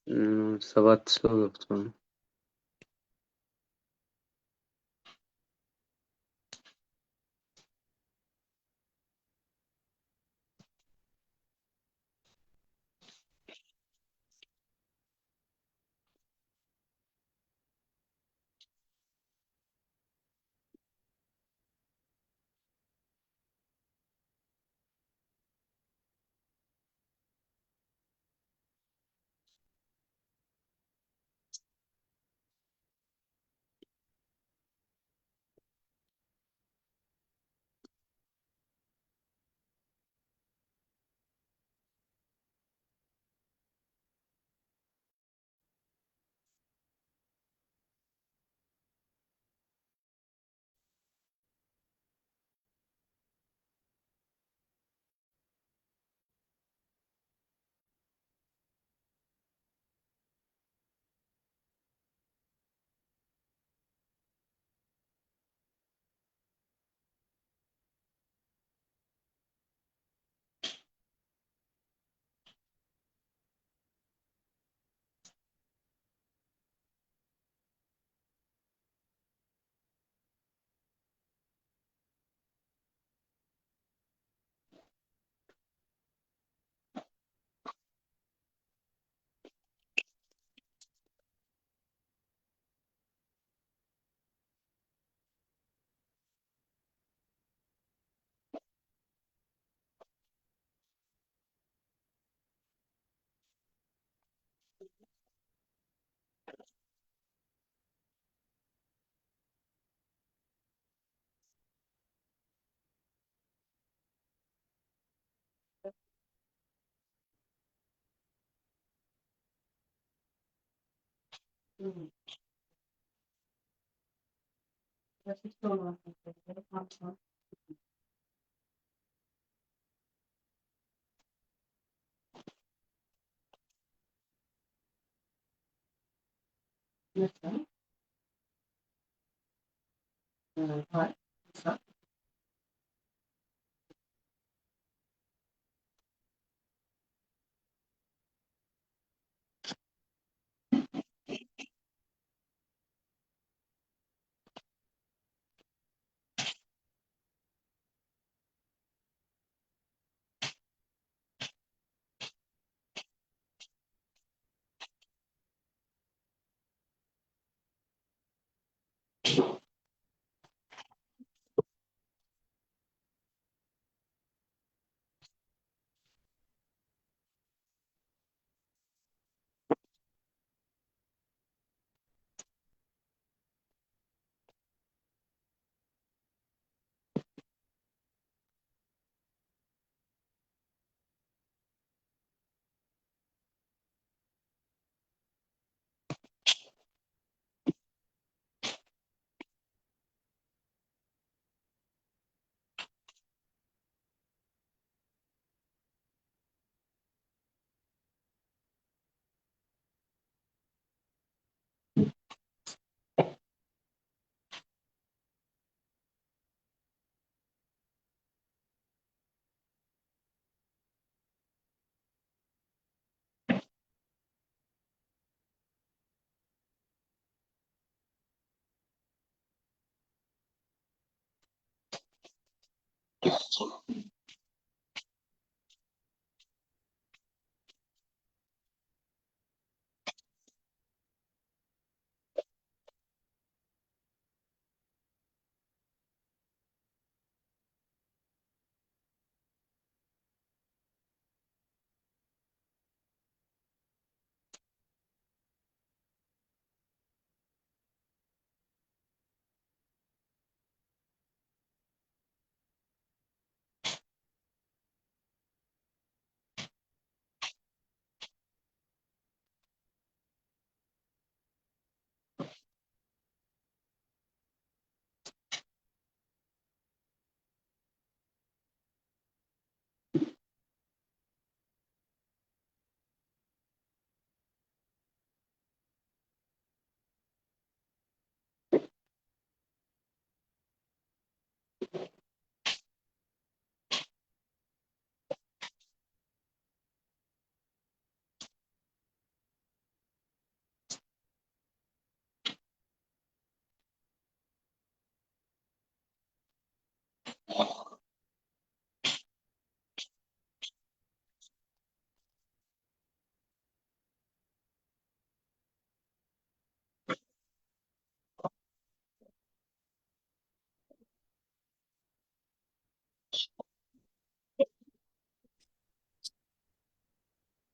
700 ገብቷል።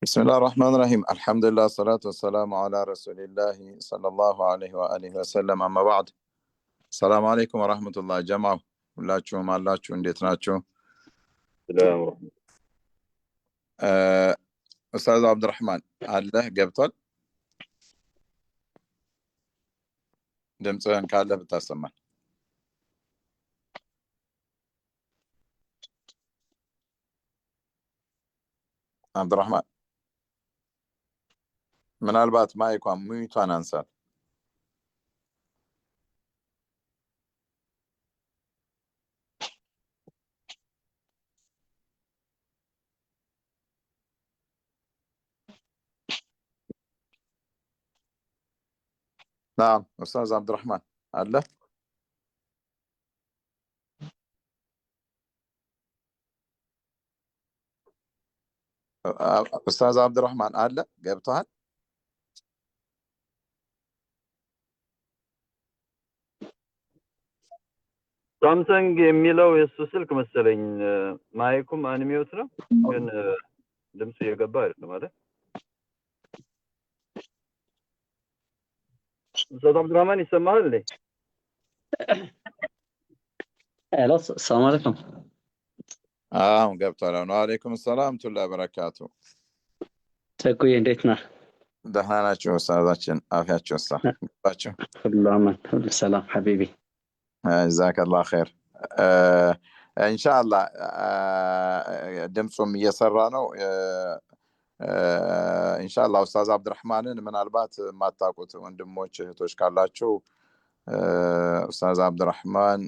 بسم الله الرحمن الرحيم. الحمد لله والصلاة والسلام على رسول الله صلى الله عليه وآله وسلم. أما بعد. السلام عليكم ورحمة الله جماعة. ሁላችሁም አላችሁ እንዴት ናችሁ? ሰላም ኡስታዝ አብዱራህማን አለህ ገብቷል? ድምፅህን ካለ ብታሰማን። አብዱራህማን ምናልባት ማይኳን ሙዩቷን አንሳት። نعم أستاذ عبد الرحمن አለ? ኡስታዝ አብዱራህማን አለ ገብቷል? ሳምሰንግ የሚለው የሱ ስልክ መሰለኝ ማይኩም አንሚውት ነው ግን ድምጽ እየገባ አይደለም ማለት ኡስታዝ አብዱራህማን ይሰማል እንዴ? الو السلام عليكم. ገብቷል። ወአለይኩም ሰላም ወራህመቱላሂ ወበረካቱ። ተኩይ እንዴት ነህ? ደህና ናችሁ ኡስታዛችን? አፍያችሁስ? ገባችሁ? ሁሉ አማን ሁሉ ሰላም ሐቢቢ። ጀዛከላህ ኸይር። ኢንሻአላህ ድምፁም እየሰራ ነው። ኢንሻአላህ ኡስታዝ አብዱራህማንን ምናልባት የማታውቁት ወንድሞች እህቶች ካላችሁ ኡስታዝ አብዱራህማን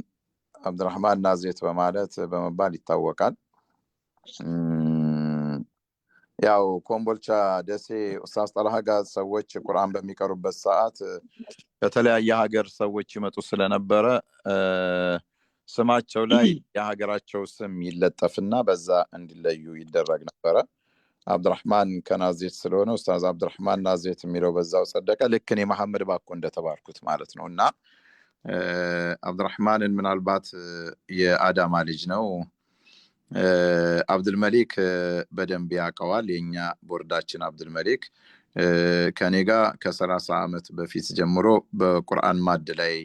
ናዝሬት በማለት በመባል ይታወቃል። ያው ኮምቦልቻ፣ ደሴ ኡስታዝ ጠልሃ ጋር ሰዎች ቁርአን በሚቀሩበት ሰዓት ከተለያየ ሀገር ሰዎች ይመጡ ስለነበረ ስማቸው ላይ የሀገራቸው ስም ይለጠፍና በዛ እንዲለዩ ይደረግ ነበረ። አብዱራህማን ከናዝሬት ስለሆነ ኡስታዝ አብዱራህማን ናዝሬት የሚለው በዛው ጸደቀ። ልክ እኔ መሐመድ ባኮ እንደተባልኩት ማለት ነው። እና አብዱራህማንን ምናልባት የአዳማ ልጅ ነው። አብዱልመሊክ በደንብ ያውቀዋል። የኛ ቦርዳችን አብዱልመሊክ ከኔ ጋር ከ30 ዓመት በፊት ጀምሮ በቁርአን ማድ ላይ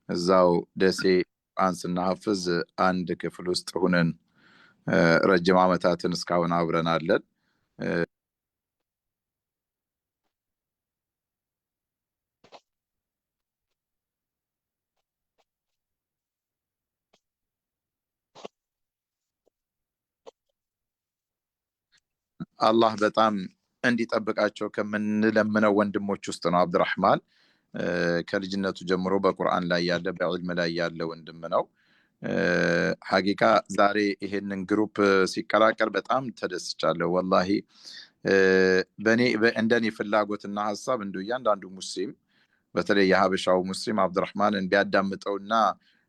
እዛው ደሴ ቁርአን ስናሐፍዝ አንድ ክፍል ውስጥ ሆነን ረጅም ዓመታትን እስካሁን አብረን አለን። አላህ በጣም እንዲጠብቃቸው ከምንለምነው ወንድሞች ውስጥ ነው አብዱራህማን። ከልጅነቱ ጀምሮ በቁርአን ላይ ያለ በዕልም ላይ ያለ ወንድም ነው። ሐቂቃ ዛሬ ይሄንን ግሩፕ ሲቀላቀል በጣም ተደስቻለሁ። ወላሂ እንደኔ ፍላጎትና ሐሳብ እንደው እያንዳንዱ ሙስሊም በተለይ የሀበሻው ሙስሊም አብዱራህማንን ቢያዳምጠውና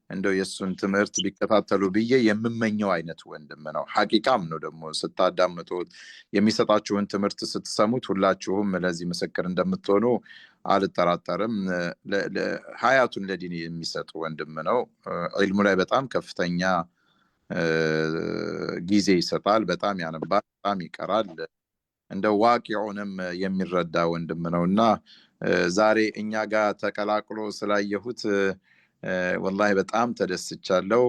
እንደው የሱን ትምህርት ቢከታተሉ ብዬ የምመኘው አይነት ወንድም ነው። ሐቂቃም ነው ደግሞ ስታዳምጡት የሚሰጣችሁን ትምህርት ስትሰሙት ሁላችሁም ለዚህ ምስክር እንደምትሆኑ አልጠራጠርም። ሀያቱን ለዲን የሚሰጥ ወንድም ነው። ዒልሙ ላይ በጣም ከፍተኛ ጊዜ ይሰጣል። በጣም ያነባል፣ በጣም ይቀራል። እንደ ዋቂዑንም የሚረዳ ወንድም ነውና ዛሬ እኛ ጋር ተቀላቅሎ ስላየሁት ወላሂ በጣም ተደስቻለሁ።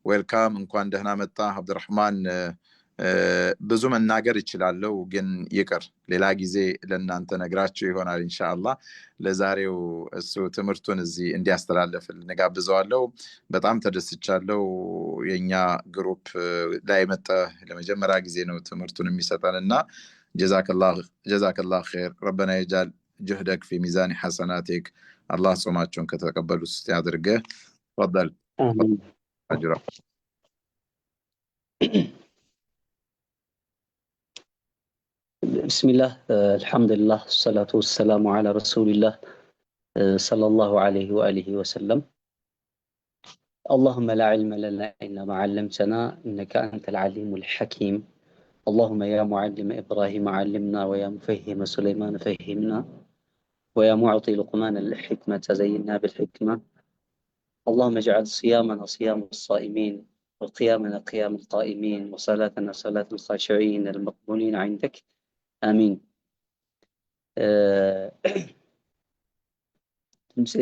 ዌልካም፣ እንኳን ደህና መጣ አብዱራህማን። ብዙ መናገር ይችላለሁ ግን ይቅር፣ ሌላ ጊዜ ለእናንተ ነግራችሁ ይሆናል ኢንሻአላህ። ለዛሬው እሱ ትምህርቱን እዚህ እንዲያስተላልፍ እንጋብዘዋለሁ። በጣም ተደስቻለሁ። የኛ ግሩፕ ላይ መጣ ለመጀመሪያ ጊዜ ነው ትምህርቱን የሚሰጠንና ጀዛከላህ ኸይር። ረበና ይጃል ጅህደክ ፊ ሚዛኒ ሐሰናቲክ። አላህ ጾማቸውን ከተቀበሉት ውስጥ ያድርገህ። ተፈضل አጅራ። بسم الله الحمد لله والصلاة والسلام على رسول الله صلى الله عليه وآله وسلم. اللهم لا علم لنا إلا ما علمتنا إنك أنت العليم الحكيم. اللهم يا معلم إبراهيم علمنا ويا مفهم سليمان فهمنا ويا معطي لقمان الحكمة زينا بالحكمة. اللهم اجعل صيامنا صيام الصائمين وقيامنا قيام القائمين وصلاتنا صلاة الخاشعين المقبولين عندك አሚን። ድምፄ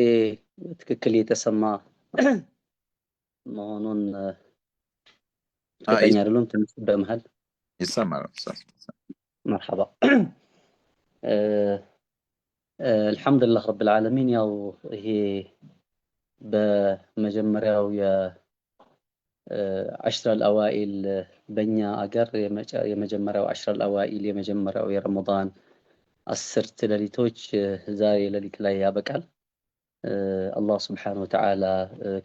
በትክክል የተሰማ መሆኑን እርግጠኛ አይደለም። ትንሽ በመሃል ይሰማል። መርሐባ። አልሐምዱሊላህ ረብል ዓለሚን። ያው ይሄ በመጀመሪያው የዐሽረል አዋኢል በእኛ አገር የመጀመሪያው ዐሽረል አዋኢል የመጀመሪያው የረመዳን 10 ሌሊቶች ዛሬ ሌሊት ላይ ያበቃል። አላህ ሱብሓነሁ ወተዓላ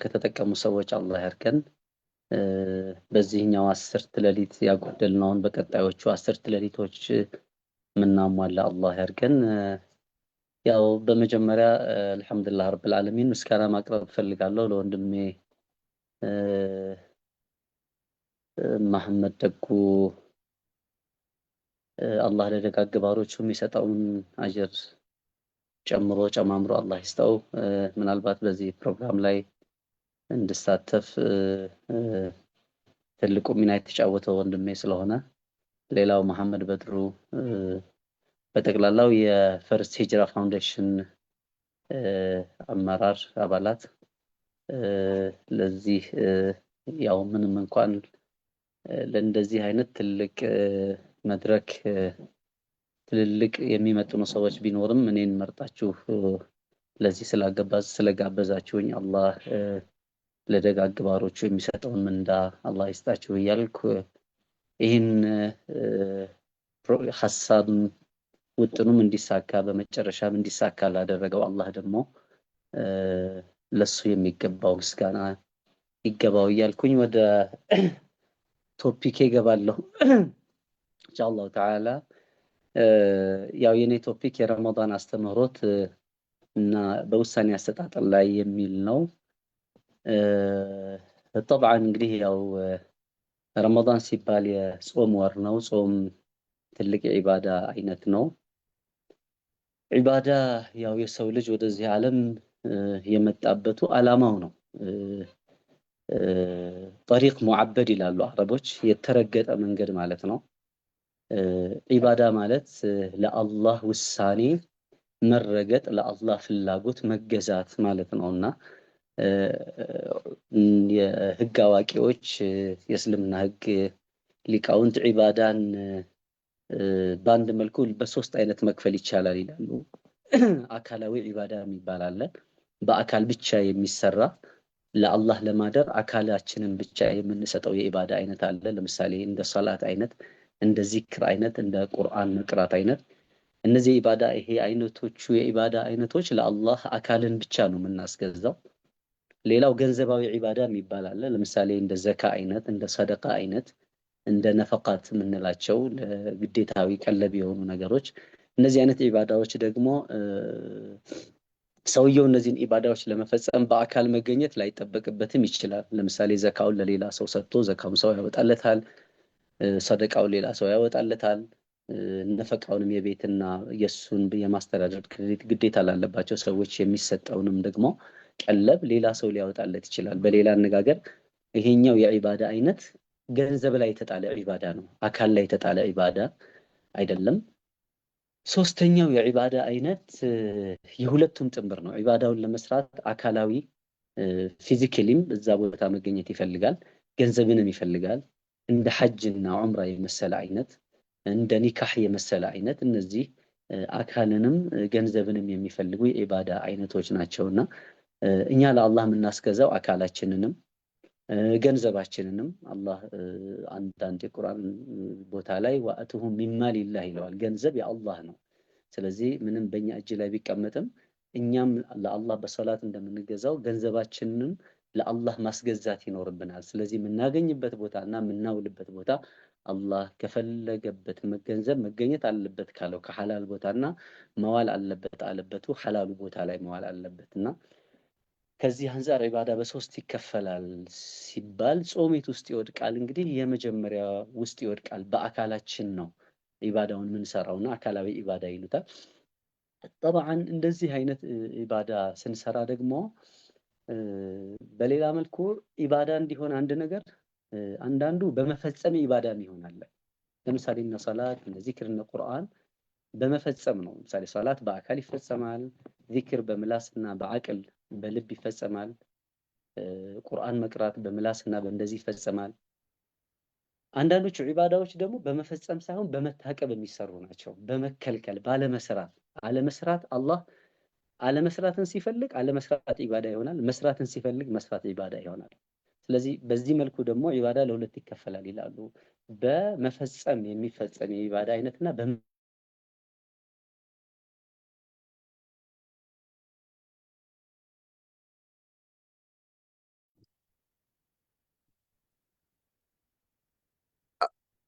ከተጠቀሙ ሰዎች አላህ ያድርገን። በዚህኛው 10 ሌሊት ያጎደልነውን በቀጣዮቹ 10 ሌሊቶች ምናሟላ አላህ ያድርገን። ያው በመጀመሪያ አልሐምዱሊላህ ረብል ዓለሚን ምስጋና ማቅረብ ፈልጋለሁ ለወንድሜ መሐመድ ደጉ። አላህ ለደጋግ ባሮቹ የሚሰጠውን አጅር ጨምሮ ጨማምሮ አላህ ይስጠው። ምናልባት በዚህ ፕሮግራም ላይ እንድሳተፍ ትልቁ ሚና የተጫወተው ወንድሜ ስለሆነ፣ ሌላው መሐመድ በድሩ በጠቅላላው የፈርስት ሂጅራ ፋውንዴሽን አመራር አባላት ለዚህ ያው ምንም እንኳን ለእንደዚህ አይነት ትልቅ መድረክ ትልልቅ የሚመጥኑ ሰዎች ቢኖርም እኔን መርጣችሁ ለዚህ ስለጋበዛችሁኝ አላህ ለደጋግ ባሮቹ የሚሰጠውን ምንዳ አላህ ይስጣችሁ እያልኩ ይህን ሐሳብ ውጥኑም እንዲሳካ በመጨረሻም እንዲሳካ ላደረገው አላህ ደግሞ ለሱ የሚገባው ምስጋና ይገባው እያልኩኝ ወደ ቶፒክ እገባለሁ ኢንሻአላህ ተዓላ። ያው የኔ ቶፒክ የረመዳን አስተምህሮት እና በውሳኔ አሰጣጥ ላይ የሚል ነው። طبعا እንግዲህ ያው ረመዳን ሲባል የጾም ወር ነው። ጾም ትልቅ የዒባዳ አይነት ነው። ዒባዳ ያው የሰው ልጅ ወደዚህ ዓለም የመጣበቱ ዓላማው ነው። ጠሪቅ ሙዓበድ ይላሉ አረቦች፣ የተረገጠ መንገድ ማለት ነው። ዒባዳ ማለት ለአላህ ውሳኔ መረገጥ፣ ለአላህ ፍላጎት መገዛት ማለት ነውና የህግ አዋቂዎች የእስልምና ህግ ሊቃውንት ዒባዳን በአንድ መልኩ በሶስት አይነት መክፈል ይቻላል ይላሉ። አካላዊ ዒባዳ የሚባል አለ። በአካል ብቻ የሚሰራ ለአላህ ለማደር አካላችንን ብቻ የምንሰጠው የዒባዳ አይነት አለ። ለምሳሌ እንደ ሶላት አይነት፣ እንደ ዚክር አይነት፣ እንደ ቁርአን መቅራት አይነት። እነዚህ አይነቶቹ የዒባዳ አይነቶች ለአላህ አካልን ብቻ ነው የምናስገዛው። ሌላው ገንዘባዊ ዒባዳ የሚባል አለ። ለምሳሌ እንደ ዘካ አይነት፣ እንደ ሰደቃ አይነት፣ እንደ ነፈቃት የምንላቸው ለግዴታዊ ቀለብ የሆኑ ነገሮች። እነዚህ አይነት ዒባዳዎች ደግሞ ሰውየው እነዚህን ዒባዳዎች ለመፈጸም በአካል መገኘት ላይጠበቅበትም ይችላል። ለምሳሌ ዘካውን ለሌላ ሰው ሰጥቶ ዘካውን ሰው ያወጣለታል፣ ሰደቃውን ሌላ ሰው ያወጣለታል። ነፈቃውንም የቤትና የሱን የማስተዳደር ግዴታ ላለባቸው ሰዎች የሚሰጠውንም ደግሞ ቀለብ ሌላ ሰው ሊያወጣለት ይችላል። በሌላ አነጋገር ይሄኛው የዒባዳ አይነት ገንዘብ ላይ የተጣለ ዒባዳ ነው፣ አካል ላይ የተጣለ ዒባዳ አይደለም። ሶስተኛው የዒባዳ አይነት የሁለቱም ጥምር ነው። ዒባዳውን ለመስራት አካላዊ ፊዚካሊም እዛ ቦታ መገኘት ይፈልጋል፣ ገንዘብንም ይፈልጋል። እንደ ሐጅና ዑምራ የመሰለ አይነት፣ እንደ ኒካህ የመሰለ አይነት፣ እነዚህ አካልንም ገንዘብንም የሚፈልጉ የዒባዳ አይነቶች ናቸውና እኛ ለአላህ የምናስገዛው አካላችንንም ገንዘባችንንም አላህ አንዳንድ የቁርአን ቦታ ላይ ወአቱሁም ሚማ ሊላህ ይለዋል። ገንዘብ የአላህ ነው። ስለዚህ ምንም በእኛ እጅ ላይ ቢቀመጥም እኛም ለአላህ በሶላት እንደምንገዛው ገንዘባችንንም ለአላህ ማስገዛት ይኖርብናል። ስለዚህ የምናገኝበት ቦታና የምናውልበት ቦታ አላህ ከፈለገበት ገንዘብ መገኘት አለበት ካለው ከሐላል ቦታና መዋል አለበት አለበቱ ሐላሉ ቦታ ላይ መዋል አለበትና ከዚህ አንፃር ዒባዳ በሶስት ይከፈላል ሲባል ጾሜት ውስጥ ይወድቃል። እንግዲህ የመጀመሪያ ውስጥ ይወድቃል። በአካላችን ነው ዒባዳውን የምንሰራውና አካላዊ ዒባዳ ይሉታል። ጠብዓን እንደዚህ አይነት ዒባዳ ስንሰራ ደግሞ በሌላ መልኩ ዒባዳ እንዲሆን አንድ ነገር አንዳንዱ በመፈጸም ዒባዳም ይሆናል። ለምሳሌ እነ ሶላት፣ እነ ዚክር፣ እነ ቁርአን በመፈጸም ነው። ለምሳሌ ሶላት በአካል ይፈጸማል፣ ዚክር በምላስና በአቅል በልብ ይፈጸማል፣ ቁርአን መቅራት በምላስና በእንደዚህ ይፈጸማል። አንዳንዶቹ ዒባዳዎች ደግሞ በመፈጸም ሳይሆን በመታቀብ የሚሰሩ ናቸው። በመከልከል አለመስራት አላህ አለመስራትን ሲፈልግ አለመስራት ዒባዳ ይሆናል፣ መስራትን ሲፈልግ መስራት ዒባዳ ይሆናል። ስለዚህ በዚህ መልኩ ደግሞ ዒባዳ ለሁለት ይከፈላል ይላሉ። በመፈጸም የሚፈጸም የዒባዳ አይነትና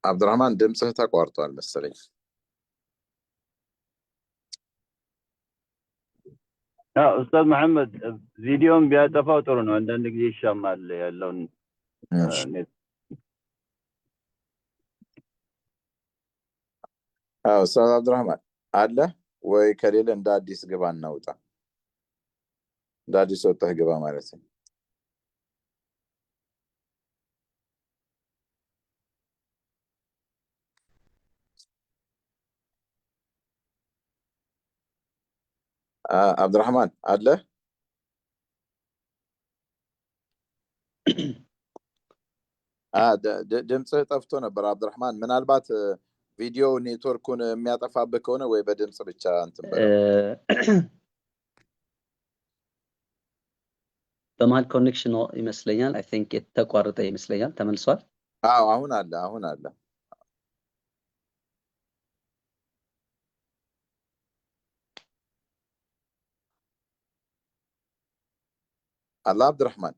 አብዱራህማን ድምጽህ ተቋርጧል መሰለኝ። ኡስታዝ መሐመድ ቪዲዮን ቢያጠፋው ጥሩ ነው። አንዳንድ ጊዜ ይሻማል ያለውን ኔት። ኡስታዝ አብዱራህማን አለ ወይ? ከሌለ እንደ አዲስ ግባ እናውጣ። እንደ አዲስ ወጣህ ግባ ማለት ነው። አብዱራህማን አለ? ድምጽህ ጠፍቶ ነበር አብዱራህማን። ምናልባት ቪዲዮ ኔትወርኩን የሚያጠፋብህ ከሆነ ወይ በድምጽ ብቻ እንትን በለው። በመሀል ኮኔክሽን ይመስለኛል። አይ ቲንክ የተቋረጠ ይመስለኛል። ተመልሷል። አሁን አለ። አላ አብዱራህማን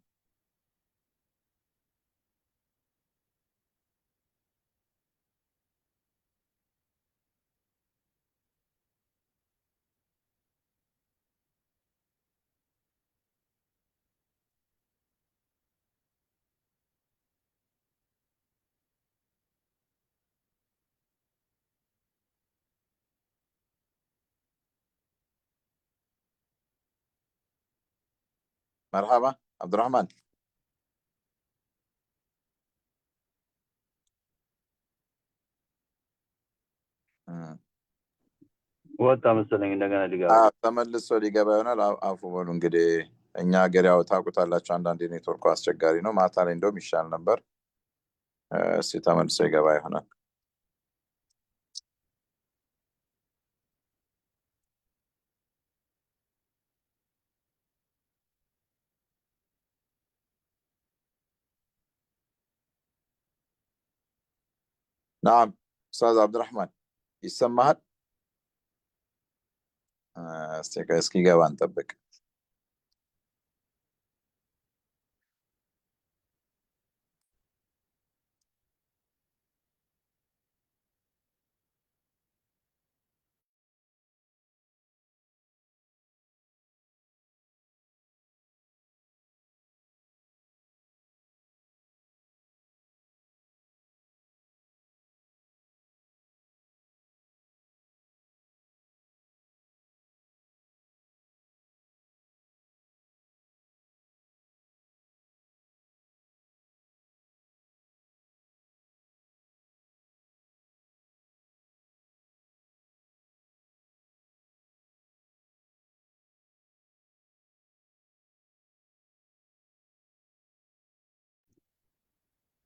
مرحبا عبد الرحمن. ወጣ መሰለኝ እንደገና ሊገባ ተመልሶ ሊገባ ይሆናል። አፉ በሉ እንግዲህ። እኛ ሀገር ያው ታውቁታላችሁ፣ አንዳንድ ኔትወርኩ አስቸጋሪ ነው። ማታ ላይ እንደውም ይሻል ነበር። እስቲ ተመልሶ ይገባ ይሆናል። ናም ኡስታዝ አብዱራህማን ይሰማሃል? እስኪገባ እንጠብቅ።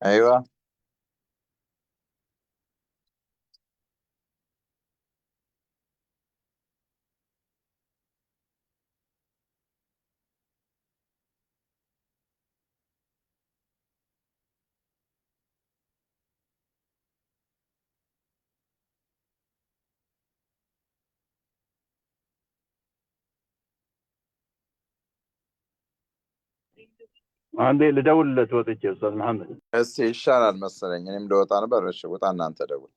ايوه አንዴ ልደውልለት ወጥቼ ኡስታዝ መሐመድ። እስቲ ይሻላል መሰለኝ። እኔም ልወጣ ነበር። እሺ ውጣ፣ እናንተ ደውል።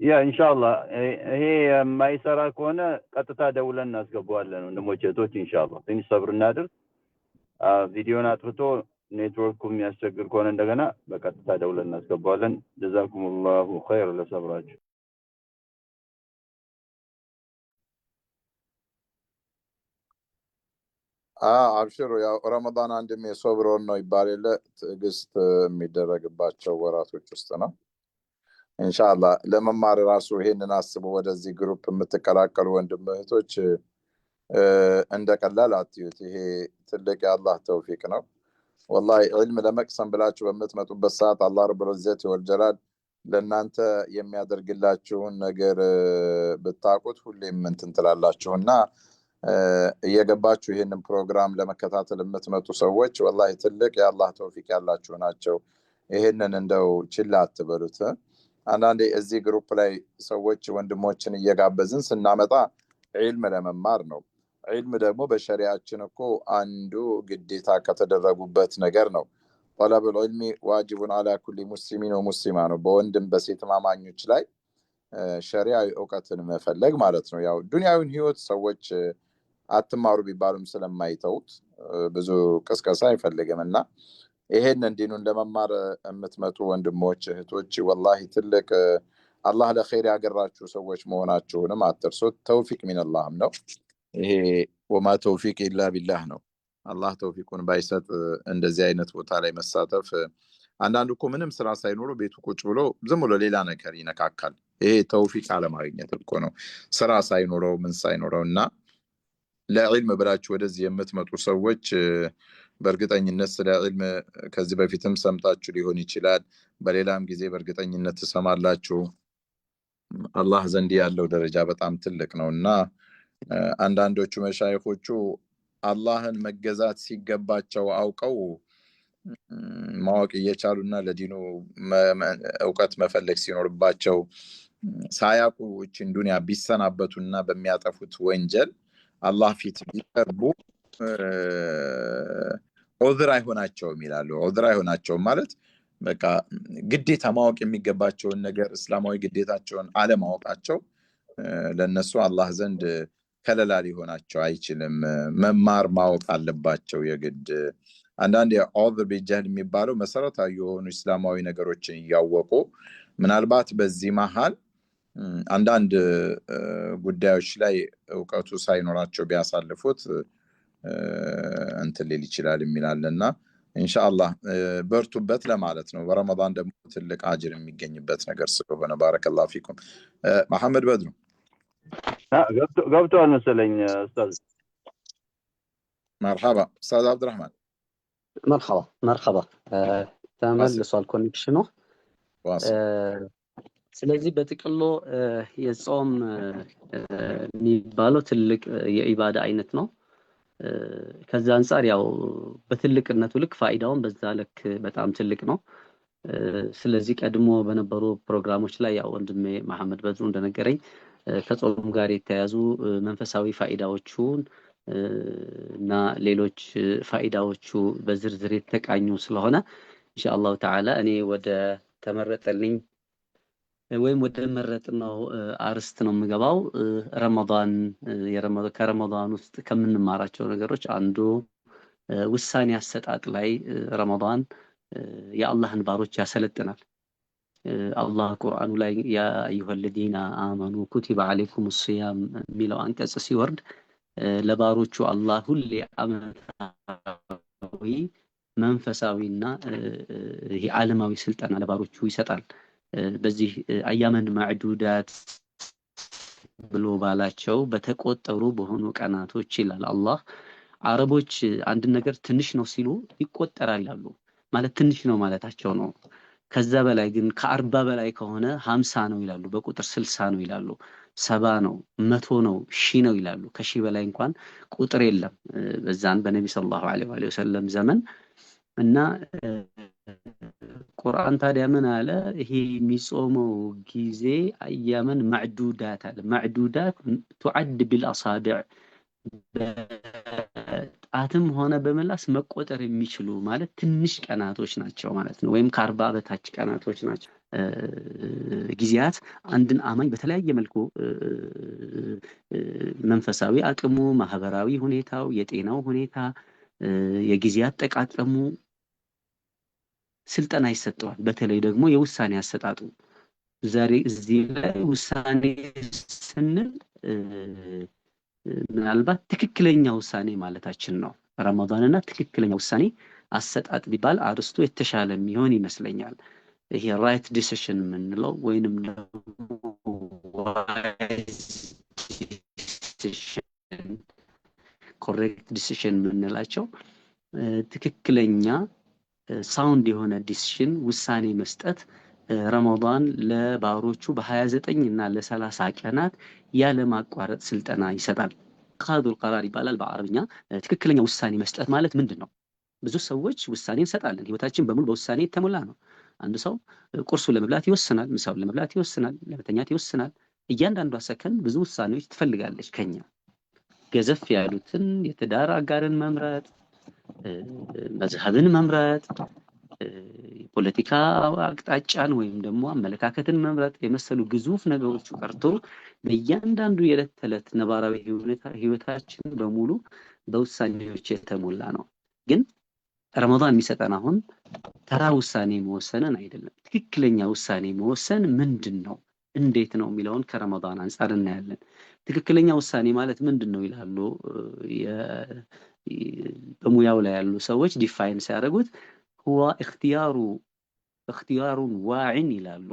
ያ ኢንሻአላህ ይሄ የማይሰራ ከሆነ ቀጥታ ደውለን እናስገባዋለን። ወንድሞቼ እህቶች፣ ኢንሻአላህ ትንሽ ሰብር እናድርግ። ቪዲዮን አጥፍቶ ኔትወርኩ የሚያስቸግር ከሆነ እንደገና በቀጥታ ደውለን እናስገባዋለን። ጀዛኩሙላሁ ኸይር ለሰብራችሁ። አብሽሩ። ያው ረመዳን አንድም የሶብር ወር ነው ይባል የለ ትዕግስት የሚደረግባቸው ወራቶች ውስጥ ነው። ኢንሻአላህ ለመማር ራሱ ይሄንን አስቡ ወደዚህ ግሩፕ የምትቀላቀሉ ወንድም እህቶች እንደ ቀላል አትዩት። ይሄ ትልቅ የአላህ ተውፊቅ ነው። ወላሂ ዒልም ለመቅሰም ብላችሁ በምትመጡበት ሰዓት አላህ ረቡል ዒዘት ወልጀላል ለእናንተ የሚያደርግላችሁን ነገር ብታውቁት ሁሌም እንትን ትላላችሁና እየገባችሁ ይህንን ፕሮግራም ለመከታተል የምትመጡ ሰዎች ወላሂ ትልቅ የአላህ ተውፊቅ ያላችሁ ናቸው። ይህንን እንደው ችላ አትበሉት። አንዳንዴ እዚህ ግሩፕ ላይ ሰዎች ወንድሞችን እየጋበዝን ስናመጣ ዒልም ለመማር ነው። ዒልም ደግሞ በሸሪዓችን እኮ አንዱ ግዴታ ከተደረጉበት ነገር ነው። ጠለቡል ዒልሚ ዋጅቡን አላ ኩሊ ሙስሊሚን ወሙስሊማ ነው። በወንድም በሴት አማኞች ላይ ሸሪዓዊ እውቀትን መፈለግ ማለት ነው። ያው ዱንያዊን ህይወት ሰዎች አትማሩ ቢባሉም ስለማይተውት ብዙ ቅስቀሳ አይፈልግም እና ይሄን እንዲኑን ለመማር የምትመጡ ወንድሞች እህቶች ወላሂ ትልቅ አላህ ለኸይር ያገራችሁ ሰዎች መሆናችሁንም አትርሱት። ተውፊቅ ሚነላህም ነው ይሄ። ወማ ተውፊቅ ኢላ ቢላህ ነው። አላህ ተውፊቁን ባይሰጥ እንደዚህ አይነት ቦታ ላይ መሳተፍ አንዳንዱ እኮ ምንም ስራ ሳይኖረው ቤቱ ቁጭ ብሎ ዝም ብሎ ሌላ ነገር ይነካካል። ይሄ ተውፊቅ አለማግኘት እኮ ነው። ስራ ሳይኖረው ምን ሳይኖረው እና ለዕልም ብላችሁ ወደዚህ የምትመጡ ሰዎች በእርግጠኝነት ስለ ዕልም ከዚህ በፊትም ሰምታችሁ ሊሆን ይችላል። በሌላም ጊዜ በእርግጠኝነት ትሰማላችሁ። አላህ ዘንድ ያለው ደረጃ በጣም ትልቅ ነው እና አንዳንዶቹ መሻይኾቹ አላህን መገዛት ሲገባቸው አውቀው ማወቅ እየቻሉና ለዲኑ እውቀት መፈለግ ሲኖርባቸው ሳያውቁ እችን ዱንያ ቢሰናበቱና በሚያጠፉት ወንጀል አላህ ፊት ቢቀርቡ ዑዝር አይሆናቸውም ይላሉ። ዑዝር አይሆናቸውም ማለት በቃ ግዴታ ማወቅ የሚገባቸውን ነገር እስላማዊ ግዴታቸውን አለማወቃቸው ለነሱ አላህ ዘንድ ከለላ ሊሆናቸው አይችልም። መማር ማወቅ አለባቸው የግድ። አንዳንድ ዑዝር ቢጀህል የሚባለው መሰረታዊ የሆኑ እስላማዊ ነገሮችን እያወቁ ምናልባት በዚህ መሃል አንዳንድ ጉዳዮች ላይ እውቀቱ ሳይኖራቸው ቢያሳልፉት እንትን ሊል ይችላል የሚላልና ኢንሻአላህ በርቱበት ለማለት ነው። በረመዳን ደግሞ ትልቅ አጅር የሚገኝበት ነገር ስለሆነ ባረከላሁ ፊኩም። መሐመድ በድሩ ገብቷል መሰለኝ ኡስታዝ። መርሐባ ኡስታዝ አብዱራህማን። መርሐባ ተመልሷል ኮኔክሽኑ። ስለዚህ በጥቅሉ የጾም የሚባለው ትልቅ የኢባዳ አይነት ነው። ከዛ አንፃር ያው በትልቅነቱ ልክ ፋይዳውን በዛ ልክ በጣም ትልቅ ነው። ስለዚህ ቀድሞ በነበሩ ፕሮግራሞች ላይ ያው ወንድሜ መሐመድ በድሩ እንደነገረኝ ከጾም ጋር የተያዙ መንፈሳዊ ፋይዳዎቹን እና ሌሎች ፋይዳዎቹ በዝርዝር የተቃኙ ስለሆነ ኢንሻአላህ ተዓላ እኔ ወደ ተመረጠልኝ ወይም ወደ መረጥነው አርስት ነው የምገባው። ረመዳን ከረመዳን ውስጥ ከምንማራቸው ነገሮች አንዱ ውሳኔ አሰጣጥ ላይ ረመዳን የአላህን ባሮች ያሰለጥናል። አላህ ቁርአኑ ላይ ያ አዩሀለዚነ አመኑ ኩቲበ አለይኩም ሲያም የሚለው አንቀጽ ሲወርድ ለባሮቹ አላህ ሁሌ አመታዊ መንፈሳዊና ይሄ ዓለማዊ ስልጠና ለባሮቹ ይሰጣል። በዚህ አያመን ማዕዱዳት ብሎ ባላቸው በተቆጠሩ በሆኑ ቀናቶች ይላል አላህ። አረቦች አንድ ነገር ትንሽ ነው ሲሉ ይቆጠራል ያሉ ማለት ትንሽ ነው ማለታቸው ነው። ከዛ በላይ ግን ከ40 በላይ ከሆነ 50 ነው ይላሉ። በቁጥር 60 ነው ይላሉ። 70 ነው፣ 100 ነው፣ 1000 ነው ይላሉ። ከ1000 በላይ እንኳን ቁጥር የለም በዛን በነብዩ ሰለላሁ ዐለይሂ ወሰለም ዘመን። እና ቁርአን ታዲያ ምን አለ? ይሄ የሚጾመው ጊዜ አያመን ማዕዱዳት አለ። ማዕዱዳት ቱዓድ ቢልአሳቢዕ በጣትም ሆነ በመላስ መቆጠር የሚችሉ ማለት ትንሽ ቀናቶች ናቸው ማለት ነው። ወይም ከ40 በታች ቀናቶች ናቸው። ጊዜያት አንድን አማኝ በተለያየ መልኩ መንፈሳዊ አቅሙ፣ ማህበራዊ ሁኔታው፣ የጤናው ሁኔታ፣ የጊዜ አጠቃቀሙ ስልጠና ይሰጠዋል። በተለይ ደግሞ የውሳኔ አሰጣጡ ዛሬ እዚህ ላይ ውሳኔ ስንል ምናልባት ትክክለኛ ውሳኔ ማለታችን ነው። ረመዳንና ትክክለኛ ውሳኔ አሰጣጥ ቢባል አርስቱ የተሻለ የሚሆን ይመስለኛል። ይሄ ራይት ዲሲሽን የምንለው ወይንም ኮሬክት ዲሲሽን የምንላቸው ትክክለኛ ሳውንድ የሆነ ዲሲሽን ውሳኔ መስጠት ረመዳን ለባሮቹ በ29 እና ለ30 ቀናት ያለ ማቋረጥ ስልጠና ይሰጣል። ኻዱል ቀራር ይባላል በአረብኛ። ትክክለኛ ውሳኔ መስጠት ማለት ምንድን ነው? ብዙ ሰዎች ውሳኔ እንሰጣለን። ህይወታችን በሙሉ በውሳኔ የተሞላ ነው። አንድ ሰው ቁርሱ ለመብላት ይወስናል፣ ምሳውን ለመብላት ይወስናል፣ ለመተኛት ይወስናል። እያንዳንዷ ሰከንድ ብዙ ውሳኔዎች ትፈልጋለች ከኛ። ገዘፍ ያሉትን የትዳር አጋርን መምረጥ፣ መዝሀብን መምረጥ፣ የፖለቲካ አቅጣጫን ወይም ደግሞ አመለካከትን መምረጥ የመሰሉ ግዙፍ ነገሮች ቀርቶ በእያንዳንዱ የዕለት ተዕለት ነባራዊ ህይወታችን በሙሉ በውሳኔዎች የተሞላ ነው። ግን ረመዳን የሚሰጠን አሁን ተራ ውሳኔ መወሰንን አይደለም። ትክክለኛ ውሳኔ መወሰን ምንድን ነው፣ እንዴት ነው የሚለውን ከረመዳን አንጻር እናያለን። ትክክለኛ ውሳኔ ማለት ምንድን ነው ይላሉ በሙያው ላይ ያሉ ሰዎች ዲፋይን ሲያደርጉት ሁዋ እክትያሩን ዋዕን ይላሉ።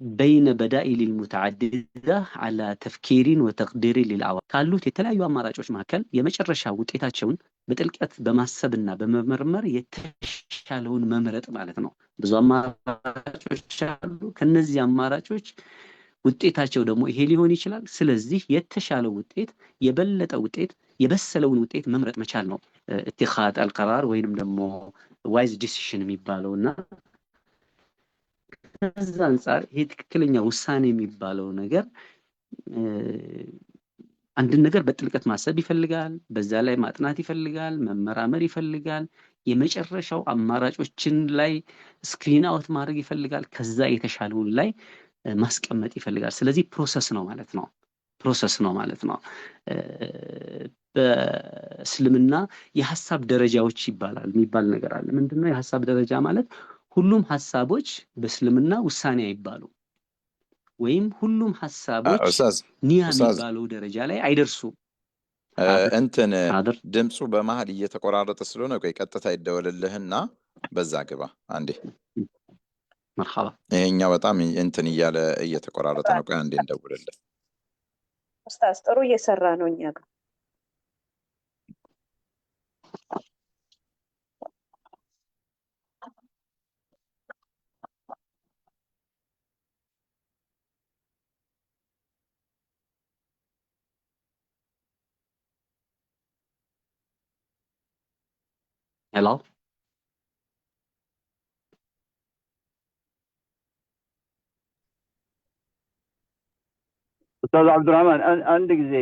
በይነ በዳኢል ሙተዓድዳ አላ ተፍኪሪን ወተቅዲሪን ሊልአዋቅ ካሉት የተለያዩ አማራጮች መካከል የመጨረሻ ውጤታቸውን በጥልቀት በማሰብና በመመርመር የተሻለውን መምረጥ ማለት ነው። ብዙ አማራጮች አሉ። ከነዚህ አማራጮች ውጤታቸው ደግሞ ይሄ ሊሆን ይችላል። ስለዚህ የተሻለው ውጤት፣ የበለጠ ውጤት፣ የበሰለውን ውጤት መምረጥ መቻል ነው ኢትኻዝ አልቀራር ወይንም ደግሞ ዋይዝ ዲሲሽን የሚባለውና ከዛ አንጻር ይሄ ትክክለኛ ውሳኔ የሚባለው ነገር አንድን ነገር በጥልቀት ማሰብ ይፈልጋል፣ በዛ ላይ ማጥናት ይፈልጋል፣ መመራመር ይፈልጋል፣ የመጨረሻው አማራጮችን ላይ ስክሪን አውት ማድረግ ይፈልጋል፣ ከዛ የተሻለውን ላይ ማስቀመጥ ይፈልጋል። ስለዚህ ፕሮሰስ ነው ማለት ነው። በእስልምና የሐሳብ ደረጃዎች ይባላል የሚባል ነገር አለ። ምንድነው የሐሳብ ደረጃ ማለት? ሁሉም ሐሳቦች በእስልምና ውሳኔ አይባሉ ወይም ሁሉም ሐሳቦች ኒያ የሚባለው ደረጃ ላይ አይደርሱም። እንትን ድምፁ በመሃል እየተቆራረጠ ስለሆነ ቆይ ቀጥታ ይደወልልህና በዛ ግባ አንዴ። መርሐባ። ይሄኛው በጣም እንትን እያለ እየተቆራረጠ ነው። ቆይ አንዴ እንደውልልህ። ኡስታዝ ጥሩ እየሰራ ነው እኛ ጋር። ሄሎ ኡስታዝ አብዱራህማን አንድ ጊዜ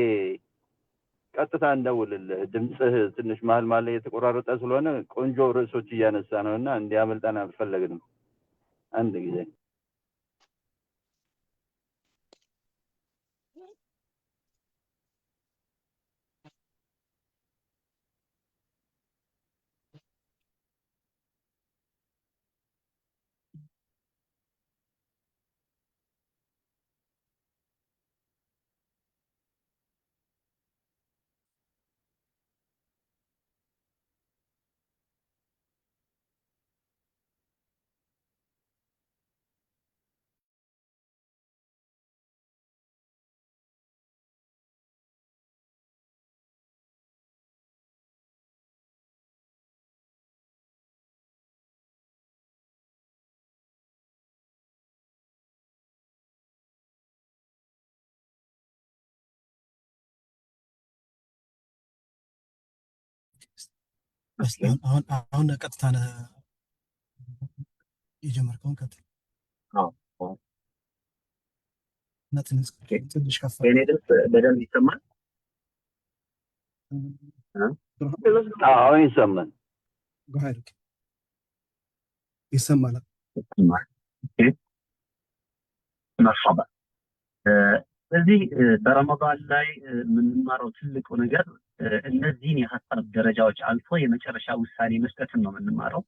ቀጥታ እንደውልልህ። ድምጽህ ትንሽ መሀል ላይ የተቆራረጠ ስለሆነ ቆንጆ ርዕሶች እያነሳ ነውና እንዲያመልጠን አልፈለግንም። አንድ ጊዜ አሁን ቀጥታ የጀመርከውን ቀጥል። ትንሽ ከፍ የኔ ድምፅ በደንብ ይሰማል? አሁን ይሰማል። ይሰማል። መርሐባ። ስለዚህ በረመዳን ላይ የምንማረው ትልቁ ነገር እነዚህን የሀሳብ ደረጃዎች አልፎ የመጨረሻ ውሳኔ መስጠትን ነው የምንማረው።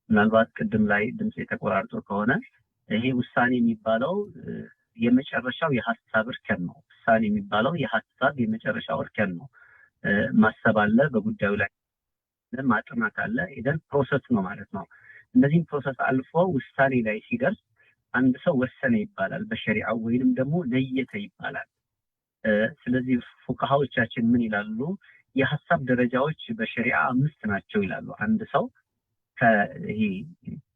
ምናልባት ቅድም ላይ ድምጽ የተቆራርጦ ከሆነ ይሄ ውሳኔ የሚባለው የመጨረሻው የሀሳብ እርከን ነው። ውሳኔ የሚባለው የሀሳብ የመጨረሻው እርከን ነው። ማሰብ አለ፣ በጉዳዩ ላይ ማጥናት አለ፣ ኢደን ፕሮሰስ ነው ማለት ነው። እነዚህን ፕሮሰስ አልፎ ውሳኔ ላይ ሲደርስ አንድ ሰው ወሰነ ይባላል በሸሪዓው፣ ወይንም ደግሞ ነየተ ይባላል። ስለዚህ ፉቃሃዎቻችን ምን ይላሉ? የሀሳብ ደረጃዎች በሸሪዓ 5 ናቸው ይላሉ። አንድ ሰው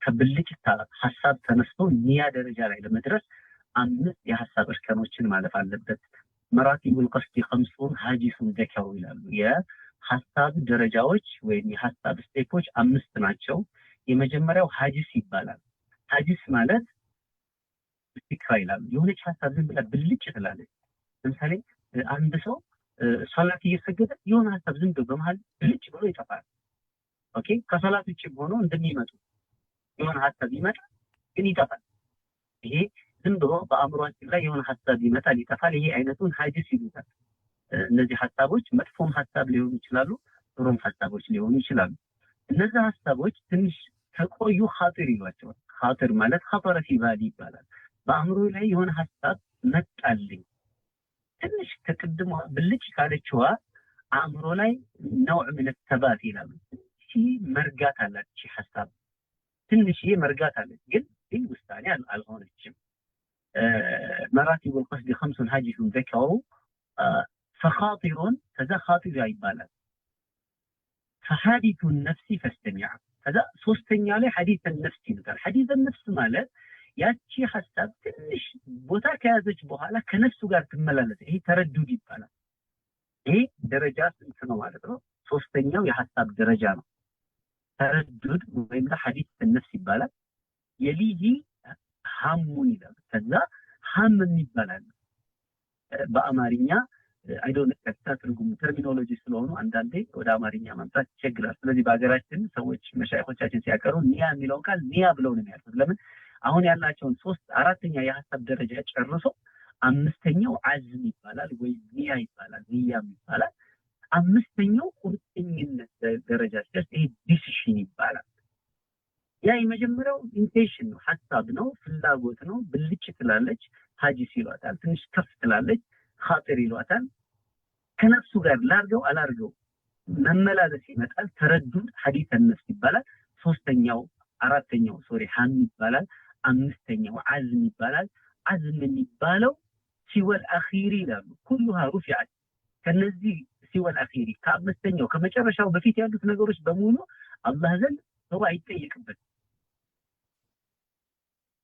ከብልጭታ ሀሳብ ተነስቶ ኒያ ደረጃ ላይ ለመድረስ 5 የሀሳብ እርከኖችን ማለፍ አለበት። መራቲቡል ቀስዲ 50 ሀጂሱን ዘከሩ ይላሉ። የሀሳብ ደረጃዎች ወይም የሀሳብ ስቴፖች 5 ናቸው። የመጀመሪያው ሀጂስ ይባላል። ሀጂስ ማለት ፊክራ ይላሉ። የሆነች ሀሳብ ዝም ብላ ብልጭ ትላለች። ለምሳሌ አንድ ሰው ሶላት እየሰገደ የሆነ ሀሳብ ዝም ብሎ በመሃል ብልጭ ብሎ ይጠፋል። ኦኬ፣ ከሶላት ውጭ ሆኖ እንደሚመጡ የሆነ ሀሳብ ይመጣል ግን ይጠፋል። ይሄ ዝም ብሎ በአእምሯችን ላይ የሆነ ሀሳብ ይመጣል ይጠፋል። ይሄ አይነቱን ሀዲስ ይሉታል። እነዚህ ሀሳቦች መጥፎም ሀሳብ ሊሆኑ ይችላሉ፣ ጥሩም ሀሳቦች ሊሆኑ ይችላሉ። እነዚህ ሀሳቦች ትንሽ ከቆዩ ኻጢር ይሏቸዋል። ኻጢር ማለት ኸጠረ ፊ ባሊ ይባላል። በአእምሮ ላይ የሆነ ሀሳብ መጣልኝ፣ ትንሽ ከቅድሞ ብልጭ ካለችዋ አእምሮ ላይ ነውዕ ምን ተባት ይላሉ። እሺ መርጋት አላት፣ እሺ ሀሳብ ትንሽ መርጋት አለች፣ ግን ይህ ውሳኔ አልሆነችም። መራቲቡል ቀስዲ 5 ሀጂሱን ዘከሩ ፈኻጢሩን ከዛ ኻጢር ይባላል። ፈሐዲቱ ነፍሲ ፈስተሚዓ ከዛ ሶስተኛ ላይ ሐዲስ ነፍስ ይባላል። ሐዲስ ነፍስ ማለት ያቺ ሀሳብ ትንሽ ቦታ ከያዘች በኋላ ከነፍሱ ጋር ትመላለስ፣ ይሄ ተረዱድ ይባላል። ይሄ ደረጃ ስንት ነው ማለት ነው? ሶስተኛው የሀሳብ ደረጃ ነው። ተረዱድ ወይም ሐዲስ ነፍስ ይባላል። የሊሂ ሐሙን ይላል። ከዛ ሐም ይባላል በአማርኛ አይዶንት ትርጉም ተርሚኖሎጂ ስለሆኑ አንዳንዴ ወደ አማርኛ ማምጣት ይቸግራል። ስለዚህ በሀገራችን ሰዎች መሻይኾቻችን ሲያቀሩ ኒያ የሚለውን ቃል ኒያ ብለው ነው የሚያልፉት። ለምን? አሁን ያላቸውን 4ኛ የሀሳብ ደረጃ ጨርሶ 5ኛው አዝም ይባላል ወይ ኒያ ይባላል፣ ኒያም ይባላል። 5ኛው ቁርጠኝነት ደረጃ ሲደርስ ይሄ ዲሲሽን ይባላል። ያ የመጀመሪያው ኢንቴንሽን ነው፣ ሀሳብ ነው፣ ፍላጎት ነው። ብልጭ ትላለች፣ ሀጂስ ይሏታል። ትንሽ ከፍ ትላለች፣ ኻጢር ይሏታል። ከነፍሱ ጋር ላርገው አላርገው መመላለስ ይመጣል። ተረዱድ ሐዲስ ነፍስ ይባላል። 4ኛው ሐም ይባላል። 5ኛው አዝም ይባላል። አዝም የሚባለው ሲወል አኺሪ ይላሉ። ኩሉሃ ሩፊዓት ከነዚህ ሲወል አኺሪ ከ5ኛው ከመጨረሻው በፊት ያሉት ነገሮች በሙሉ አላህ ዘንድ ሰው አይጠየቅበት።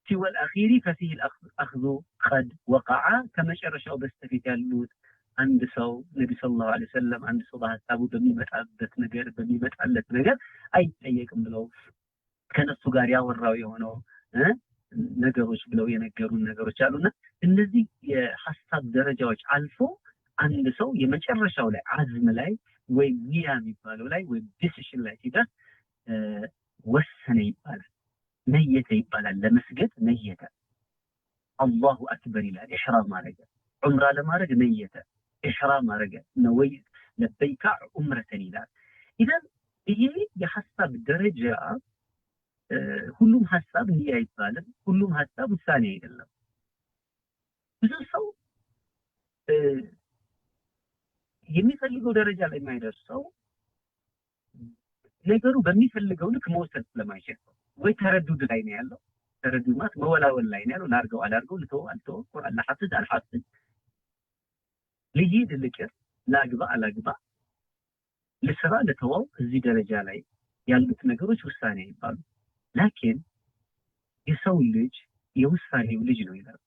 ሲወል አኺሪ ففيه الاخذ قد وقع ከመጨረሻው በስተፊት ያሉት አንድ ሰው ነብዩ ሰለላሁ ዐለይሂ ወሰለም አንድ ሰው በሐሳቡ በሚመጣለት ነገር አይጠየቅም ብለው ከነሱ ጋር ያወራው የሆነው ነገሮች ብለው የነገሩን ነገሮች አሉና እነዚህ የሐሳብ ደረጃዎች አልፎ አንድ ሰው የመጨረሻው ላይ አዝም ላይ ወይ ኒያ የሚባለው ላይ ወይ ዲሲሽን ላይ ሲደርስ ወሰነ ይባላል፣ ነየተ ይባላል። ለመስገድ ነየተ፣ አላሁ አክበር ይላል። ኢሕራም ማረገ፣ ዑምራ ለማድረግ ነየተ፣ ኢሕራም ማረገ ነው ወይ ለበይካ ዑምረተን ይላል። ኢዘን ይሄ የሐሳብ ደረጃ ሁሉም ሐሳብ ኒያ ይባላል። ሁሉም ሐሳብ ውሳኔ አይደለም። ብዙ ሰው የሚፈልገው ደረጃ ላይ የማይደርሰው ነገሩ በሚፈልገው ልክ መወሰን ስለማይችል ወይ ተረዱድ ላይ ነው ያለው። ተረዱድ ማለት መወላወል ላይ ነው ያለው። ላርገው አላርገው፣ ልተው አልተው፣ ቁርአን ለሐፍዝ አልሐፍዝ፣ ልሂድ ልቅር፣ ላግባ አላግባ፣ ልስራ ልተወው፣ እዚህ ደረጃ ላይ ያሉት ነገሮች ውሳኔ ይባላሉ። ላኪን የሰው ልጅ የውሳኔው ልጅ ነው ይላል።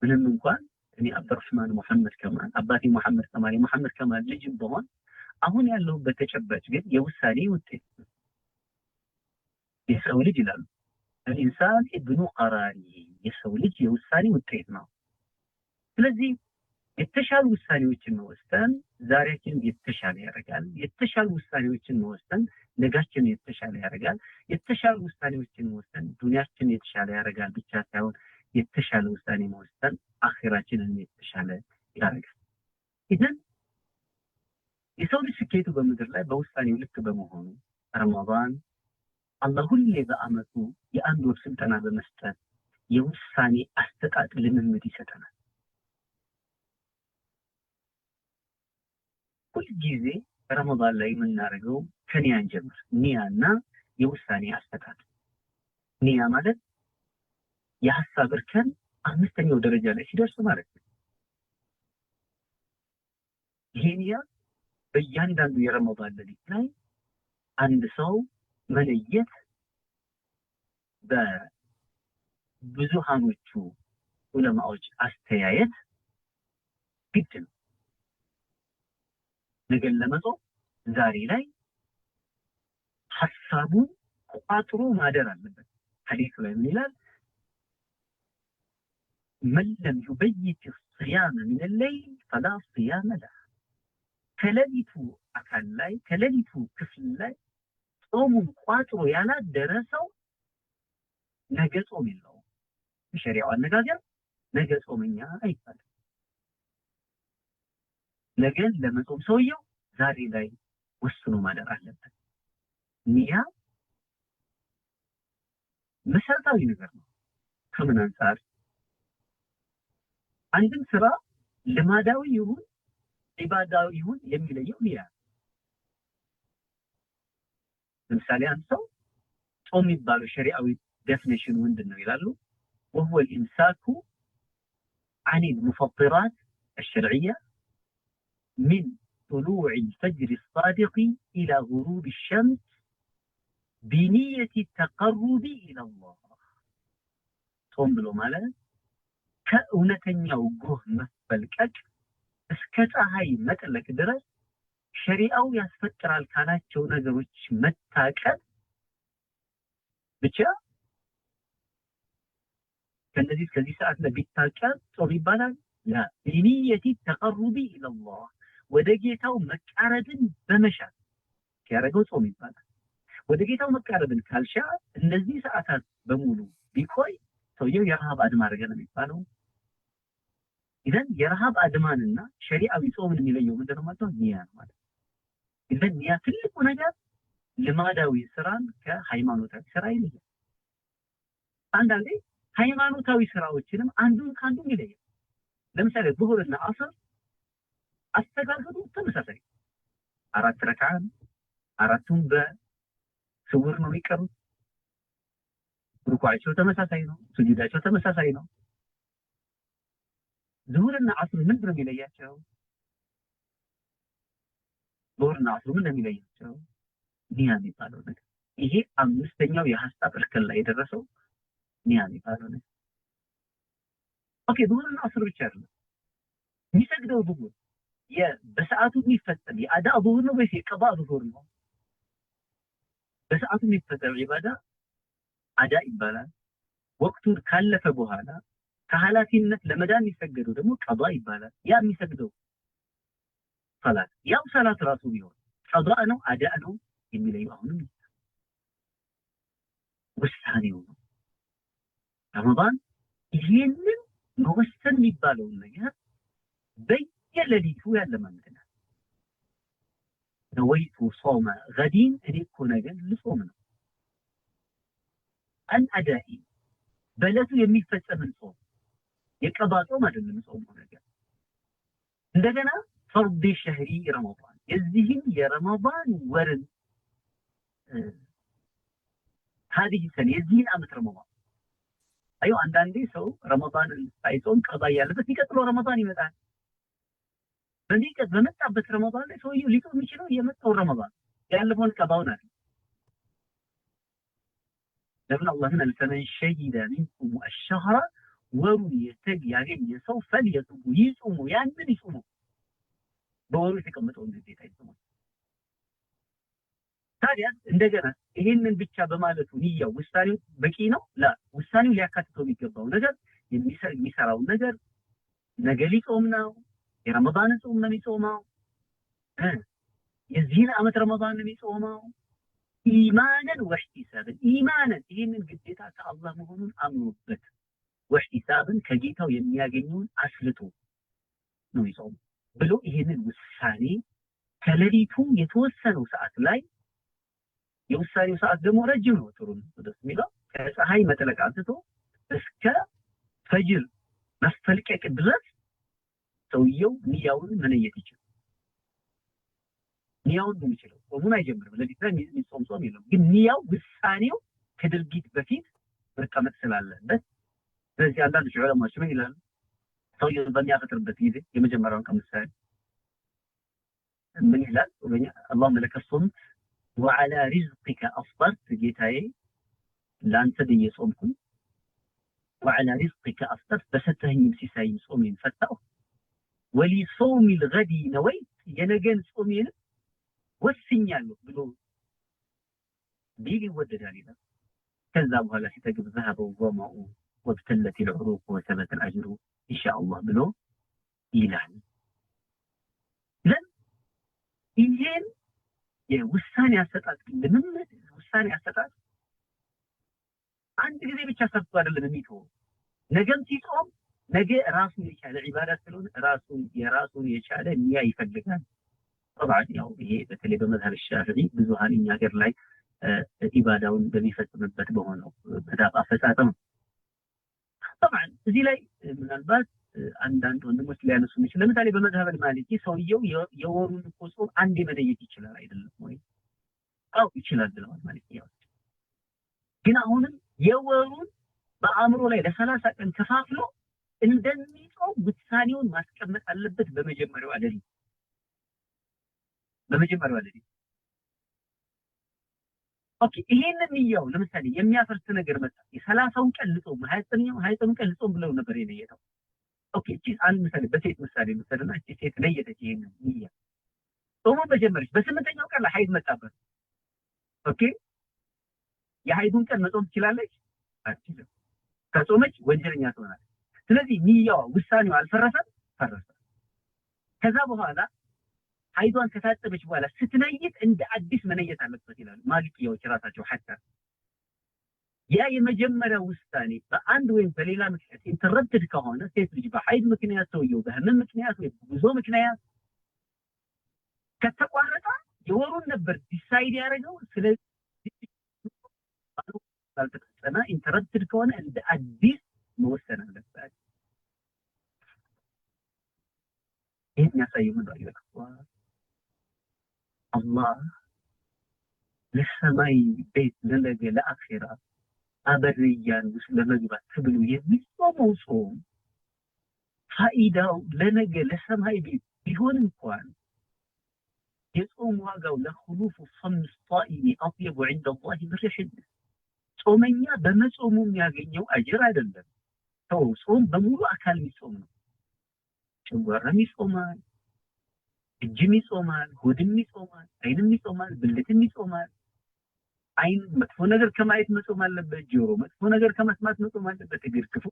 ምንም እንኳን እኔ አብዱራህማን መሐመድ ከማል አባቴ መሐመድ ከማል የመሐመድ ከማል ልጅ በሆን አሁን ያለው በተጨባጭ ግን የውሳኔ ውጤት ነው የሰው ልጅ ይላሉ። الانسان ابن قراره የሰው ልጅ የውሳኔ ውጤት ነው። ስለዚህ የተሻሉ ውሳኔዎችን መወሰን ዛሬያችን የተሻለ ያደርጋል። የተሻሉ ውሳኔዎችን መወሰን ነጋችን የተሻለ ያደርጋል። የተሻሉ ውሳኔዎችን መወሰን ዱንያችን የተሻለ ያደርጋል ብቻ ሳይሆን የተሻለ ውሳኔ መወሰን አኺራ አኺራችንን የተሻለ ያደርጋል። ኢዘን የሰው ልጅ ስኬቱ በምድር ላይ በውሳኔው ልክ በመሆኑ ረመዳን አላህ ሁሌ በአመቱ የአንድ ወር ስልጠና በመስጠት የውሳኔ አሰጣጥ ልምምድ ይሰጠናል። ሁልጊዜ ረመዳን ላይ የምናደርገው ከኒያን ጀምር ኒያና የውሳኔ አሰጣጥ። ኒያ ማለት የሀሳብ እርከን 5ኛው ደረጃ ላይ ሲደርስ ማለት ነው። ይሄ ኒያ በእያንዳንዱ የረመዳን ሌሊት ላይ አንድ ሰው መለየት በብዙሃኖቹ ዑለማዎች አስተያየት ግድ ነው። ነገን ለመጾም ዛሬ ላይ ሐሳቡን ቋጥሮ ማደር አለበት። ሐዲሱ ላይ ምን ይላል? من لم يبيت الصيام من الليل فلا صيام له። ከሌሊቱ አካል ላይ ከሌሊቱ ክፍል ላይ ጾሙን ቋጥሮ ያላደረ ሰው ነገ ጾም የለውም። በሸሪዓው አነጋገር ነገ ጾመኛ አይባልም። ነገን ለመጾም ሰውየው ዛሬ ላይ ወስኖ ማደር አለበት። ኒያ መሰረታዊ ነገር ነው። ከምን አንፃር? አንድን ስራ ልማዳዊ ይሁን ኢባዳዊ ይሁን የሚለየው ኒያ። ለምሳሌ አንድ ሰው ጾም የሚባለው ሸሪዓዊ ዴፊኒሽን ምንድን ነው ይላሉ? وهو الامساك عن المفطرات الشرعيه من طلوع الفجر الصادق الى غروب الشمس بنيه التقرب الى الله. ጾም ብሎ ማለት ከእውነተኛው ጎህ መፈልቀቅ እስከ ፀሐይ መጥለቅ ድረስ ሸሪዓው ያስፈጥራል ካላቸው ነገሮች መታቀብ ብቻ። ከዚህ ሰዓት ላይ ቢታቀብ ጾም ይባላል? ላ ቢኒየቲ ተቀሩቢ ኢለላህ፣ ወደ ጌታው መቃረብን በመሻት ያደረገው ጾም ይባላል። ወደ ጌታው መቃረብን ካልሻ እነዚህ ሰዓታት በሙሉ ቢቆይ ሰውየው የረሃብ አድማ አደረገ ነው የሚባለው። ኢዘን የረሃብ አድማንና ሸሪዓዊ ጾምን የሚለየው ምንድነው ማለት ነው? ኒያ ማለት። ኢዘን ኒያ ትልቁ ነገር ልማዳዊ ስራን ከሃይማኖታዊ ስራ ይለያል። አንዳንዴ ሃይማኖታዊ ስራዎችንም አንዱን ከአንዱ ይለያል። ለምሳሌ ዙሁርና አስር አስተጋገዱ ተመሳሳይ 4 ረካዓ፣ አራቱም በስውር ነው የሚቀሩት። ሩኩዓቸው ተመሳሳይ ነው፣ ስጁዳቸው ተመሳሳይ ነው። ዙሁርና አስር ምንድነው የሚለያቸው? ዙሁርና አስር ምንድነው የሚለያቸው? ኒያ የሚባለው ነገር። ይሄ 5ኛው የሐሳብ እርከን ላይ የደረሰው ኒያ የሚባለው ነገር። ኦኬ፣ ዙሁርና አስር ብቻ አይደለም የሚሰግደው ዙሁር በሰዓቱ የሚፈጸም የአዳ ዙሁር ነው ወይስ የቀባ ዙሁር ነው? በሰዓቱ የሚፈጸም ኢባዳ አዳ ይባላል። ወቅቱን ካለፈ በኋላ ከሐላፊነት ለመዳን የሚሰገደው ደግሞ ቀዳ ይባላል። ያ የሚሰግደው ሰላት ያው ሰላት ራሱ ቢሆን ቀዳ ነው አዳ ነው የሚለየው አሁንም ውሳኔው ነው። ረመዳን ይሄንን መወሰን የሚባለው ነገር በየሌሊቱ ያለማመደናል። ነወይቱ ጾመ ገዲን፣ እኔ እኮ ነገር ልጾም ነው። አልአዳኢ በዕለቱ የሚፈጸምን ጾም የቀባ ጾም አይደለም ጾም ነገር። እንደገና ፈርድ ሸህሪ ረመዳን፣ የዚህም የረመዳን ወርን هذه السنة የዚህን ዓመት ረመዳን አዩ። አንዳንዴ ሰው ረመዳንን ሳይጾም ቀባ ያለበት ይቀጥሎ ረመዳን ይመጣል። በመጣበት ረመዳን ላይ ሰውየው ሊጾም የሚችለው የመጣው ረመዳን ያለፈውን ቀባውን አይደል። ለምን አላህ ምን አልፈመን ሸሂደ ሚንኩም አሽህራ፣ ወሩን ያገኘ ሰው ፈልየጹሙ፣ ይጹሙ፣ ያንን ይጹሙ። በወሩ የተቀመጠውን ግዴታ ይጹሙ። ታዲያ እንደገና ይሄንን ብቻ በማለቱ ንያው ውሳኔው በቂ ነው? ላ ውሳኔው ሊያካትተው የሚገባው ነገር የሚሰራው ነገር ነገ ሊጾም ነው፣ የረመዳን ጾም ነው የሚጾመው፣ የዚህን ዓመት ረመዳን ነው የሚጾመው። ኢማንን ወህቲሳብን፣ ኢማንን ይሄንን ግዴታ ከአላህ መሆኑን አምኖበት واحتسابا كجيتاو የሚያገኙን አስልቶ ነው ይጾም ብሎ ይሄንን ውሳኔ ከሌሊቱ የተወሰነው ሰዓት ላይ የውሳኔው ሰዓት ደግሞ ረጅም ነው ጥሩ ነው ደስ የሚለው ከፀሐይ መጥለቅ አንስቶ እስከ ፈጅር መፈልቀቅ ድረስ ሰውየው ንያውን መነየት ይችላል። ንያውን ነው የሚችለው ጾሙን አይጀምርም ለሊት ላይ ጾም የለም ግን ንያው ውሳኔው ከድርጊት በፊት መቀመጥ ስላለበት ስለዚህ አንዳንድ ዑለማዎች ምን ይላሉ ሰውየው በሚያፈጥርበት ጊዜ የመጀመሪያውን ቀን ምሳሌ ምን ይላል اللهم لك الصمت وعلى رزقك أفطرت ጌታዬ ላንተ ደየጾምኩኝ وعلى رزقك أفطرت በሰጠኸኝ ሲሳይ ጾሜን ፈታሁ ولصوم الغد نويت የነገን ጾሜን ወስኛለሁ ብሎ ቢል ይወደዳል ይላል ከዛ በኋላ ሲተግብ ذهب الظمأ وابتلت العروق وثبت الأجر إن شاء الله ብሎ ይላል ይሄን የውሳኔ አሰጣጥ ለምንድን ውሳኔ አሰጣጥ አንድ ጊዜ ብቻ ሰርቶ አይደለም የሚተው ነገም ሲጾም ነገ ራሱን የቻለ ዒባዳ ስለሆነ የራሱን የቻለ ንያ ይፈልጋል طبعا ያው ይሄ በተለይ በመዝሀብ ሻፊዒ ብዙሃን እኛ ሀገር ላይ ኢባዳውን በሚፈጽምበት በሆነው በዳባ አፈጻጸም طبعا እዚህ ላይ ምናልባት አንዳንድ ወንድሞች ሊያነሱ ይችላል ለምሳሌ በመዝሀብ ማሊኪ ሰውየው የወሩን ጾም አንዴ መለየት ይችላል አይደለም ወይ አው ይችላል ብለዋል ማሊኪያው ግን አሁንም የወሩን በአእምሮ ላይ ለ30 ቀን ከፋፍሎ እንደሚጾም ውሳኔውን ማስቀመጥ አለበት በመጀመሪያው አደሪ ኦኬ ይሄንን ይያው ለምሳሌ የሚያፈርስ ነገር መጣ የ30ውን ቀን ልጾም 29ውን ቀን ልጾም ብለው ነበር የነየተው ኦኬ እቺ አንድ ምሳሌ በሴት ምሳሌ መሰለና እቺ ሴት ነየተች ይሄንን ይያ ጾሙ በጀመረች በ8ኛው ቀን ላይ ሀይድ መጣበት ኦኬ የሀይዱን ቀን መጾም ትችላለች አትችልም ከጾመች ወንጀለኛ ትሆናለች ስለዚህ ንያው ውሳኔው አልፈረሰም ፈረሰ ከዛ በኋላ ሀይዷን ከታጠበች በኋላ ስትነይት እንደ አዲስ መነየት አለበት ይላሉ ማሊኪያዎች ራሳቸው ሐታ ያ የመጀመሪያው ውሳኔ በአንድ ወይም በሌላ ምክንያት ኢንተረፕትድ ከሆነ ሴት ልጅ በሀይድ ምክንያት ሰውየው በህመም ምክንያት ወይ ጉዞ ምክንያት ከተቋረጠ የወሩን ነበር ዲሳይድ ያደረገው ስለዚህ ባልተፈጸመ ኢንተረፕትድ ከሆነ እንደ አዲስ መወሰን አለበት ይሄን ያሳየው ነው ይላል አላህ ለሰማይ ቤት ለነገ ለአኺራ አበርያን ውስጥ ለመግባት ተብሎ የሚጾመው ጾም ፋይዳው ለነገ ለሰማይ ቤት ቢሆን እንኳን የጾም ዋጋው ለخلوف الصم الصائم اطيب عند الله من ريح ጾመኛ በመጾሙ የሚያገኘው አጅር አይደለም ጾም በሙሉ አካል የሚጾም ነው ጨጓራም ይጾማል እጅም ይጾማል ሆድም ይጾማል አይንም ይጾማል ብልትም ይጾማል አይን መጥፎ ነገር ከማየት መጾም አለበት ጆሮ መጥፎ ነገር ከመስማት መጾም አለበት እግር ክፉ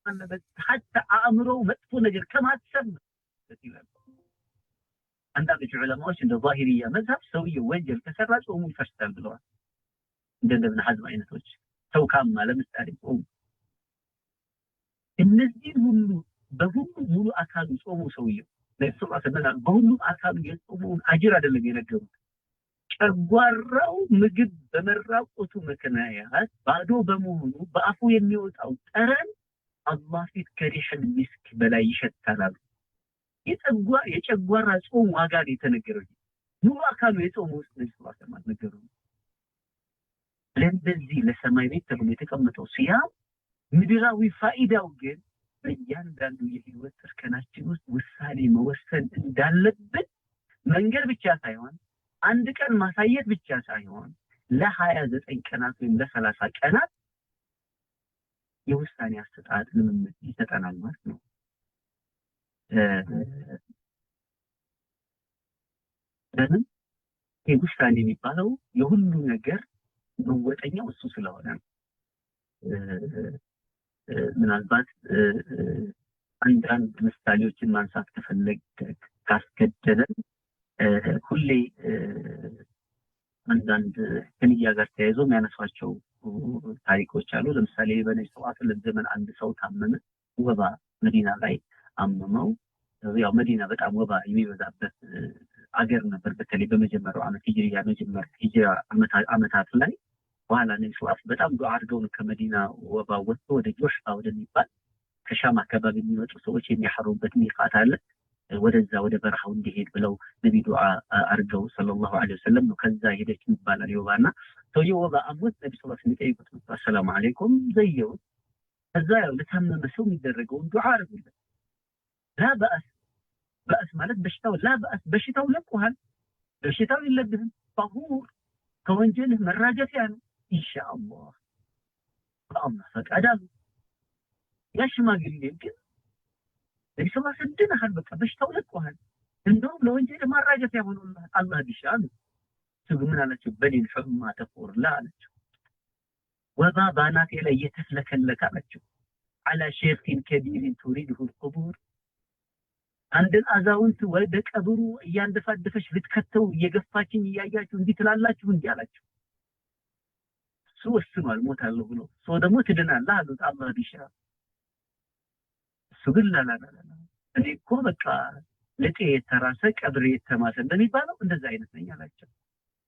አለበት حتى አእምሮ መጥፎ ነገር ከማሰብ ይላል አንዳንድ ዑለማዎች እንደ ዛሂሪያ መዝሀብ ሰውየው ወንጀል ከሰራ ጾሙ ይፈርሳል ብለዋል እንደ ኢብኑ ሐዝም አይነቶች ሰው ካማ ለምሳሌ ጾም እነዚህ ሁሉ በሁሉ ሙሉ አካሉ ጾሙ ሰውየው ለሰው አሰበና በሁሉ አካሉ የጾሙን አጅር አይደለም የነገሩት ጨጓራው ምግብ በመራቆቱ ምክንያት ባዶ በመሆኑ በአፉ የሚወጣው ጠረን አላህ ፊት ከሪህል ሚስክ በላይ ይሸታል የጨጓራ ጾም ዋጋ የተነገረው ሙሉ አካሉ የጾሙ ውስጥ ለሰማት ነገሩ ለዚህ ለሰማይ ቤት ተብሎ የተቀመጠው ሲያም ምድራዊ ፋይዳው ግን በእያንዳንዱ የህይወት እርከናችን ውስጥ ውሳኔ መወሰን እንዳለበት መንገር ብቻ ሳይሆን አንድ ቀን ማሳየት ብቻ ሳይሆን ለ29 ቀናት ወይም ለ30 ቀናት የውሳኔ አሰጣጥ ልምምድ ይሰጠናል ማለት ነው ለምን የውሳኔ የሚባለው የሁሉ ነገር መወጠኛው እሱ ስለሆነ ምናልባት አንዳንድ ምሳሌዎችን ማንሳት ከፈለግ ካስገደለን ሁሌ አንዳንድ ከንያ ጋር ተያይዞ የሚያነሷቸው ታሪኮች አሉ። ለምሳሌ በነብዩ ሰለላሁ ዐለይሂ ወሰለም ዘመን አንድ ሰው ታመመ፣ ወባ መዲና ላይ አመመው። ያው መዲና በጣም ወባ የሚበዛበት አገር ነበር፣ በተለይ በመጀመሪያው ዓመት ሂጅራ ዓመታት ላይ። በኋላ ነብዩ ሰለላሁ ዐለይሂ ወሰለም በጣም ዱዓ አድርገው ከመዲና ወባ ወጥቶ ወደ ጆሽፋ ወደሚባል ከሻም አካባቢ የሚመጡ ሰዎች የሚያሐሩበት ሚቃት አለ፣ ወደዛ ወደ በረሃው እንዲሄድ ብለው ነብዩ ዱዓ አድርገው ሰለላሁ ዐለይሂ ወሰለም ነው ከዛ ሄደች ይባላል የወባና ሰውየው ወባ አሞት ነብዩ ሰለላሁ ዐለይሂ ወሰለም ጠይቁት፣ አሰላሙ አለይኩም ዘየው። ከዛ ያው ለታመመ ሰው የሚደረገውን ዱዓ አድርጉለት። ላ በአስ ማለት በሽታው ላ በአስ በሽታው ለቆሃል፣ በሽታው የለብህም፣ ጠሁር ከወንጀልህ መራገፊያ ነው ኢንሻአላህ በአላህ ፈቃድ አሉ። ያ ሽማግሌ ግን ነብዩ ሰለላሁ ዐለይሂ ወሰለም ድነሃል፣ በቃ በሽታው ለቆሃል፣ እንደውም ለወንጀል ማራገፊያ ሆኖልሃል አላህ ቢሻል። ምን አላቸው? በሊል ሑማ ተቁር ላ አላቸው። ወባ ባናቴ ላይ እየተፍለከለከ አላቸው። አላ ሼኽን ከቢሪን ቱሪድሁ ልቁቡር፣ አንድን አዛውንት ወደ ቀብሩ እያንደፋደፈች ልትከተው እየገፋችኝ እያያችሁ እንዲህ ትላላችሁ እንዲህ አላቸው። እሱ ወስኗል ሞታለሁ ብሎ፣ ሰው ደግሞ ትድናለህ አሉት አላህ ቢሻ። እሱ ግን ላላላላ እኔ እኮ በቃ ልጤ የተራሰ ቀብሬ የተማሰ እንደሚባለው እንደዛ አይነት ነኝ አላቸው።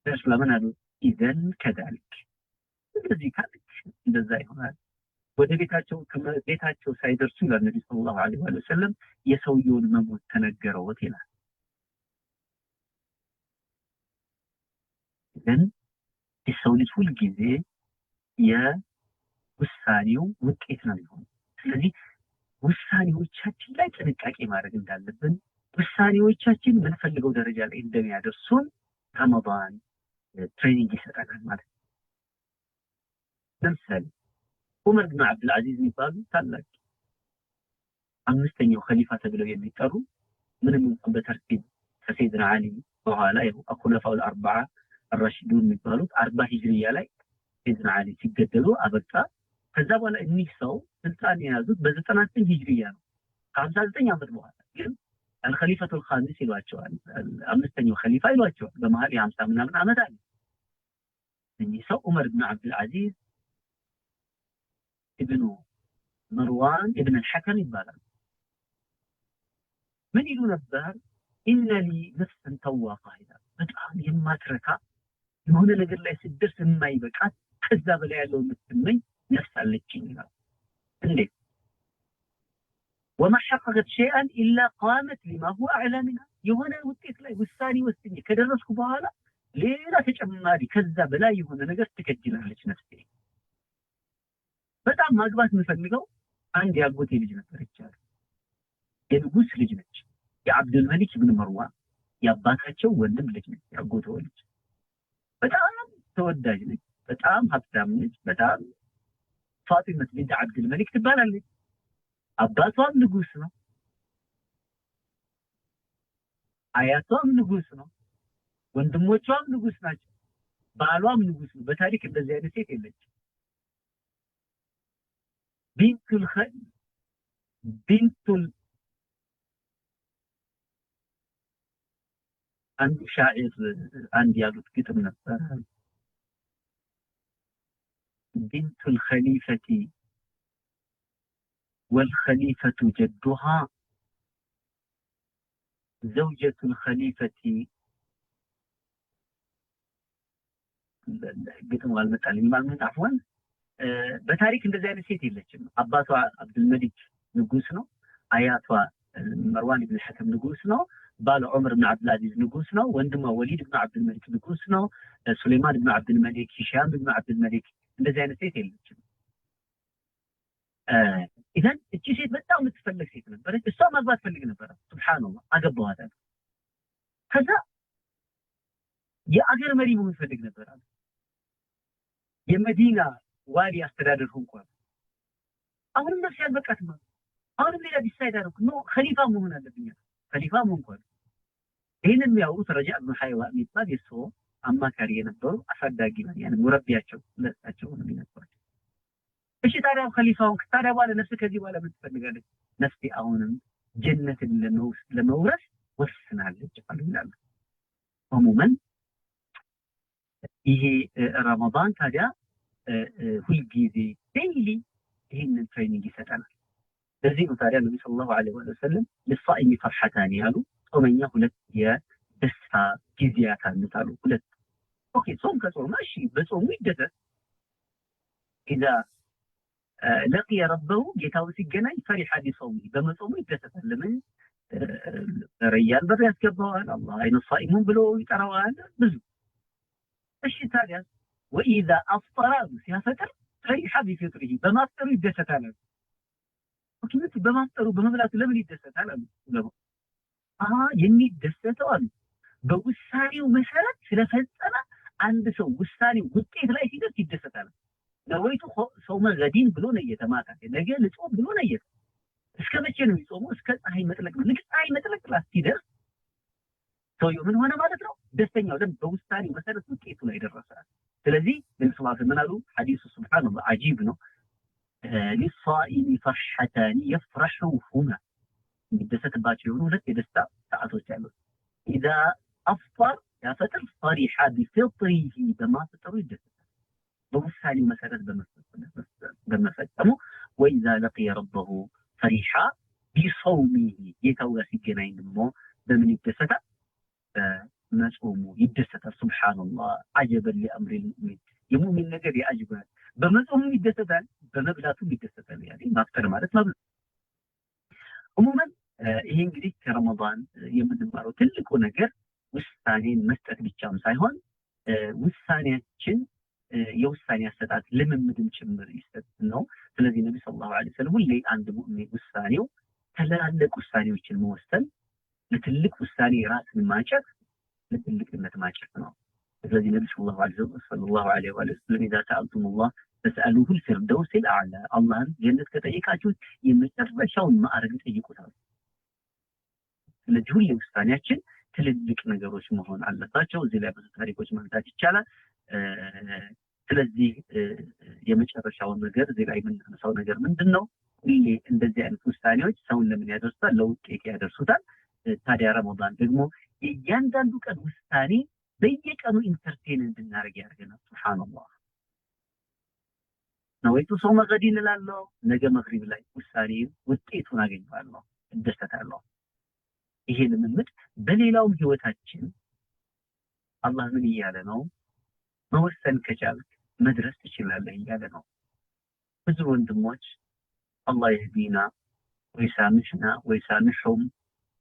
ደርስ ለምን አሉ? ኢዘን ከዳልክ እንደዚህ ካልክ እንደዛ ይሆናል። ወደ ቤታቸው ሳይደርሱ ለነብዩ ሰለላሁ ዐለይሂ ወሰለም የሰውየውን መሞት ተነገረውት ይላል። ግን የሰው ልጅ ሁል ጊዜ የውሳኔው ውጤት ነው የሚሆነው። ስለዚህ ውሳኔዎቻችን ላይ ጥንቃቄ ማድረግ እንዳለብን፣ ውሳኔዎቻችን የምንፈልገው ደረጃ ላይ እንደሚያደርሱን ረመዳን ትሬኒንግ ይሰጠናል ማለት ነው። ለምሳሌ ዑመር ብን አብዱልዓዚዝ የሚባሉ ታላቅ አምስተኛው ኸሊፋ ተብለው የሚጠሩ ምንም እንኳን በተርቲብ ከሰይድና አሊ በኋላ አኹለፋው አልአርባዓ አራሺዱን የሚባሉት 40 ሂጅሪያ ላይ ሰይድና አሊ ሲገደሉ አበቃ። ከዛ በኋላ እኒህ ሰው ስልጣን የያዙት በ99 ሂጅሪያ ነው፣ ከ59 ዓመት በኋላ ግን አልኸሊፈቱል ኻሚስ ይሏቸዋል፣ አምስተኛው ኸሊፋ ይሏቸዋል። በመሃል የ50 ምናምን ዓመት አለ። እኚህ ሰው ዑመር ብን አብዱልዓዚዝ ኢብኑ መርዋን ኢብን አልሐከም ይባላል። ምን ይሉ ነበር? ኢነሊ ነፍሰን ተዋቃ ይላል። በጣም የማትረካ የሆነ ነገር ላይ ስደርስ የማይበቃት ከዛ በላይ ያለው የምትመኝ ነፍስ አለችኝ ይላል። እንዴት? وما حققت شيئا الا قامت لما هو اعلى منها። የሆነ ውጤት ላይ ውሳኔ ወስኜ ከደረስኩ በኋላ ሌላ ተጨማሪ ከዛ በላይ የሆነ ነገር ትከጅላለች ነፍሴ። በጣም ማግባት የምፈልገው አንድ ያጎቴ ልጅ ነበረች አለ። የንጉስ ልጅ ነች፣ የአብዱል መሊክ ኢብኑ መርዋን ያባታቸው ወንድም ልጅ ነች፣ ያጎቱ ልጅ። በጣም ተወዳጅ ነች፣ በጣም ሀብታም ነች። በጣም ፋጢማ ቢንት አብዱል መሊክ ትባላለች። አባቷም ንጉስ ነው፣ አያቷም ንጉስ ነው፣ ወንድሞቿም ንጉስ ናቸው፣ ባሏም ንጉስ ነው። በታሪክ እንደዚህ አይነት ሴት የለችም። ቢንቱል አንድ ሻዒር አንድ ያሉት ግጥም ነበር። ቢንቱል ኸሊፈቲ والخليفة جدها زوجة الخليفة قلت والمتعلم معلومات عفوا በታሪክ እንደዚህ አይነት ሴት የለችም። አባቷ አብዱል መሊክ ንጉስ ነው፣ አያቷ መርዋን ኢብኑ ሐከም ንጉስ ነው፣ ባሏ ዑመር ብን አብዱልዓዚዝ ንጉስ ነው፣ ወንድሟ ወሊድ ብን አብዱል መሊክ ንጉስ ነው፣ ሱሌማን ብን አብዱል መሊክ፣ ሂሻም ብን አብዱል መሊክ። እንደዚህ አይነት ሴት የለችም። ኢዘን እቺ ሴት በጣም የምትፈልግ ሴት ነበረች። እሷ ማግባት ፈልግ ነበር። ሱብሃንአላህ አገባዋት። ከዛ የአገር መሪ መሆን ፈልግ ነበር። የመዲና ዋሊ አስተዳደር ሆንኳል። አሁንም ነፍስ ያልበቃትም። አሁንም ሌላ ዲሳይድ አደረኩ። ኖ ኸሊፋ መሆን አለብኝ። ኸሊፋ ሆንኳል። ይህንን የሚያውቁት ረጃዕ ብን ሐይዋ የሚባል የሰው አማካሪ የነበሩ አሳዳጊ ነው፣ ያኔ ሙረቢያቸው ለሳቸው ነው የሚነግሯቸው። እሺ ታዲያ ኸሊፋውን ታዲያ በኋላ ነፍስ ከዚህ በኋላ ምን ትፈልጋለች? ነፍሴ አሁንም ጀነትን ለመውረስ ወስናለች አሉ ይላሉ። ዑሙመን ይሄ ረመዳን ታዲያ ሁልጊዜ ዴይሊ ይህንን ትሬኒንግ ይሰጠናል። ለዚህ ነው ታዲያ ነቢ ሰለላሁ ዐለይሂ ወሰለም ለሳኢሚ ፈርሐታኒ ያሉ ጾመኛ ሁለት የደስታ ጊዜያት አሉት አሉ። ሁለት ኦኬ ጾም ከጾም እሺ በጾሙ ይደሰት። ኢዛ ለቂየ ረበሁ ጌታው ሲገናኝ ፈሪሐ ቢሰውሚ በመጾሙ ይደሰታል። ለምን ረያን በር ያስገባዋል። አላህ አይነ ሳኢሙን ብሎ ይጠራዋል። ብዙ እሺ ታዲያ ወኢዛ አፍጠራ ሲያፈጥር ፈሪሐ ቢፍጥሪሂ በማፍጠሩ ይደሰታል። ምክንያቱም በማፍጠሩ በመብላቱ ለምን ይደሰታል አሉ ለማ የሚደሰተው አሉ በውሳኔው መሰረት ስለፈጸመ አንድ ሰው ውሳኔው ውጤት ላይ ሲደርስ ይደሰታል። ነወይቱ ሶመ ገዲን ብሎ ነው የተማታ ነገ ልጾም ብሎ ነው የተ እስከ መቼ ነው የሚጾመው? እስከ ፀሐይ መጥለቅ ነው። ልክ ፀሐይ መጥለቅ ላይ ሲደርስ ሰውየው ምን ሆነ ማለት ነው? ደስተኛው ለምን በውሳኔው መሰረት ውጤቱ ላይ ደረሰ። ስለዚህ ለምሳሌ ምን አሉ ሐዲሱ ሱብሃንአላህ አጂብ ነው። ሊሳኢሚ ፈርሐታኒ የፍረሑሁማ የሚደሰትባቸው የሆኑ ሁለት የደስታ ሰዓቶች አሉ። ኢዛ አፍጠር ያፈጥር ፈሪሐ ቢፍጥሪሂ በማፍጠሩ ይደሰታል በውሳኔው መሰረት በመፈጸሙ። ወኢዛ ለቂየ ረበሁ ፈሪሐ ቢሰውሚሂ ጌታው ጋር ሲገናኝ ደግሞ በምን ይደሰታል? በመጾሙ ይደሰታል። ሱብሃንአላህ አጀበን ሊአምሪል ሙእሚን የሙእሚን ነገር ያጅባል። በመጾሙ ይደሰታል፣ በመብላቱም ይደሰታል። ያኔ ማፍጠር ማለት መብላት። ዑሙመን ይሄ እንግዲህ ከረመዳን የምንማረው ትልቁ ነገር ውሳኔን መስጠት ብቻም ሳይሆን ውሳኔያችን የውሳኔ አሰጣጥ ልምምድም ጭምር ይሰጥ ነው። ስለዚህ ነብዩ ሰለላሁ ዐለይሂ ወሰለም ሁሌ አንድ ሙእሚን ውሳኔው ትላልቅ ውሳኔዎችን መወሰን፣ ለትልቅ ውሳኔ ራስን ማጨት ለትልቅነት ማጨት ነው። ስለዚህ ነብዩ ሰለላሁ ዐለይሂ ወሰለም ኢዛ ሰአልቱሙላህ ፈስአሉሁል ፊርደውሲል አዕላ አላህን ጀነት ከጠየቃችሁት የመጨረሻውን ማዕረግ ጠይቁታል። ስለዚህ ሁሌ ውሳኔያችን ትልልቅ ነገሮች መሆን አለባቸው። እዚህ ላይ ብዙ ታሪኮች ማንሳት ይቻላል። ስለዚህ የመጨረሻውን ነገር እዚህ ላይ የምናነሳው ነገር ምንድነው? ሁሌ እንደዚህ አይነት ውሳኔዎች ሰውን ለምን ያደርሱታል? ለውጤት ያደርሱታል። ታዲያ ረመዳን ደግሞ የእያንዳንዱ ቀን ውሳኔ በየቀኑ ኢንተርቴን እንድናደርግ ያደርገናል። ሱብሃንአላህ ነወይቱ ሶመ ገዲን እላለሁ፣ ነገ መግሪብ ላይ ውሳኔን ውጤቱን አገኘዋለሁ፣ እደሰታለሁ። ይሄ ልምምድ በሌላውም ህይወታችን አላህ ምን እያለ ነው? መወሰን ከቻልክ መድረስ ትችላለህ እያለ ነው። ብዙ ወንድሞች አላህ ይህዲና ወይሳምሽና ወይሳምሽም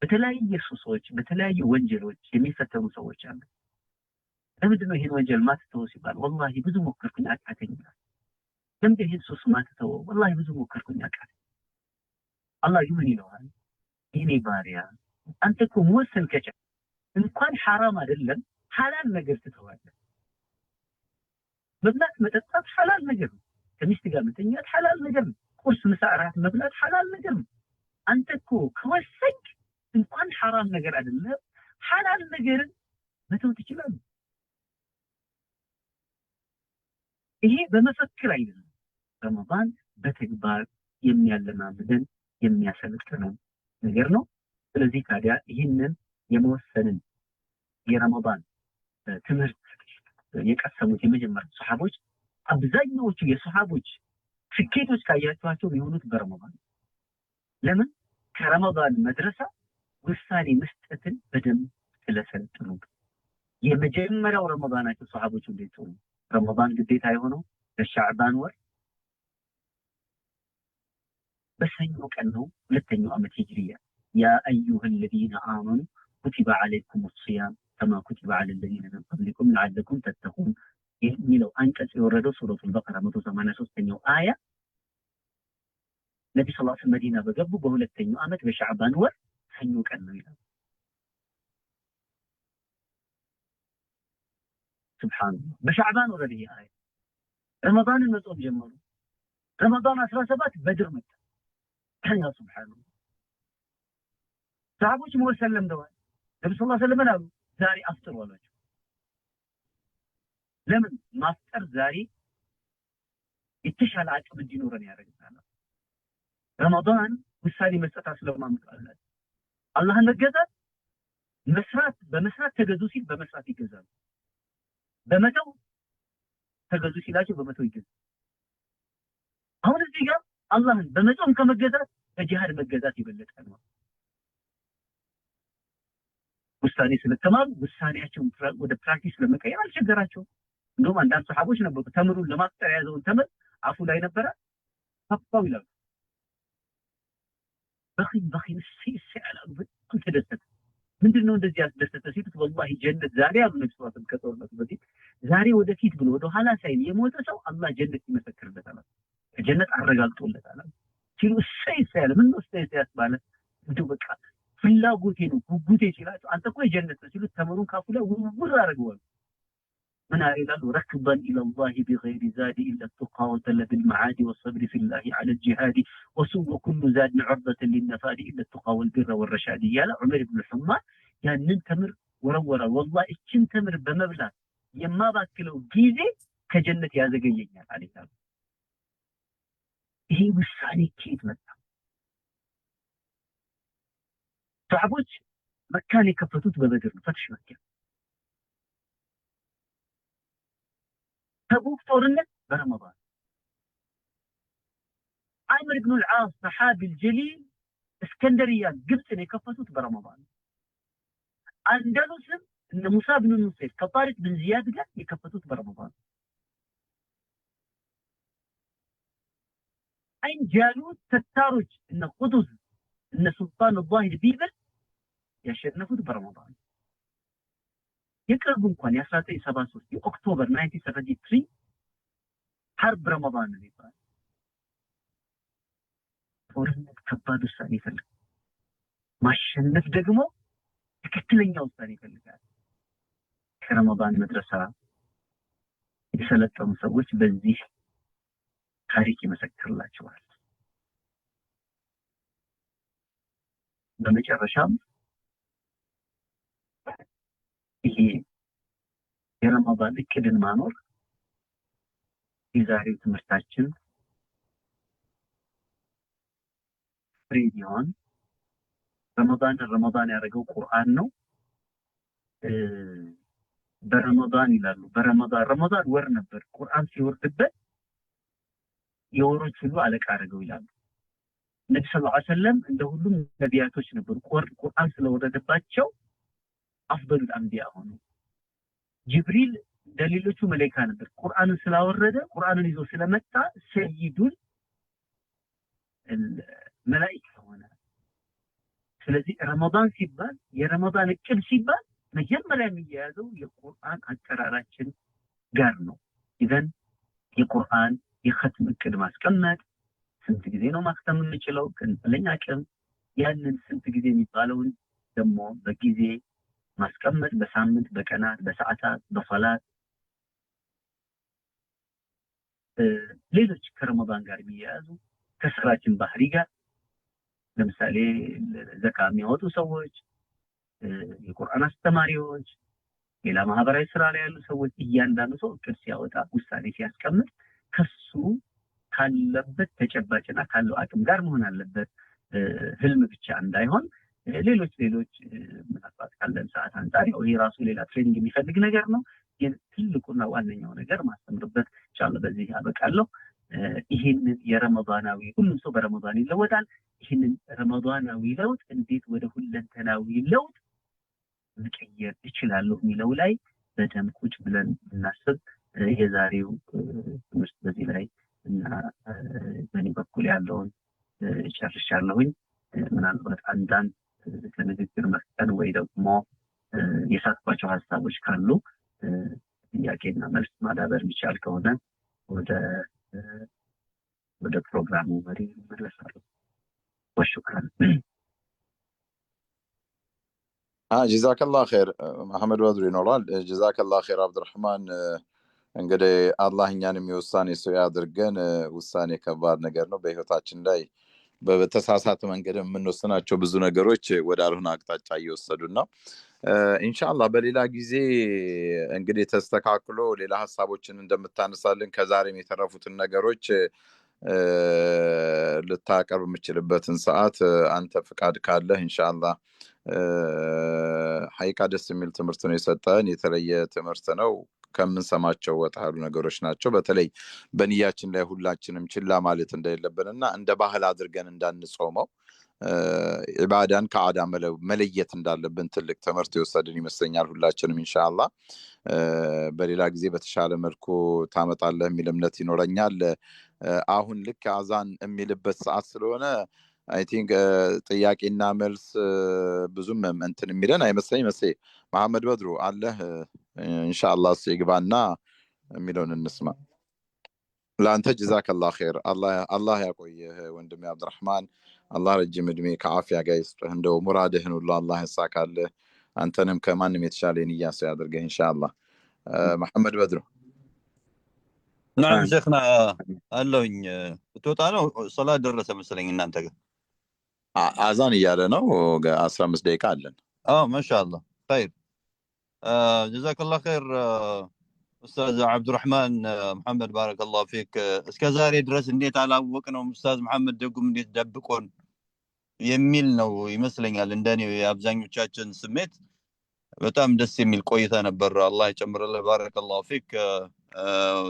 በተለያየ ሱሶች በተለያዩ ወንጀሎች የሚፈተኑ ሰዎች አሉ። ለምንድን ነው ይህን ወንጀል ማትተው ሲባል ወላሂ ብዙ ሞከርኩኝ አቃተኝ። ለምንድን ይህን ሱስ ማትተው? ወላሂ ብዙ ሞከርኩኝ አቃተኝ። አላህ ምን ይለዋል? የኔ ባሪያ አንተ እኮ መወሰን ከቻልክ እንኳን ሐራም አይደለም ሐላል ነገር ትተዋለህ። መብላት መጠጣት ሐላል ነገር ነው። ከሚስት ጋር መተኛት ሐላል ነገር ነው። ቁርስ፣ ምሳ፣ እራት መብላት ሐላል ነገር ነው። አንተ እኮ ከወሰንክ እንኳን ሐራም ነገር አይደለም ሐላል ነገርን መተው ትችላለህ። ይሄ በመፈክር አይደለም፣ ረመዳን በተግባር የሚያለማምደን የሚያሰለጥነን ነገር ነው። ስለዚህ ታዲያ ይህንን የመወሰንን የረመዳን ትምህርት የቀሰሙት የመጀመሪያ ሱሐቦች አብዛኛዎቹ የሱሐቦች ስኬቶች ካያቸዋቸው የሆኑት በረመዳን። ለምን? ከረመዳን መድረሳ ውሳኔ መስጠትን በደንብ ስለሰለጠኑ። የመጀመሪያው ረመዳናቸው ሱሐቦች እንዴት ሆኑ? ረመዳን ግዴታ የሆነው በሻዕባን ወር በሰኞ ቀን ነው፣ ሁለተኛው ዓመት ሂጅሪያ። ያ አዩሀ الذين آمنوا كتب عليكم الصيام كما كتب على الذين من قبلكم لعلكم تتقون የሚለው አንቀጽ የወረደው ሱረቱል በቀራ 183ኛው አያ ነብዩ ሰለላሁ ዐለይሂ ወሰለም መዲና በገቡ በሁለተኛው ዓመት በሻዕባን ወር ሰኞ ቀን ነው ይላል። ሱብሃንአላህ በሻዕባን ወረደ ይህ አያ። ረመዳንን መጾም ጀመሩ። ረመዳን 17 በድር መጣ። ያ ሱብሃንአላህ ሰሃቦች መወሰን ለምደዋል። ነብዩ ሰለላሁ ዐለይሂ ወሰለም አሉ ዛሬ አፍጥሩ አሏቸው። ለምን? ማፍጠር ዛሬ የተሻለ አቅም እንዲኖረን ያደርጋል። ረመዳን ውሳኔ መስጠት ስለማምጣላት አላህን መገዛት መስራት በመስራት ተገዙ ሲል በመስራት ይገዛሉ። በመተው ተገዙ ሲላቸው በመቶ ይገዙ። አሁን እዚህ ጋር አላህን በመጾም ከመገዛት በጂሃድ መገዛት የበለጠ ነው። ውሳኔ ስለተማሩ ውሳኔያቸውን ወደ ፕራክቲስ ለመቀየር አልቸገራቸውም። እንደውም አንዳንድ ሰሃቦች ነበሩ ተምሩን ለማስጠር የያዘውን ተምር አፉ ላይ ነበረ ፈፋው ይላሉ። በኺል ሲያላሉ በጣም ተደሰተ። ምንድነው እንደዚህ ያስደሰተ ሲሉት ወላሂ ጀነት ዛሬ አሉ ነብዩ ሰለላሁ ዐለይሂ ወሰለም በፊት ዛሬ ወደፊት ብሎ ወደ ኋላ ሳይል የሞተ ሰው አላህ ጀነት ይመሰክርለታል፣ ጀነት አረጋግጦለታል ሲሉ ሲያለ ምን ነው ሲያስባለ እንደው በቃ ፍላጎቴ ነው ጉጉቴ ሲላቸው አንተ እኮ የጀነት ነው ሲሉት ተምሩን ካፉ ላይ ውር አድርገዋል። من إلى ركضا إلى الله بغير زاد إلا التقى وتلب المعاد والصبر في الله على الجهاد وسوء كل زاد عرضة للنفاد إلا التقى والبر والرشاد. يا عمر بن الحمام يا ننتمر ورورا والله إيش تمر بمبلغ يما باكلو جيزي كجنة يا زقيين عليه السلام. هي وساني كيف متى صحابوች መካን የከፈቱት በበድር ፈትሽ መካ تبوك ጦርነት برمضان. عامر بن العاص صحابي الجليل اسكندريه قبطن يكفتوت برمضان. اندلس ان موسى بن النصير كطارق بن زياد قال يكفتوت برمضان. اين جالوت تتارج ان قدس ان سلطان الظاهر بيبل يشرفوت برمضان. يقرب እንኳን የ1973 ኦክቶበር 1973 حرب رمضان የሚባል ጦርነት ከባድ ውሳኔ ይፈልጋል። ማሸነፍ ደግሞ ትክክለኛ ውሳኔ ይፈልጋል። ከረመዳን መድረሳ የሰለጠኑ ሰዎች በዚህ ታሪክ ይመሰክርላቸዋል። በመጨረሻም ይሄ የረመዳን እቅድን ማኖር የዛሬው ትምህርታችን ፍሬ ቢሆን ረመዳን ያደረገው ቁርአን ነው። በረመዳን ይላሉ ረመዳን ወር ነበር ቁርአን ሲወርድበት የወሮች ሁሉ አለቃ አደረገው ይላሉ። ነብዩ ሰለላሁ ዐለይሂ ወሰለም እንደ ሁሉም ነቢያቶች ነበሩ። ቁርአን ስለወረደባቸው አፍضل الانبياء ሆኑ። ጅብሪል እንደሌሎቹ መላእክት ነበር። ቁርአንን ስላወረደ ቁርአንን ይዞ ስለመጣ ሰይዱል መላእክት ሆነ። ስለዚህ ረመዳን ሲባል የረመዳን እቅድ ሲባል መጀመሪያ የሚያያዘው የቁርአን አቀራራችን ጋር ነው። ኢዘን የቁርአን የختም እቅድ ማስቀመጥ ስንት ጊዜ ነው ማክተም የምንችለው ከእንለኛ አቅም ያንን ስንት ጊዜ የሚባለውን ደግሞ በጊዜ ማስቀመጥ በሳምንት በቀናት በሰዓታት በሶላት ሌሎች ከረመዳን ጋር የሚያያዙ ከስራችን ባህሪ ጋር ለምሳሌ ዘካ የሚያወጡ ሰዎች የቁርአን አስተማሪዎች ሌላ ማህበራዊ ስራ ላይ ያሉ ሰዎች እያንዳንዱ ሰው እቅድ ሲያወጣ ውሳኔ ሲያስቀምጥ ከሱ ካለበት ተጨባጭና ካለው አቅም ጋር መሆን አለበት። ህልም ብቻ እንዳይሆን ሌሎች ምናልባት ካለን ሰዓት አንፃር ይሄ ራሱ ሌላ ትሬኒንግ የሚፈልግ ነገር ነው። ግን ትልቁና ዋነኛው ነገር ማስተምርበት ኢንሻአላህ በዚህ ያበቃለሁ። ይሄንን የረመዳናዊ ሁሉም ሰው በረመዳን ይለወጣል። ይሄንን ረመዳናዊ ለውጥ እንዴት ወደ ሁለንተናዊ ለውጥ መቀየር ይችላል የሚለው ላይ በደንብ ቁጭ ብለን እናስብ። የዛሬው ትምህርት በዚህ ላይ እና በእኔ በኩል ያለውን ጨርሻለሁኝ። ምናልባት አንዳንድ ከንግግር መስጠት ወይ ደግሞ የሳትፏቸው ሀሳቦች ካሉ ጥያቄና መልስ ማዳበር የሚቻል ከሆነ ወደ ፕሮግራሙ መሪ መለሳለሁ። ወሽክራን ጀዛከላህ ኸይር መሐመድ ወድሪ ኖራል። ጀዛከላህ ኸይር አብዱራህማን። እንግዲህ አላህ እኛንም የውሳኔ ሰው ያድርገን። ውሳኔ ከባድ ነገር ነው። በህይወታችን ላይ በተሳሳተ መንገድ የምንወስናቸው ብዙ ነገሮች ወደ አልሆነ አቅጣጫ እየወሰዱን ነው። ኢንሻአላህ በሌላ ጊዜ እንግዲህ ተስተካክሎ ሌላ ሐሳቦችን እንደምታነሳልን ከዛሬም የተረፉትን ነገሮች ልታቀርብ የምችልበትን ሰዓት አንተ ፍቃድ ካለህ ኢንሻአላህ ሐቂቃ ደስ የሚል ትምህርት ነው የሰጠን። የተለየ ትምህርት ነው። ከምንሰማቸው ወጣ ያሉ ነገሮች ናቸው። በተለይ በንያችን ላይ ሁላችንም ችላ ማለት እንደሌለብንና እንደ ባህል አድርገን እንዳንጾመው ኢባዳን ከአዳ መለየት እንዳለብን ትልቅ ትምህርት የወሰድን ይመስለኛል ሁላችንም ኢንሻአላህ። በሌላ ጊዜ በተሻለ መልኩ ታመጣለህ የሚል እምነት ይኖረኛል። አሁን ልክ አዛን የሚልበት ሰዓት ስለሆነ አይ ቲንክ ጥያቄና መልስ ብዙም እንትን የሚለን አይመስለኝ። መሐመድ በድሩ አለህ ኢንሻአላህ ሲግባና የሚለውን እንስማ። ለአንተ ጀዛከላህ ኸይር። አላህ ያቆየህ ወንድሜ አብዱራህማን። አላህ ረጅም እድሜ ከአፍያ ጋር ይስጥህ። እንደው ሙራድህን ሁሉ አላህ ያሳካልህ። አንተንም ከማንም የተሻለ ንያ ሰው ያድርግህ ኢንሻአላህ። መሐመድ በድሩ نعم شيخنا አለውኝ ትወጣ ነው። ሶላት ደረሰ መሰለኝ እናንተ ጋር አዛን እያለ ነው። 15 ደቂቃ አለን። ማሻአላህ خير جزاك الله خير استاذ عبد الرحمن محمد بارك الله فيك። እስከ ዛሬ ድረስ እንዴት አላወቅነውም ኡስታዝ መሐመድ ደጉም እንዴት ደብቆን የሚል ነው ይመስለኛል እንደኔ የአብዛኞቻችን ስሜት። በጣም ደስ የሚል ቆይታ ነበር። አላህ ይጨምርልህ። بارك الله فيك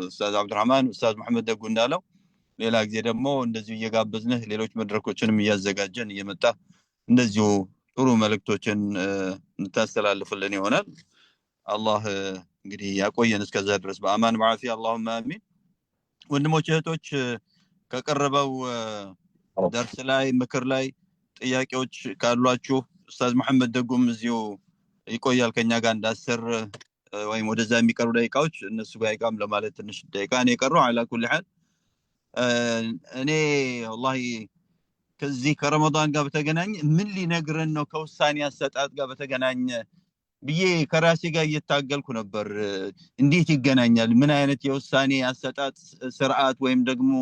ኡስታዝ አብዱ الرحمن ኡስታዝ መሐመድ ደጉ እንዳለው ሌላ ጊዜ ደግሞ እንደዚሁ እየጋበዝንህ ሌሎች መድረኮችንም እያዘጋጀን እየመጣ እንደዚሁ ጥሩ መልእክቶችን እንታስተላልፍልን ይሆናል። አላህ እንግዲህ ያቆየን እስከዛ ድረስ በአማን በአፊያ اللهم አሚን። ወንድሞች እህቶች ከቀረበው ደርስ ላይ ምክር ላይ ጥያቄዎች ካሏችሁ ኡስታዝ መሐመድ ደጉም እዚሁ ይቆያል ከኛ ጋር እንዳስር ወይም ወደዛ የሚቀሩ ደቂቃዎች እነሱ ጋር ይቃም ለማለት ትንሽ ደቂቃ ነው የቀረው። على كل حال እኔ والله ከዚህ ከረመዳን ጋር በተገናኘ ምን ሊነግረን ነው ከውሳኔ አሰጣጥ ጋር በተገናኘ ብዬ ከራሴ ጋር እየታገልኩ ነበር። እንዴት ይገናኛል? ምን አይነት የውሳኔ አሰጣጥ ስርዓት ወይም ደግሞ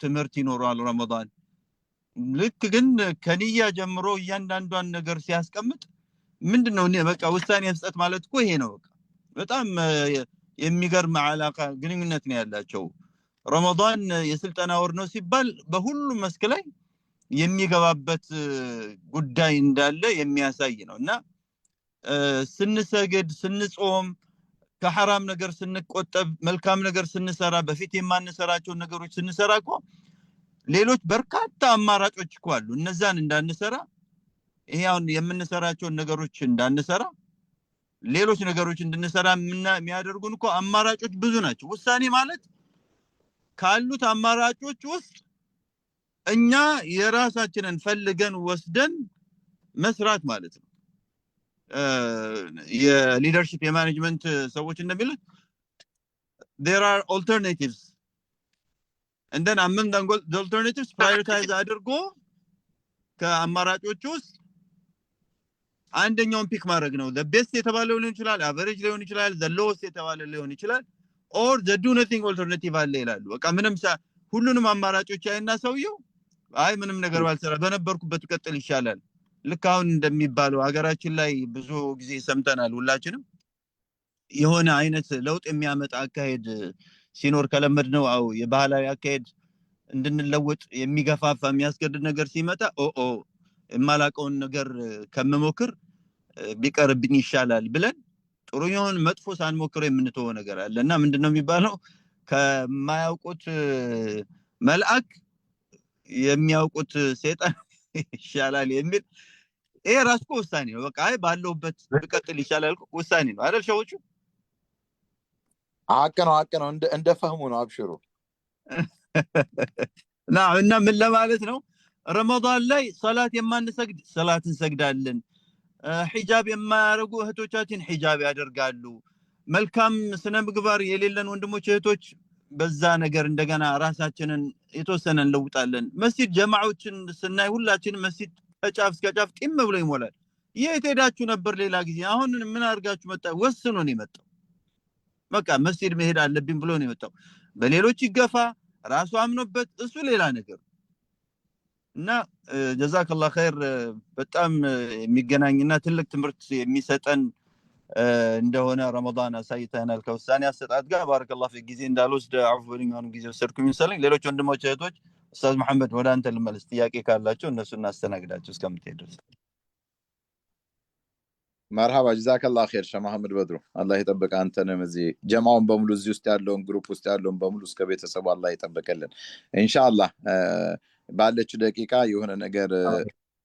ትምህርት ይኖራል ረመዳን? ልክ ግን ከንያ ጀምሮ እያንዳንዷን ነገር ሲያስቀምጥ ምንድነው በቃ ውሳኔ መስጠት ማለት እኮ ይሄ ነው። በጣም የሚገርም አላቃ ግንኙነት ነው ያላቸው። ረመዳን የስልጠና ወር ነው ሲባል በሁሉም መስክ ላይ የሚገባበት ጉዳይ እንዳለ የሚያሳይ ነውና ስንሰግድ ስንጾም ከሐራም ነገር ስንቆጠብ መልካም ነገር ስንሰራ በፊት የማንሰራቸው ነገሮች ስንሰራ እኮ ሌሎች በርካታ አማራጮች እኮ አሉ። እነዛን እንዳንሰራ ይሄውን የምንሰራቸው ነገሮች እንዳንሰራ ሌሎች ነገሮች እንድንሰራ የሚያደርጉን እኮ አማራጮች ብዙ ናቸው። ውሳኔ ማለት ካሉት አማራጮች ውስጥ እኛ የራሳችንን ፈልገን ወስደን መስራት ማለት ነው። የሊደርሺፕ የማኔጅመንት ሰዎች እንደሚሉት there are alternatives and then among the alternatives prioritize አድርጎ ከአማራጮች ውስጥ አንደኛውን ፒክ ማድረግ ነው። the best የተባለው ሊሆን ይችላል፣ average ሊሆን ይችላል፣ the lowest የተባለው ሊሆን ይችላል or the do nothing alternative አለ ይላሉ። በቃ ምንም ሁሉንም አማራጮች አይና ሰውየው አይ ምንም ነገር ባልሰራ በነበርኩበት ቀጥል ይሻላል። ልክ አሁን እንደሚባለው ሀገራችን ላይ ብዙ ጊዜ ሰምተናል ሁላችንም። የሆነ አይነት ለውጥ የሚያመጣ አካሄድ ሲኖር ከለመድነው አው የባህላዊ አካሄድ እንድንለውጥ የሚገፋፋ የሚያስገድድ ነገር ሲመጣ የማላቀውን ነገር ከመሞክር ቢቀርብኝ ይሻላል ብለን ጥሩ ይሁን መጥፎ ሳንሞክረው የምንተወው ነገር አለና ምንድነው የሚባለው ከማያውቁት መልአክ የሚያውቁት ሰይጣን ይሻላል የሚል ይሄ ራስኮ ውሳኔ ነው። በቃ አይ ባለውበት በቀጥል ይሻላል ውሳኔ ነው አይደል? ሸዎቹ ሀቅ ነው እንደፈህሙ ነው። አብሽሩ እና ምን ለማለት ነው ረመዳን ላይ ሶላት የማንሰግድ ሶላት እንሰግዳለን። ሒጃብ የማያደርጉ እህቶቻችን ሒጃብ ያደርጋሉ። መልካም ስነ ምግባር የሌለን ወንድሞች እህቶች በዛ ነገር እንደገና ራሳችንን የተወሰነ እንለውጣለን። መስጂድ ጀማዓዎችን ስናይ ሁላችን መስጂድ ከጫፍ እስከ ጫፍ ጢም ብሎ ይሞላል። የት ሄዳችሁ ነበር ሌላ ጊዜ? አሁን ምን አድርጋችሁ መጣ? ወስኖ ነው የመጣው። በቃ መስጂድ መሄድ አለብኝ ብሎ ነው የመጣው። በሌሎች ይገፋ ራሱ አምኖበት እሱ ሌላ ነገር እና ጀዛከላህ ኸይር በጣም የሚገናኝና ትልቅ ትምህርት የሚሰጠን እንደሆነ ረመዳን አሳይተናል ከውሳኔ አሰጣጥ ጋር። ባረከላሁ ፊክ። ጊዜ እንዳልወስድ አፉ በሉኝ። አሁን ጊዜ ወሰድኩኝ መሰለኝ። ሌሎች ወንድሞች እህቶች ኡስታዝ መሐመድ ወደ አንተ ልመልስ። ጥያቄ ካላቸው እነሱ እናስተናግዳቸው እስከምትሄድ ድረስ። مرحبا جزاك الله خير شيخ محمد بدرو الله يطبق አንተንም እዚህ ጀማውን በሙሉ እዚህ ውስጥ ያለውን ግሩፕ ውስጥ ያለውን በሙሉ እስከ ቤተሰቡ አላህ ይጠብቅልን ኢንሻአላህ ባለች ደቂቃ የሆነ ነገር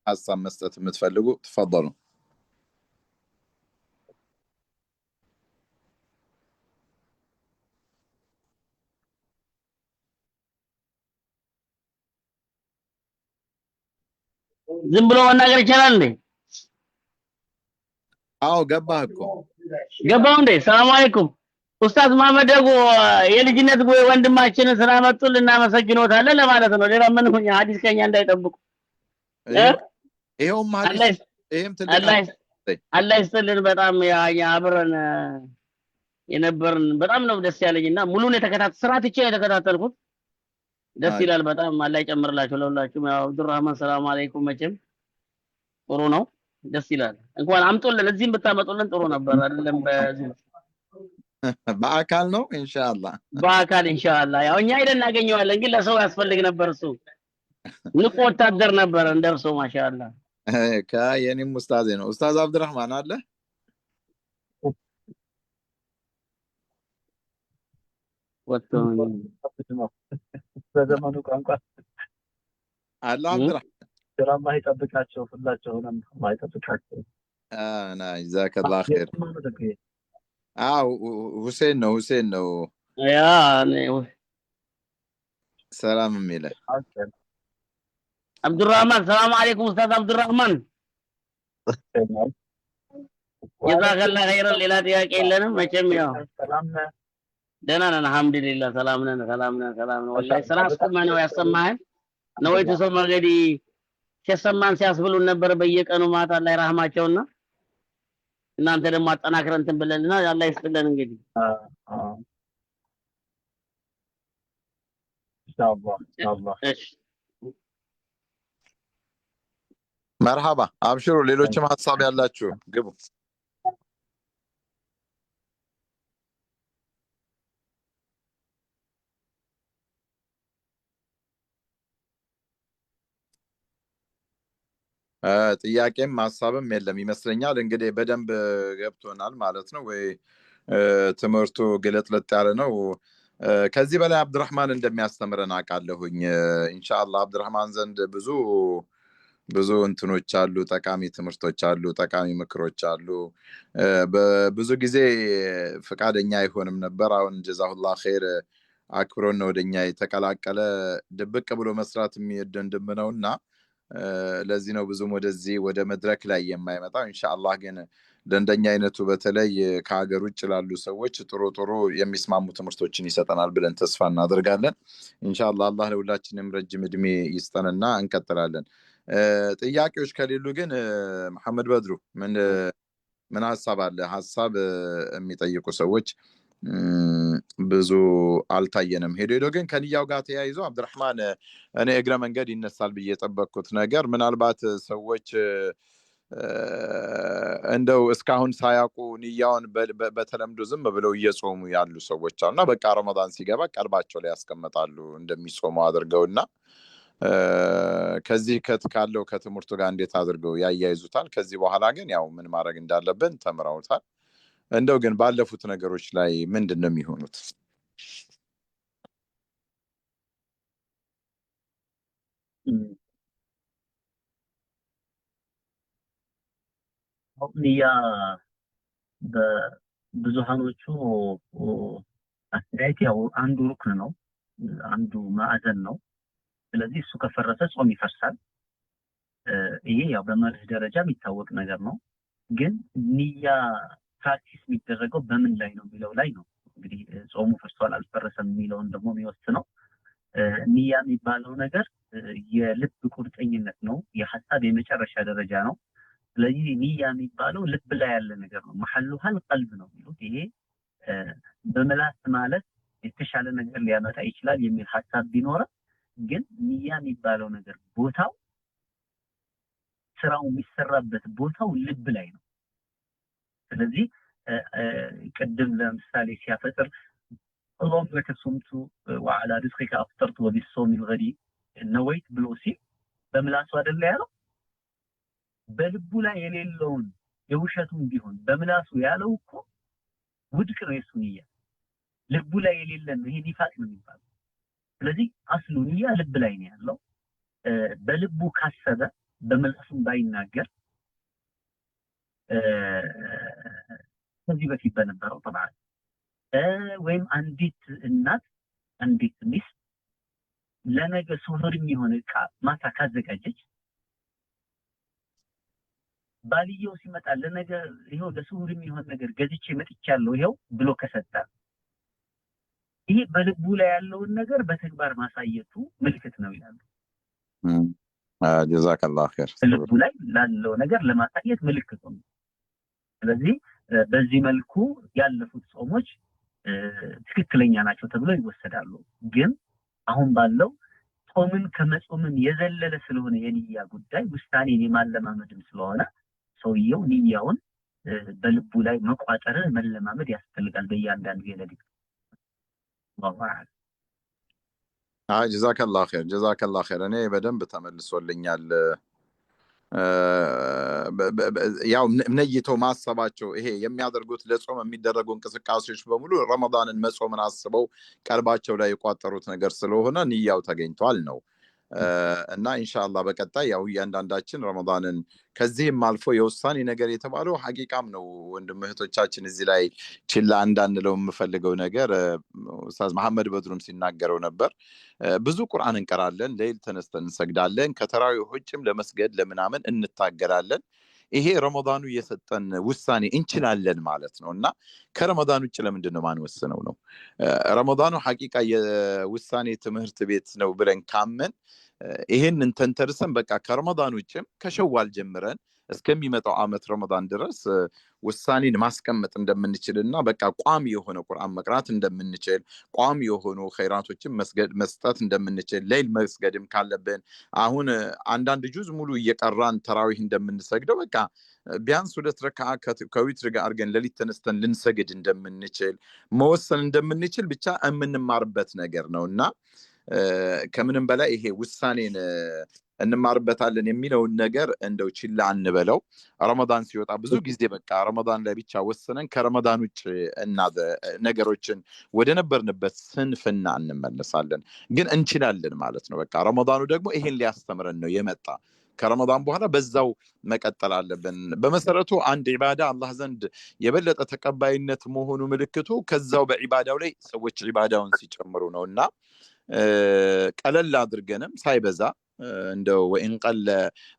ሐሳብ መስጠት የምትፈልጉ ተፈضሉ ዝም ብሎ መናገር ይችላል እንዴ አዎ ገባህ እኮ ገባው እንዴ ሰላም አለይኩም ኡስታዝ መሐመድ ደጎ የልጅነት ወንድማችንን ስላመጡልን እናመሰግኖታለን ለማለት ነው ሌላ ምን ሆኛ ሐዲስ ከኛ እንዳይጠብቁ ይሄውም ሐዲስ ይሄም አላህ ይስጥልን በጣም ያ አብረን የነበርን በጣም ነው ደስ ያለኝና ሙሉን ስራትቼ የተከታተልኩት ደስ ይላል በጣም አላህ ይጨምርላችሁ ለሁላችሁም ያው አብዱራህማን ሰላም አለይኩም መቼም ጥሩ ነው ደስ ይላል እንኳን አምጦልን እዚህም ብታመጡልን ጥሩ ነበር አይደለም በአካል ነው ኢንሻአላህ በአካል ኢንሻአላህ ያው እኛ አይደል እናገኘዋለን ግን ለሰው ያስፈልግ ነበር እሱ ንቁ ወታደር ነበር እንደርሶ ማሻአላህ ከየኔም ኡስታዝ ነው ኡስታዝ አብዱራህማን አለ ወጥቶኝ በዘመኑ ቋንቋ አላህ አብዱራህማን አላህ ይጠብቃቸው ሁላቸውንም አላህ ይጠብቃቸው አና ጀዛከላህ ኸይር ሁሴን ነው ያ ሰላም ሚለ አብዱራህማን ሰላም አለይኩም ኡስታዝ አብዱራህማን ጀዛከላህ ኸይር ሌላ ጥያቄ የለንም መቼም ያው ሰላም ደህና ነን አልহামዱሊላህ ሰላም ነን ወላሂ ሰላም ነው ያሰማህን ነው የተሰማ እንግዲህ ሲሰማን ሲያስብሉን ነበር በየቀኑ ማታ ላይ ረህማቸውና እናንተ ደግሞ አጠናክረን እንትን ብለልና አላህ ይስጥልን እንግዲህ ኢንሻአላህ እሺ مرحبا አብሽሩ ሌሎችም ሐሳብ ያላችሁ ግቡ ጥያቄም ሐሳብም የለም ይመስለኛል እንግዲህ በደንብ ገብቶናል ማለት ነው ወይ ትምህርቱ ግለጥለጥ ያለ ነው ከዚህ በላይ አብዱራህማን እንደሚያስተምረን አቃለሁኝ ኢንሻአላህ አብዱራህማን ዘንድ ብዙ እንትኖች አሉ ጠቃሚ ትምህርቶች አሉ ጠቃሚ ምክሮች አሉ በብዙ ጊዜ ፍቃደኛ አይሆንም ነበር አሁን ጀዛሁላህ ኸይር አክብሮን ወደኛ የተቀላቀለ ድብቅ ብሎ መስራት የሚደንድምነውና ለዚህ ነው ብዙም ወደዚህ ወደ መድረክ ላይ የማይመጣው ኢንሻአላህ ግን ለእንደኛ አይነቱ በተለይ ከሀገር ውጭ ላሉ ሰዎች ጥሩ የሚስማሙ ትምህርቶችን ይሰጠናል ብለን ተስፋ እናደርጋለን ኢንሻአላህ አላህ ለሁላችንም ረጅም እድሜ ይስጠንና እንቀጥላለን ጥያቄዎች ከሌሉ ግን መሐመድ በድሩ ምን ሐሳብ አለ ሐሳብ የሚጠይቁ ሰዎች ብዙ አልታየንም ሄዶ ግን ከንያው ጋር ተያይዞ አብዱራህማን እኔ እግረ መንገድ ይነሳል ብዬ የጠበቅኩት ነገር ምናልባት ሰዎች እንደው እስካሁን ሳያውቁ ንያውን በተለምዶ ዝም ብለው እየጾሙ ያሉ ሰዎች አሉና በቃ ረመዳን ሲገባ ቀልባቸው ላይ ያስቀምጣሉ እንደሚጾሙ አድርገውና ከዚህ ካለው ከትምህርቱ ጋር እንዴት አድርገው ያያይዙታል ከዚህ በኋላ ግን ያው ምን ማድረግ እንዳለብን ተምረውታል እንደው ግን ባለፉት ነገሮች ላይ ምንድነው የሚሆኑት ንያ በብዙሃኖቹ አስተያየት ያው አንዱ ሩክን ነው አንዱ ማዕዘን ነው ስለዚህ እሱ ከፈረሰ ጾም ይፈርሳል ይሄ ያው በመርህ ደረጃ የሚታወቅ ነገር ነው ግን ንያ ፕራክቲስ የሚደረገው በምን ላይ ነው የሚለው ላይ ነው እንግዲህ ጾሙ ፈርሷል አልፈረሰም የሚለውን ደግሞ የሚወስነው ንያ የሚባለው ነገር የልብ ቁርጠኝነት ነው የሐሳብ የመጨረሻ ደረጃ ነው ስለዚህ ንያ የሚባለው ልብ ላይ ያለ ነገር ነው መሐሉሃል ቀልብ ነው የሚሉት ይሄ በመላስ ማለት የተሻለ ነገር ሊያመጣ ይችላል የሚል ሐሳብ ቢኖር ግን ንያ የሚባለው ነገር ቦታው ስራው የሚሰራበት ቦታው ልብ ላይ ነው ስለዚህ ቅድም ለምሳሌ ሲያፈጥር اللهم لك صمت وعلى رزقك افطرت وبالصوم الغدي نويت ብሎ ሲል በምላሱ አይደል ያለው በልቡ ላይ የሌለውን የውሸቱም ቢሆን በምላሱ ያለው እኮ ውድቅ ነው የሱ ንያ ልቡ ላይ የሌለ ነው ይሄ ኒፋቅ ነው የሚባለው ስለዚህ አስሉ ንያ ልብ ላይ ነው ያለው በልቡ ካሰበ በምላሱም ባይናገር ከዚህ በፊት በነበረው طبعا ወይም አንዲት እናት አንዲት ሚስት ለነገ ሱሁር የሚሆን ዕቃ ማታ ካዘጋጀች ባልየው ሲመጣ ለነገ ይሄው ለሱሁር የሚሆን ነገር ገዝቼ መጥቻለሁ ይሄው ብሎ ከሰጠ ይሄ በልቡ ላይ ያለውን ነገር በተግባር ማሳየቱ ምልክት ነው ይላሉ ጀዛከላሁ ኸይር ልቡ ላይ ላለው ነገር ለማሳየት ምልክት ነው ስለዚህ በዚህ መልኩ ያለፉት ጾሞች ትክክለኛ ናቸው ተብሎ ይወሰዳሉ ግን አሁን ባለው ጾምን ከመጾምን የዘለለ ስለሆነ የንያ ጉዳይ ውሳኔን የማለማመድም ስለሆነ ሰውየው ንያውን በልቡ ላይ መቋጠርን መለማመድ ያስፈልጋል በእያንዳንዱ የሌሊት ጀዛከላሁ ኸይር እኔ በደንብ ተመልሶልኛል ያው ነይቶ ማሰባቸው ይሄ የሚያደርጉት ለጾም የሚደረጉ እንቅስቃሴዎች በሙሉ ረመዳንን መጾምን አስበው ቀልባቸው ላይ የቋጠሩት ነገር ስለሆነ ንያው ተገኝቷል ነው እና ኢንሻአላህ በቀጣይ ያው እያንዳንዳችን ረመዳንን ከዚህም አልፎ የውሳኔ ነገር የተባለው ሐቂቃም ነው ወንድም እህቶቻችን እዚህ ላይ ችላ እንዳንለው የምፈልገው ነገር ኡስታዝ መሐመድ በድሩም ሲናገረው ነበር ብዙ ቁርአን እንቀራለን ሌሊት ተነስተን እንሰግዳለን ከተራዊህ ውጭም ለመስገድ ለምናምን እንታገላለን ይሄ ረመዳኑ የሰጠን ውሳኔ እንችላለን ማለት ነውና ከረመዳን ውጭ ለምንድን ነው ማንወስነው ነው ረመዳኑ ሐቂቃ የውሳኔ ትምህርት ቤት ነው ብለን ካመን ይሄንን ተንተርሰን በቃ ከረመዳን ውጭም ከሸዋል ጀምረን እስከሚመጣው አመት ረመዳን ድረስ ውሳኔን ማስቀመጥ እንደምንችልና በቃ ቋሚ የሆነ ቁርአን መቅራት እንደምንችል ቋሚ የሆኑ ኸይራቶችን መስጠት እንደምንችል ሌሊት መስገድም ካለብን አሁን አንዳንድ ጁዝ ሙሉ እየቀራን ተራዊህ እንደምንሰግደው በቃ ቢያንስ 2 ረካዓ ከዊትር ጋር አድርገን ሌሊት ተነስተን ልንሰግድ እንደምንችል መወሰን እንደምንችል ብቻ የምንማርበት ነገር ነውና ከምንም በላይ ይሄ ውሳኔን እንማርበታለን የሚለውን ነገር እንደው ችላ አንበለው ረመዳን ሲወጣ ብዙ ጊዜ በቃ ረመዳን ላይ ብቻ ወሰነን ከረመዳን ውጭ ነገሮችን ወደ ነበርንበት ስንፍና እንመለሳለን ግን እንችላለን ማለት ነው በቃ ረመዳኑ ደግሞ ይሄን ሊያስተምረን ነው የመጣ ከረመዳን በኋላ በዛው መቀጠል አለብን በመሰረቱ አንድ ኢባዳ አላህ ዘንድ የበለጠ ተቀባይነት መሆኑ ምልክቱ ከዛው በኢባዳው ላይ ሰዎች ኢባዳውን ሲጨምሩ ነውና ቀለል አድርገንም ሳይበዛ እንደው ወኢን ቀለ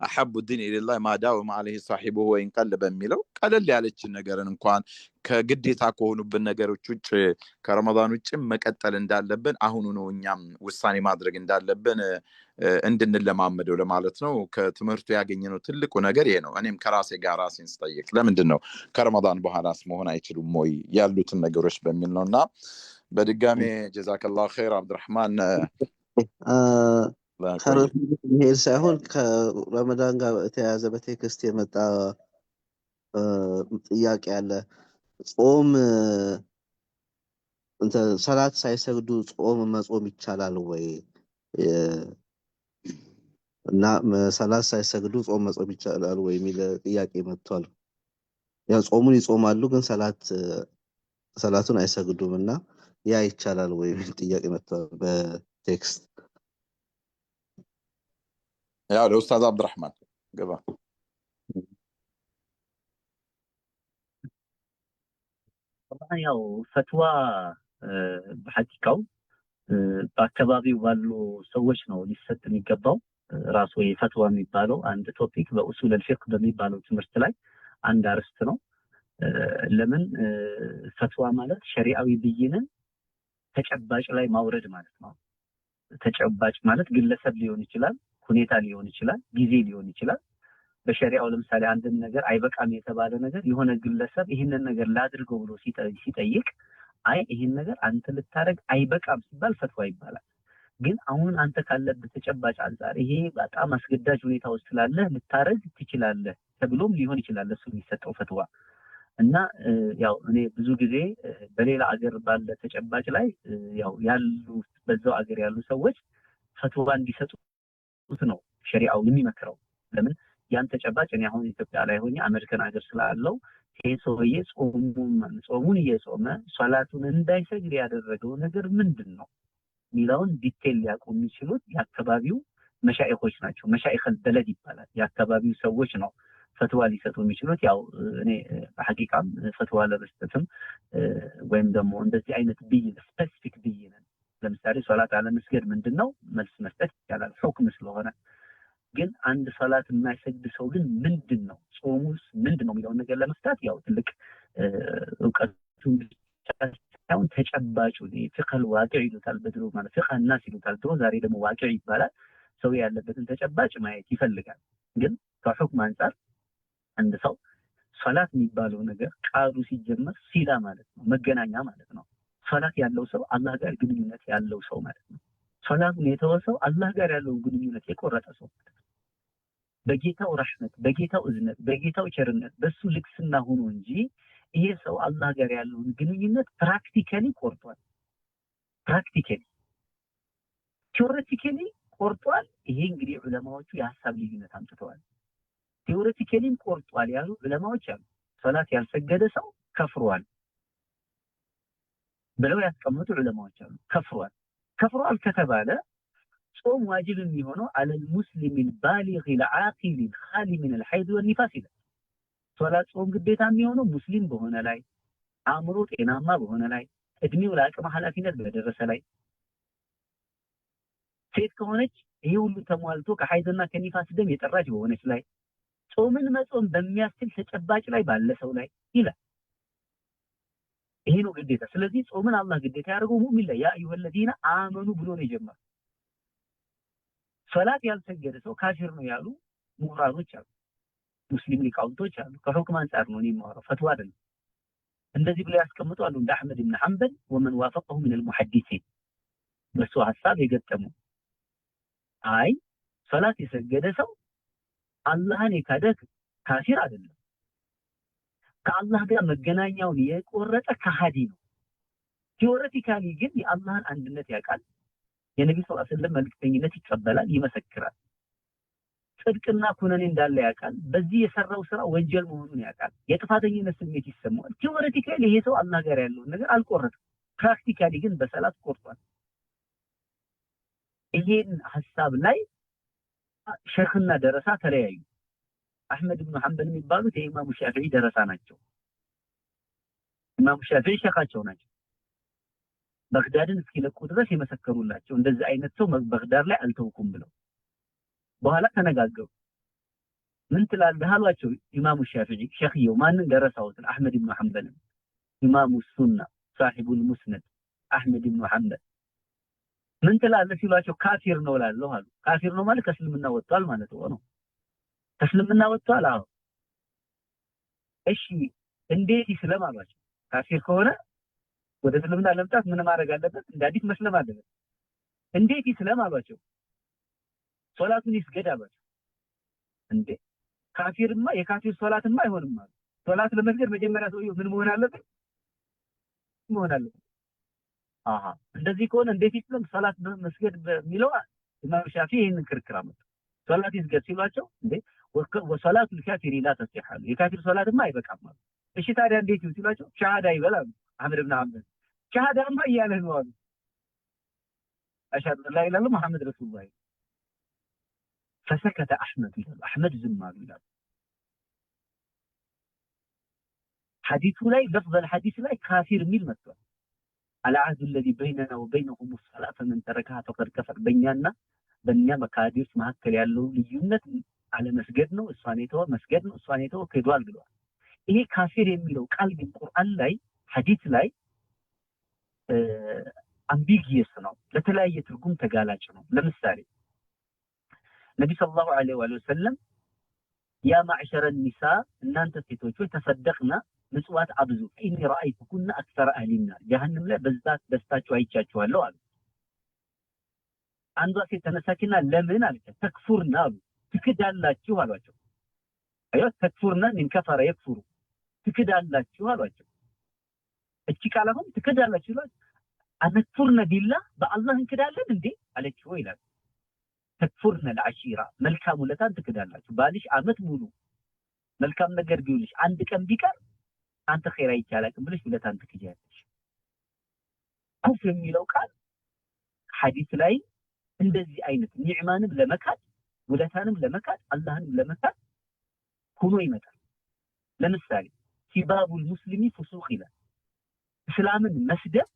አሐቡ الدين الى الله ما داوم عليه صاحبه وإن قل በሚለው ቀለል ያለች ነገርን እንኳን ከግዴታ ከሆኑብን ነገሮች ውጭ ከረመዳን ውጭ መቀጠል እንዳለብን አሁኑ ነው እኛም ውሳኔ ማድረግ እንዳለብን እንድንለማመደው ለማለት ነው ከትምህርቱ ያገኘነው ትልቁ ነገር ይሄ ነው እኔም ከራሴ ጋር ራሴን ስጠይቅ ለምንድነው ከረመዳን በኋላስ መሆን አይችሉም ወይ ያሉትን ነገሮች በሚል ነውና በድጋሜ ጀዛከላሁ ኸይር አብዱራህማን ይሄ ሳይሆን ከረመዳን ጋር የተያያዘ በቴክስት የመጣ ጥያቄ አለ ጾም ሰላት ሳይሰግዱ ጾም መጾም ይቻላል ወይ እና ሰላት ሳይሰግዱ ጾም መጾም ይቻላል ወይ የሚል ጥያቄ መጥቷል ያ ጾሙን ይጾማሉ ግን ሰላቱን አይሰግዱምና ያ ይቻላል ወይ የሚል ጥያቄ መጥቷል በቴክስት ያው ለኡስታዝ አብዱራህማን ገባ ያው ፈትዋ በሐቂቃው በአካባቢው ባሉ ሰዎች ነው ሊሰጥ የሚገባው ራሱ የፈትዋ የሚባለው አንድ ቶፒክ በኡሱል الفقه በሚባለው ትምህርት ላይ አንድ አርስት ነው ለምን ፈትዋ ማለት ሸሪዓዊ ብይንን ተጨባጭ ላይ ማውረድ ማለት ነው ተጨባጭ ማለት ግለሰብ ሊሆን ይችላል ሁኔታ ሊሆን ይችላል ጊዜ ሊሆን ይችላል በሸሪዓው ለምሳሌ አንድን ነገር አይበቃም የተባለ ነገር የሆነ ግለሰብ ይሄንን ነገር ላድርገው ብሎ ሲጠይቅ አይ ይሄን ነገር አንተ ልታረግ አይበቃም ሲባል ፈትዋ ይባላል ግን አሁን አንተ ካለበት ተጨባጭ አንፃር ይሄ በጣም አስገዳጅ ሁኔታ ውስጥ ስላለ ልታረግ ትችላለህ ተብሎም ሊሆን ይችላል እሱ የሚሰጠው ፈትዋ እና ያው እኔ ብዙ ጊዜ በሌላ ሀገር ባለ ተጨባጭ ላይ ያው ያሉ በዛው ሀገር ያሉ ሰዎች ፈትዋ እንዲሰጡት ነው ሸሪዓው የሚመክረው ለምን ያን ተጨባጭ እኔ አሁን ኢትዮጵያ ላይ ሆኜ አሜሪካን ሀገር ስላለው ይሄ ሰውዬ ጾሙን እየጾመ ሶላቱን እንዳይሰግድ ያደረገው ነገር ምንድን ነው ሚላውን ዲቴል ሊያውቁ የሚችሉት የአካባቢው መሻይኾች ናቸው። መሻይኸል በለድ ይባላል። የአካባቢው ሰዎች ነው ፈትዋ ሊሰጡ የሚችሉት። ያው እኔ በሐቂቃም ፈትዋ ለመስጠትም ወይም ደግሞ እንደዚህ አይነት ብይን ስፔሲፊክ ብይን ለምሳሌ ሶላት አለመስገድ ምንድነው መልስ መስጠት ይቻላል ሁክም ስለሆነ። ግን አንድ ሶላት የማይሰግድ ሰው ግን ምንድነው ጾሙስ ምንድነው የሚለው ነገር ለመፍታት ያው ትልቅ ዕውቀቱን ሳይሆን ተጨባጩ ፍቅህ ዋቂዕ ይሉታል በድሮ ማለት ፍቅህ الناس ይሉታል ድሮ፣ ዛሬ ደግሞ ዋቂዕ ይባላል። ሰው ያለበትን ተጨባጭ ማየት ይፈልጋል። ግን ከሁክም አንፃር አንድ ሰው ሶላት የሚባለው ነገር ቃሉ ሲጀመር ሲላ ማለት ነው፣ መገናኛ ማለት ነው። ሶላት ያለው ሰው አላህ ጋር ግንኙነት ያለው ሰው ማለት ነው። ሶላቱን የተወሰው አላህ ጋር ያለው ግንኙነት የቆረጠ ሰው ማለት ነው። በጌታው ረህመት፣ በጌታው እዝነት፣ በጌታው ቸርነት በሱ ልክስና ሆኖ እንጂ ይሄ ሰው አላህ ጋር ያለውን ግንኙነት ፕራክቲካሊ ቆርጧል። ፕራክቲካሊ ቲዮሬቲካሊ ቆርጧል። ይሄ እንግዲህ ዑለማዎቹ የሐሳብ ልዩነት አምጥተዋል። ቲዮሬቲካሊም ቆርጧል ያሉ ዑለማዎች አሉ። ሶላት ያልሰገደ ሰው ከፍሯል ብለው ያስቀመጡ ዑለማዎች አሉ። ከፍሯል ከተባለ ጾም ዋጅብ የሚሆነው አለል ሙስሊም البالغ العاقل الخالي من الحيض والنفاس ይላል። ሶላት ጾም ግዴታ የሚሆነው ሙስሊም በሆነ ላይ፣ አእምሮ ጤናማ በሆነ ላይ፣ እድሜው ለአቅመ ኃላፊነት በደረሰ ላይ፣ ሴት ከሆነች ይሄ ሁሉ ተሟልቶ ከሐይድና ከኒፋስ ደም የጠራች በሆነች ላይ፣ ጾምን መጾም በሚያስችል ተጨባጭ ላይ ባለ ሰው ላይ ይላል። ይሄ ነው ግዴታ። ስለዚህ ጾምን አላህ ግዴታ ያደረገው ሙእሚን ላይ ያ አዩሀ الذين آمنوا ብሎ ነው የጀመረው። ሶላት ያልሰገደ ሰው ካፊር ነው ያሉ ሙራኖች አሉ፣ ሙስሊም ሊቃውንቶች አሉ። ከሁክም አንፃር ነው የሚማረው ፈትዋ አይደለም። እንደዚህ ብለው ያስቀምጡ አሉ እንደ አህመድ ኢብኑ ሐንበል ወመን ዋፈቀሁ من المحدثين በሱ ሐሳብ የገጠሙ አይ ሶላት የሰገደ ሰው አላህን የካደ ካፊር አይደለም፣ ከአላህ ጋር መገናኛውን የቆረጠ ከሃዲ ነው። ቲዮሬቲካሊ ግን የአላህን አንድነት ያውቃል፣ የነብዩ ሰለላሁ ዐለይሂ ወሰለም መልእክተኝነት ይቀበላል፣ ይመሰክራል፣ ጽድቅና ኩነኔ እንዳለ ያውቃል፣ በዚህ የሰራው ስራ ወንጀል መሆኑን ያውቃል፣ የጥፋተኝነት ስሜት ይሰማዋል። ቲዮሬቲካሊ ይሄ ሰው አላህ ጋር ያለውን ነገር አልቆረጠም፣ ፕራክቲካሊ ግን በሰላት ቆርጧል። ይሄን ሐሳብ ላይ ሸይኽና ደረሳ ተለያዩ። አህመድ ኢብኑ ሐንበል የሚባሉት የኢማሙ ሻፊዒ ደረሳ ናቸው። ኢማሙ ሻፊዒ ሸኻቸው ናቸው። በግዳድን እስኪለቁ ድረስ የመሰከሩላቸው እንደዚህ አይነት ሰው በግዳድ ላይ አልተውኩም ብለው በኋላ ተነጋገሩ። ምን ትላለህ አሏቸው። ኢማሙ ሻፊዒ ሸኽየው ማንን ደረሳውት አህመድ ኢብኑ ሐንበል ኢማሙ ሱና ሳሒቡል ሙስነድ አህመድ ኢብኑ ሐንበል ምን ትላለህ ሲሏቸው ካፊር ነው እላለሁ አሉ። ካፊር ነው ማለት ከእስልምና ወጥቷል ማለት ነው። ከእስልምና ወጥቷል? አዎ። እሺ እንዴት ይስለም አሏቸው። ካፊር ከሆነ ወደ እስልምና ለመምጣት ምን ማድረግ አለበት? እንደ አዲስ መስለም አለበት። እንዴት ይስለም አሏቸው። ሶላቱን ይስገድ አሏቸው። እንዴ ካፊርማ የካፊር ሶላትማ አይሆንም ማለት ሶላት ለመስገድ መጀመሪያ ሰውየው ምን መሆን አለበት? አሃ እንደዚህ ከሆነ እንዴት ይስለም ሶላት መስገድ በሚለው ኢማም ሻፊዒ ይሄንን ክርክር አመጡ። ሶላት ይስገድ ሲሏቸው እንዴ ወሶላቱ الكافر لا تصح የካፊር ሶላትማ አይበቃም ማለት እሺ ታዲያ እንዴት ይሁን ሲሏቸው ሻሃዳ ይበላሉ። አህመድ ኢብኑ ሐንበል ሻሃዳማ እያለ ነው አሉ። አሽሀዱ አን ላ ኢላሀ ኢለላህ ሙሐመድ ረሱሉላህ فسكت احمد ይላሉ። አህመድ ዝም አሉ ይላሉ። ሐዲሱ ላይ ለፍظ الحديث ላይ ካፊር የሚል መጥቷል። العهد الذي بيننا وبينهم الصلاة فمن تركها فقد كفر በእኛና በእኛ መካዲዎች መካከል ያለው ልዩነት አለ መስገድ ነው፣ እሷኔተው መስገድ ነው፣ እሷኔተው ከዷል ብለዋል። ይሄ ካፊር የሚለው ቃል ግን ቁርአን ላይ ሐዲስ ላይ አምቢጊየስ ነው፣ ለተለያየ ትርጉም ተጋላጭ ነው። ለምሳሌ ነብዩ ሰለላሁ ዐለይሂ ወሰለም ያ ማዕሸረ النساء እናንተ ሴቶች ሆይ ተሰደቅና ምጽዋት አብዙ ኢኒ ረአይቱኩና አክሰረ አህሊና ጀሃነም ላይ በዛት ደስታችሁ አይቻችኋለሁ አሉ። አንዷ ሴት ተነሳችና ለምን አለች። ተክፉርና አሉ ትክዳላችሁ አሏቸው። አዮ ተክፉርና ምን ከፈረ ይክፉሩ ትክዳላችሁ አሏቸው። እቺ ቃላም ትክዳላችሁ ይላል። አነክፉርና ቢላህ በአላህ እንክዳለን እንዴ አለችው ይላል። ተክፉርነ العشيرة መልካም ውለታን ትክዳላችሁ ባልሽ አመት ሙሉ መልካም ነገር ቢውልሽ አንድ ቀን ቢቀር አንተ ኸይር አይቻላልም ብለሽ ውለታን ትክጃለሽ ኩፍር የሚለው ቃል ሐዲስ ላይ እንደዚህ አይነት ኒዕማንም ለመካድ ውለታንም ለመካድ አላህንም ለመካድ ሆኖ ይመጣል ለምሳሌ ሲባቡል ሙስሊሚ ፍሱቅ ይላል እስላምን መስደብ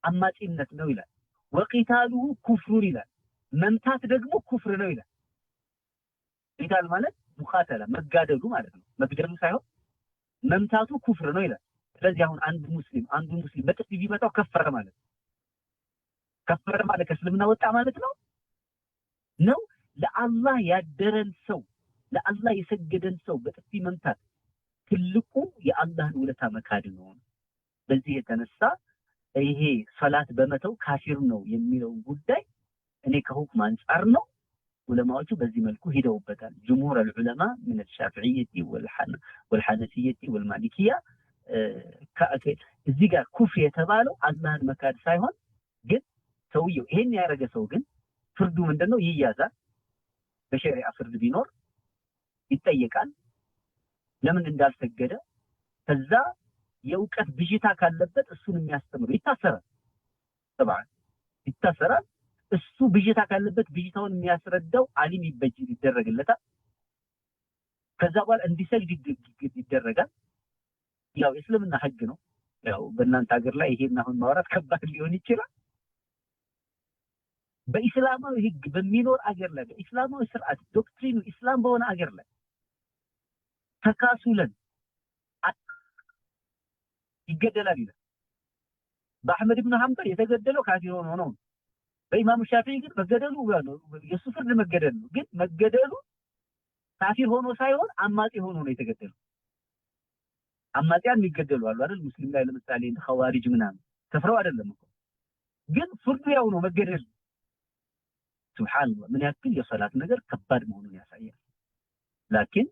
አማጺነት ነው ይላል ወቂታሉ ኩፍሩን ይላል መምታት ደግሞ ኩፍር ነው ይላል ቂታል ማለት ሙኻተላ መጋደሉ ማለት ነው መግደሉ ሳይሆን መምታቱ ኩፍር ነው ይላል ስለዚህ አሁን አንዱ ሙስሊም በጥፊ ቢመታው ከፈረ ማለት ከእስልምና ወጣ ማለት ነው ለአላህ ያደረን ሰው ለአላህ የሰገደን ሰው በጥፊ መምታት ትልቁ የአላህን ውለታ መካድ ነው በዚህ የተነሳ ይሄ ሶላት በመተው ካፊር ነው የሚለው ጉዳይ እኔ ከሁክም አንፃር ነው ዑለማዎቹ በዚህ መልኩ ሄደውበታል ጅምሁር العلماء من الشافعية والحنفية والمالكية እዚህ ጋር ኩፍር የተባለው አላህን መካድ ሳይሆን ግን ሰውየው ይሄን ያደረገ ሰው ግን ፍርዱ ምንድነው ይያዛል በሸሪዓ ፍርድ ቢኖር ይጠየቃል ለምን እንዳልሰገደ ከዛ የውቀት ብዥታ ካለበት እሱን የሚያስተምሩ ይታሰራል እሱ ብዥታ ካለበት ብዥታውን የሚያስረዳው አሊም ይደረግለታል ከዛ በኋላ እንዲሰግድ ይደረጋል ያው እስልምና ህግ ነው ያው በእናንተ ሀገር ላይ ይሄን አሁን ማውራት ከባድ ሊሆን ይችላል በእስላማዊ ህግ በሚኖር ሀገር ላይ በእስላማዊ ስርዓት ዶክትሪኑ እስላም በሆነ ሀገር ላይ ተካሱለን ይገደላል ይላል በአህመድ ኢብኑ ሐንበል የተገደለው ካፊር ሆኖ ነው በኢማሙ ሻፊዒ ግን መገደሉ የሱ ፍርድ መገደል ነው ግን መገደሉ ካፊር ሆኖ ሳይሆን አማጺ ሆኖ ነው የተገደለው አማጺያን የሚገደሉ አሉ አይደል ሙስሊም ላይ ለምሳሌ ኸዋሪጅ ምናምን ተፍረው አይደለም እኮ ግን ፍርዱ ያው ነው መገደል ሱብሃንአላህ ምን ያክል የሶላት ነገር ከባድ መሆኑን ያሳያል ላኪን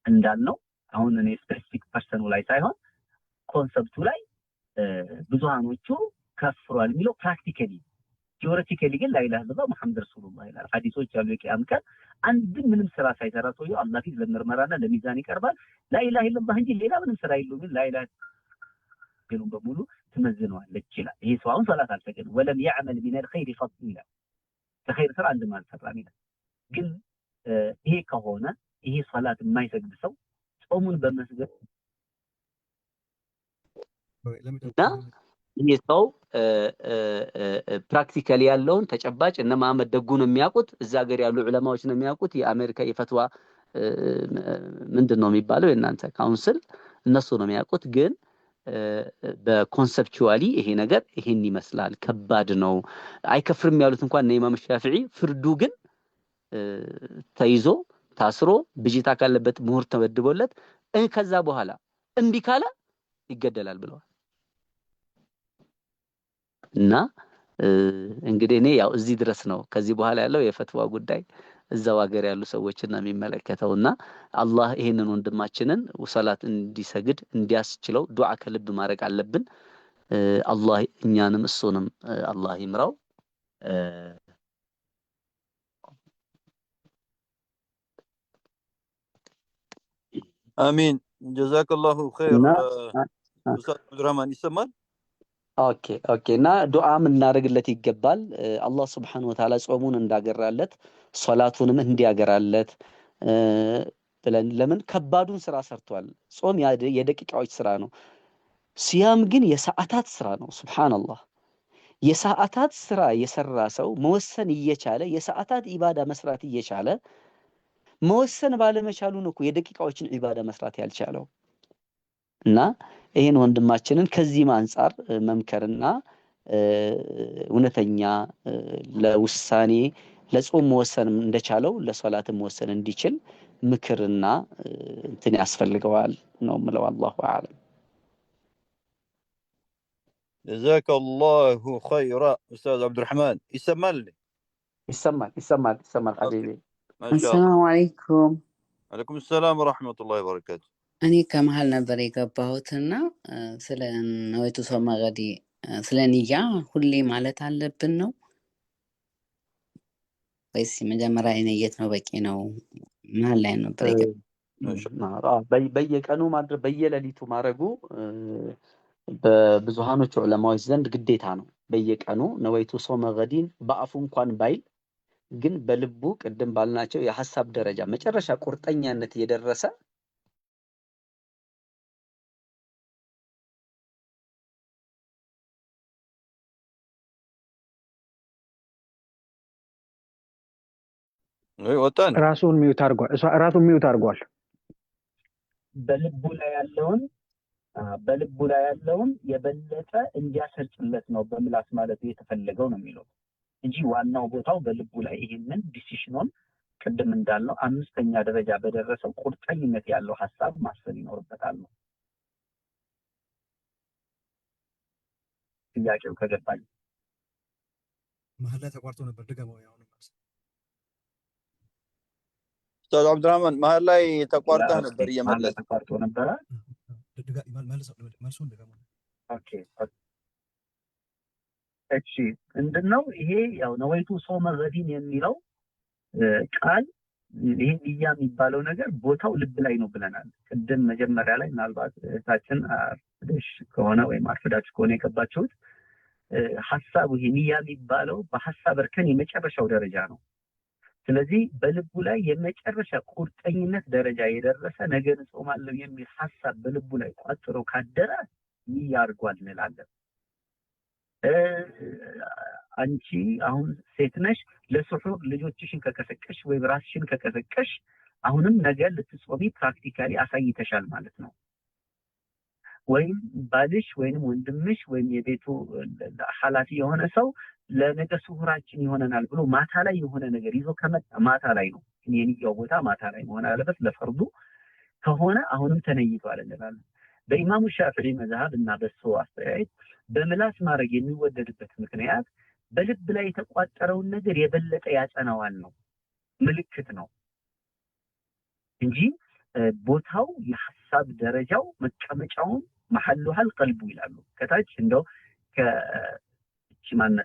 እንዳልነው አሁን እኔ ስፔሲፊክ ፐርሰኑ ላይ ሳይሆን ኮንሰፕቱ ላይ ብዙሃኖቹ ከፍሯል የሚለው ፕራክቲካሊ ቲዮሬቲካሊ ግን ላኢላሃ ኢላላህ ሙሐመድ ረሱሉላህ ይላል ሐዲሶች ያሉ የቂያም ቀን አንድ ምንም ስራ ሳይሰራ ሰውየው አላህ ፊት ለምርመራና ለሚዛን ይቀርባል ላኢላሃ ኢላላህ እንጂ ሌላ ምንም ስራ የለውም ግን ላኢላሃ ግን በሙሉ ትመዝነዋለች ይላል ይሄ ሰው አሁን ሶላት አልሰገደም ወለም يعمل من الخير فضل ይላል ከኸይር ስራ አንድ ማለት ሰራም ይላል ግን ይሄ ከሆነ ይሄ ሶላት የማይሰግድ ሰው ጾሙን በመስገድ ይሄ ሰው ፕራክቲካሊ ያለውን ተጨባጭ እነ መሐመድ ደጉን የሚያውቁት እዛ ሀገር ያሉ ዑለማዎች ነው የሚያውቁት የአሜሪካ የፈትዋ ምንድነው የሚባለው የእናንተ ካውንስል እነሱ ነው የሚያውቁት ግን በኮንሰፕቹዋሊ ይሄ ነገር ይሄን ይመስላል ከባድ ነው አይከፍርም ያሉት እንኳን ኢማም ሻፊዒ ፍርዱ ግን ተይዞ ታስሮ ብጂታ ካለበት ምሁር ተመድቦለት ከዛ በኋላ እንቢ ካለ ይገደላል ብለዋል እና እንግዲህ እኔ ያው እዚህ ድረስ ነው ከዚህ በኋላ ያለው የፈትዋ ጉዳይ እዛው ሀገር ያሉ ሰዎችና የሚመለከተውና አላህ ይሄንን ወንድማችንን ሶላት እንዲሰግድ እንዲያስችለው ዱዓ ከልብ ማድረግ አለብን አላህ እኛንም እሱንም አላህ ይምራው امين جزاك الله خير استاذ عبد الرحمن يسمال ኦኬ እና ዱዓም እናደርግለት ይገባል አላህ Subhanahu Wa Ta'ala ጾሙን እንዳገራለት ሶላቱንም እንዲያገራለት ብለን ለምን ከባዱን ስራ ሰርቷል ጾም የደቂቃዎች ስራ ነው ሲያም ግን የሰዓታት ስራ ነው ሱብሃንአላህ የሰዓታት ስራ የሰራ ሰው መወሰን እየቻለ የሰዓታት ኢባዳ መስራት እየቻለ መወሰን ባለመቻሉ ነው የደቂቃዎችን ኢባዳ መስራት ያልቻለው እና ይሄን ወንድማችንን ከዚህ አንፃር መምከርና እውነተኛ ለውሳኔ ለጾም መወሰን እንደቻለው ለሶላትም መወሰን እንዲችል ምክርና እንትን ያስፈልገዋል ነው ማለት አላሁ አለም جزاك الله خيرا استاذ عبد الرحمن يسمع حبيبي السلام عليكم عليكم السلام ورحمة الله وبركاته እኔ ከመሃል ነበር የገባሁትና ስለ ነወይቱ ሶማገዲ ስለ ንያ ሁሌ ማለት አለብን ነው ወይስ መጀመሪያ የነየት ነው በቂ ነው? መሀል ላይ ነበር የገባው? በየቀኑ ማድረግ በየሌሊቱ ማድረጉ በብዙሃኖች ዑለማዎች ዘንድ ግዴታ ነው። በየቀኑ ነወይቱ ሶመ ገዲን በአፉ እንኳን ባይል ግን በልቡ ቅድም ባልናቸው የሐሳብ ደረጃ መጨረሻ ቁርጠኛነት የደረሰ ወጣን ራሱን ሚውት አድርጓል። በልቡ ላይ ያለውን የበለጠ እንዲያሰርጽለት ነው በምላስ ማለት የተፈለገው ነው የሚለው እንጂ ዋናው ቦታው በልቡ ላይ ይሄንን ዲሲሽኑን ቅድም እንዳልነው 5ኛ ደረጃ በደረሰው ቁርጠኝነት ያለው ሐሳብ ማሰብ ይኖርበታል ነው ጥያቄው ከገባኝ። መሀል ላይ ተቋርጦ ነበር ድገመው። ያው ነው ኡስታዝ አብዱራህማን መሀል ላይ ተቋርጠህ ነበር እየመለስክ ተቋርጦ ነበር። መልሱን ድገመው። ኦኬ እሺ ምንድነው ይሄ? ያው ነወይቱ ሶመ ገዲን የሚለው ቃል ይሄ ንያ የሚባለው ነገር ቦታው ልብ ላይ ነው ብለናል ቅድም መጀመሪያ ላይ። ምናልባት እህታችን አርፍደሽ ከሆነ ወይም አርፍዳችሁ ከሆነ የገባችሁት ሐሳቡ ይሄ ንያ የሚባለው በሐሳብ እርከን የመጨረሻው ደረጃ ነው። ስለዚህ በልቡ ላይ የመጨረሻ ቁርጠኝነት ደረጃ የደረሰ ነገር ጾማለሁ የሚል ሐሳብ በልቡ ላይ ቋጥሮ ካደረ ንያ አድርጓል እንላለን። አንቺ አሁን ሴት ነሽ፣ ለሱሑር ልጆችሽን ከቀሰቀሽ ወይም ራስሽን ከቀሰቀሽ አሁንም ነገር ልትጾሚ ፕራክቲካሊ አሳይተሻል ማለት ነው። ወይም ባልሽ ወይም ወንድምሽ ወይም የቤቱ ኃላፊ የሆነ ሰው ለነገ ሱሑራችን ይሆነናል ብሎ ማታ ላይ የሆነ ነገር ይዞ ከመጣ ማታ ላይ ነው የንያው ቦታ ማታ ላይ መሆን አለበት። ለፈርዱ ከሆነ አሁንም ተነይቷል እንላለን። በኢማሙ ሻፊዒ መዝሐብ እና በሱ አስተያየት በምላስ ማድረግ የሚወደድበት ምክንያት በልብ ላይ የተቋጠረውን ነገር የበለጠ ያጸናዋል ነው፣ ምልክት ነው እንጂ ቦታው የሐሳብ ደረጃው መቀመጫውን መሐሉሃል ቀልቡ ይላሉ። ከታች እንደው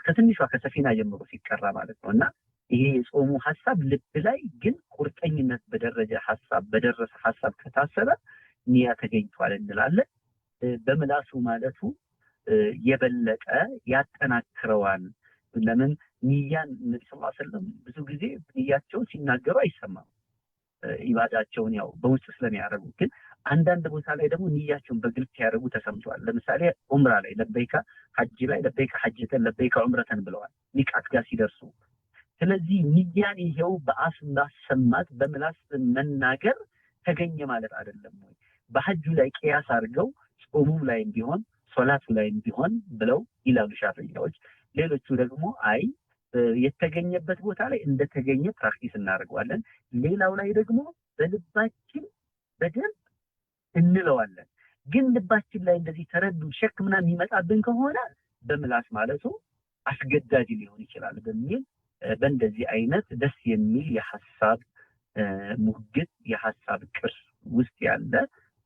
ከትንሿ ከሰፊና ጀምሮ ሲቀራ ማለት ነው። እና ይሄ የጾሙ ሐሳብ ልብ ላይ ግን ቁርጠኝነት በደረሰ ሐሳብ ከታሰበ ንያ ተገኝቷል እንላለን። በምላሱ ማለቱ የበለጠ ያጠናክረዋል። ለምን ንያን ነብዩ ሰለላሁ ዐለይሂ ወሰለም ብዙ ጊዜ ንያቸው ሲናገሩ አይሰማም፣ ኢባዳቸውን ያው በውስጥ ስለሚያደርጉ። ግን አንዳንድ ቦታ ላይ ደግሞ ንያቸውን በግልጽ ያደርጉ ተሰምቷል። ለምሳሌ ዑምራ ላይ ለበይካ ሐጅ ላይ ለበይካ ሐጅተን ለበይካ ዑምረተን ብለዋል ሚቃት ጋር ሲደርሱ። ስለዚህ ንያን ይሄው በአፍ ማሰማት በምላስ መናገር ተገኘ ማለት አይደለም ወይ? በሐጁ ላይ ቅያስ አድርገው ጾሙም ላይም ቢሆን ሶላቱ ላይም ቢሆን ብለው ይላሉ ሻፊዒዎች። ሌሎቹ ደግሞ አይ የተገኘበት ቦታ ላይ እንደተገኘ ፕራክቲስ እናደርገዋለን፣ ሌላው ላይ ደግሞ በልባችን በደንብ እንለዋለን። ግን ልባችን ላይ እንደዚህ ተረዱ ሸክ ምናምን የሚመጣብን ከሆነ በምላስ ማለቱ አስገዳጅ ሊሆን ይችላል በሚል በእንደዚህ አይነት ደስ የሚል የሐሳብ ሙግት የሐሳብ ቅርስ ውስጥ ያለ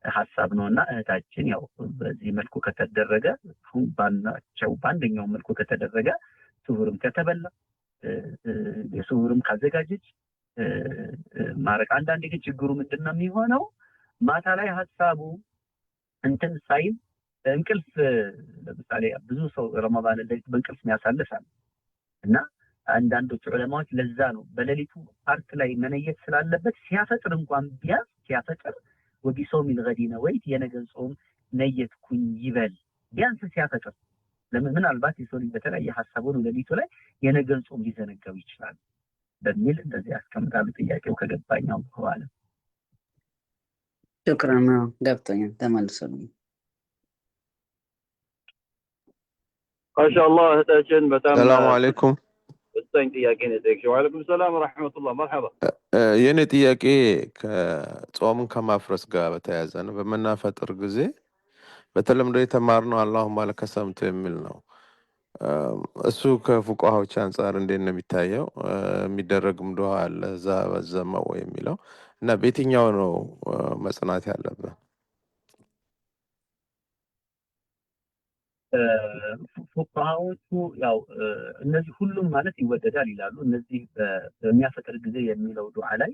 ሐሳብ ነውና እህታችን ያው በዚህ መልኩ ከተደረገ አሁን በአንደኛው መልኩ ከተደረገ ሱሁርም ከተበላ የሱሁርም ካዘጋጀች ማረቅ። አንዳንድ ግን ችግሩ ምንድነው የሚሆነው? ማታ ላይ ሐሳቡ እንትን ሳይል እንቅልፍ ለምሳሌ ብዙ ሰው ረመዳን ላይ በእንቅልፍ ያሳልፋል እና አንዳንዶች ዑለማዎች ለዛ ነው በሌሊቱ ፓርት ላይ መነየት ስላለበት ሲያፈጥር እንኳን ቢያዝ ሲያፈጥር ወቢሶም الغدين ወይት የነገን ጾም ነየትኩኝ ይበል ቢያንስ ሲያፈጥር። ለምን ምናልባት የሰው ልጅ በተለያየ ሐሳቡን ሌሊቱ ላይ የነገን ጾም ሊዘነጋው ይችላል በሚል እንደዚህ ያስቀምጣሉ። ጥያቄው ከገባኛው በኋላ ሹክራን ገብቶኛል፣ ተመልሶልኝ። ማሻአላህ እህታችን በጣም ሰላም አለይኩም። ወሳኝ ጥያቄ ነው የጠየቅሽው። ወአለይኩም ሰላም ወራህመቱላህ መርሐባ። የኔ ጥያቄ ከጾምን ከማፍረስ ጋር በተያያዘ ነው። በመናፈጥር ጊዜ በተለምዶ የተማርነው አላሁማ ለከ ሰምቱ የሚል ነው። እሱ ከፉቃሃዎች አንጻር እንዴት ነው የሚታየው? የሚደረግም ዱዓ አለ እዛ በዘመው የሚለው እና በየትኛው ነው መጽናት ያለብን? ፉቃሃዎቹ ያው እነዚህ ሁሉም ማለት ይወደዳል ይላሉ። እነዚህ በሚያፈጥር ጊዜ የሚለው ዱዓ ላይ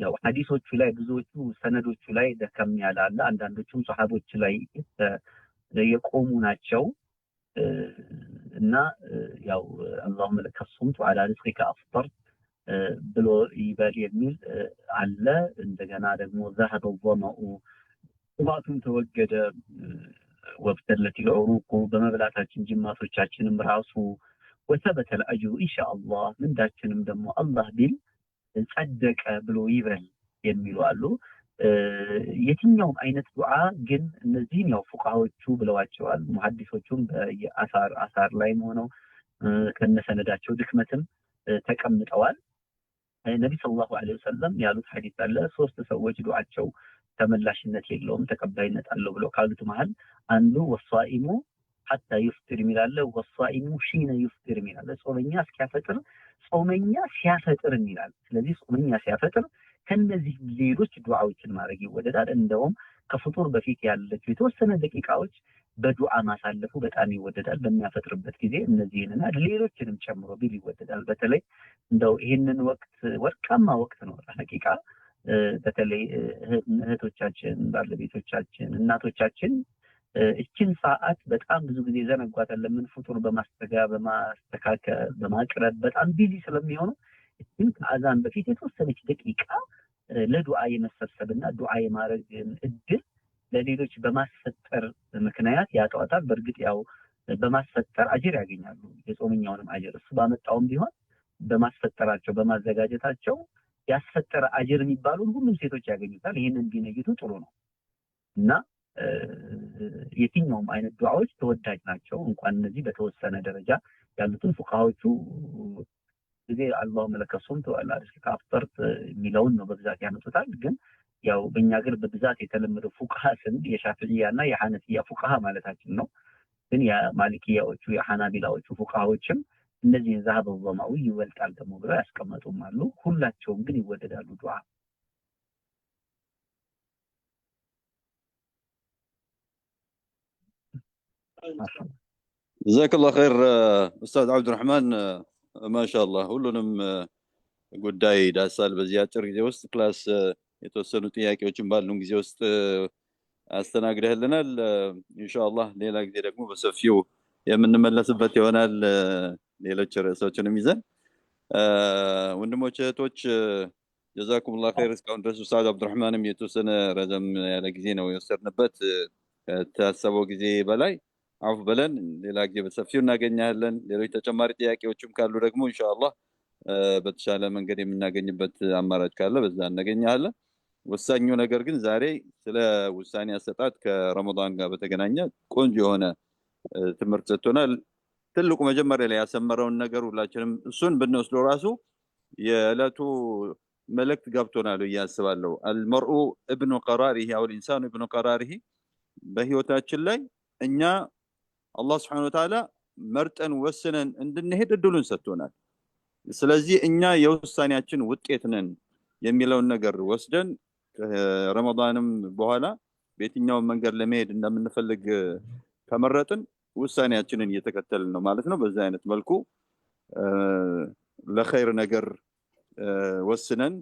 ያው ሐዲሶቹ ላይ ብዙዎቹ ሰነዶቹ ላይ ደከም ያለ አለ። አንዳንዶቹም ሰሃቦች ላይ የቆሙ ናቸው እና ያው اللهم لك الصمت وعلى رزقك افطرت ብሎ ይበል የሚል አለ። እንደገና ደግሞ ذهب الظمأ ጥማቱም ተወገደ وابتلت العروق በመብላታችን ጅማቶቻችንም ራሱ وثبت الاجر ان شاء الله ምን ዳችንም ደግሞ አላህ ቢል ጸደቀ ብሎ ይበል የሚሉ አሉ። የትኛውም አይነት ዱዓ ግን እነዚህን ያው ፉቃዎቹ ብለዋቸዋል። ሙሐዲሶቹም በአሳር ላይ ሆነው ከነሰነዳቸው ድክመትም ተቀምጠዋል። ነብይ ሰለላሁ ዐለይሂ ወሰለም ያሉት ሐዲስ አለ። ሶስት ሰዎች ዱዓቸው ተመላሽነት የለውም ተቀባይነት አለው ብለው ካሉት መሃል አንዱ ወሷኢሙ ሐታ ይፍጥር ይላል፣ ወሷኢሙ ሺነ ይፍጥር ይላል። ጾመኛ እስኪያፈጥር ጾመኛ ሲያፈጥር ይላል። ስለዚህ ጾመኛ ሲያፈጥር ከነዚህ ሌሎች ዱዓዎችን ማድረግ ይወደዳል። እንደውም ከፍጡር በፊት ያለችው የተወሰነ ደቂቃዎች በዱዓ ማሳለፉ በጣም ይወደዳል። በሚያፈጥርበት ጊዜ እነዚህንና ሌሎችንም ጨምሮ ቢል ይወደዳል። በተለይ እንደው ይህንን ወቅት ወርቃማ ወቅት ነው ሐቂቃ። በተለይ እህቶቻችን፣ ባለቤቶቻችን፣ እናቶቻችን እችን ሰዓት በጣም ብዙ ጊዜ ዘነጓታል። ለምን ፍጡር በማስተካከል በማቅረብ በጣም ቢዚ ስለሚሆኑ እችን ከአዛን በፊት የተወሰነች ደቂቃ ለዱዓ የመሰብሰብና ዱዓ የማድረግ እድል ለሌሎች በማስፈጠር ምክንያት ያጠዋታል። በእርግጥ ያው በማስፈጠር አጅር ያገኛሉ። የጾመኛውንም አጅር እሱ ባመጣውም ቢሆን በማስፈጠራቸው በማዘጋጀታቸው ያስፈጠረ አጅር የሚባሉን ሁሉም ሴቶች ያገኙታል። ይህንን ቢነይቱ ጥሩ ነው እና የትኛውም አይነት ዱዓዎች ተወዳጅ ናቸው። እንኳን እነዚህ በተወሰነ ደረጃ ያሉትን ፉቃሃዎቹ ጊዜ اللهم لك الصمت وعلى رزقك افطرت የሚለውን ነው በብዛት ያመጡታል። ግን ያው በእኛ ሀገር በብዛት የተለመደው ፉቃሃ ስንል የሻፊዒያና የሐነፊያ ፉቃሃ ማለታችን ነው። ግን የማሊኪያዎቹ የሐናቢላዎቹ ፉቃሃዎችም እነዚህን ذهب الظمأ ይወልጣል ደግሞ ብለው ያስቀመጡም አሉ። ሁላቸውም ግን ይወደዳሉ ዱዓ። جزاك الله خير استاذ عبد الرحمن ما شاء الله ሁሉንም ጉዳይ ዳሳል። በዚህ አጭር ጊዜ ውስጥ ክላስ የተወሰኑ ጥያቄዎችን ባሉን ጊዜ ውስጥ አስተናግደህልናል። ኢንሻአላህ ሌላ ጊዜ ደግሞ በሰፊው የምንመለስበት ይሆናል። ሌሎች ርዕሶችንም ይዘን ወንድሞች እህቶች ጀዛኩሙላህ ኸይር። እስካሁን ድረስ ኡስታዝ አብዱራህማንም የተወሰነ ረዘም ያለ ጊዜ ነው የወሰድንበት ከታሰበው ጊዜ በላይ አፍ በለን። ሌላ ጊዜ በሰፊው እናገኛለን። ሌሎች ተጨማሪ ጥያቄዎችም ካሉ ደግሞ ኢንሻአላህ በተሻለ መንገድ የምናገኝበት አማራጭ ካለ በዛ እናገኛለን። ወሳኙ ነገር ግን ዛሬ ስለ ውሳኔ አሰጣጥ ከረመዳን ጋር በተገናኘ ቆንጆ የሆነ ትምህርት ሰጥቶናል። ትልቁ መጀመሪያ ላይ ያሰመረውን ነገር ሁላችንም እሱን ብንወስደው ራሱ የዕለቱ መልእክት ገብቶናል እያስባለሁ። አልመርኡ ኢብኑ ቀራሪሂ አው الانسان ኢብኑ ቀራሪሂ በህይወታችን ላይ እኛ አላህ Subhanahu Wa Ta'ala መርጠን ወስነን እንድንሄድ እድሉን ሰጥቶናል። ስለዚህ እኛ የውሳኔያችን ውጤት ነን የሚለውን ነገር ወስደን ረመዳንም በኋላ በየትኛው መንገድ ለመሄድ እንደምንፈልግ ከመረጥን ውሳኔያችንን እየተከተልን ነው ማለት ነው። በዛ አይነት መልኩ ለኸይር ነገር ወስነን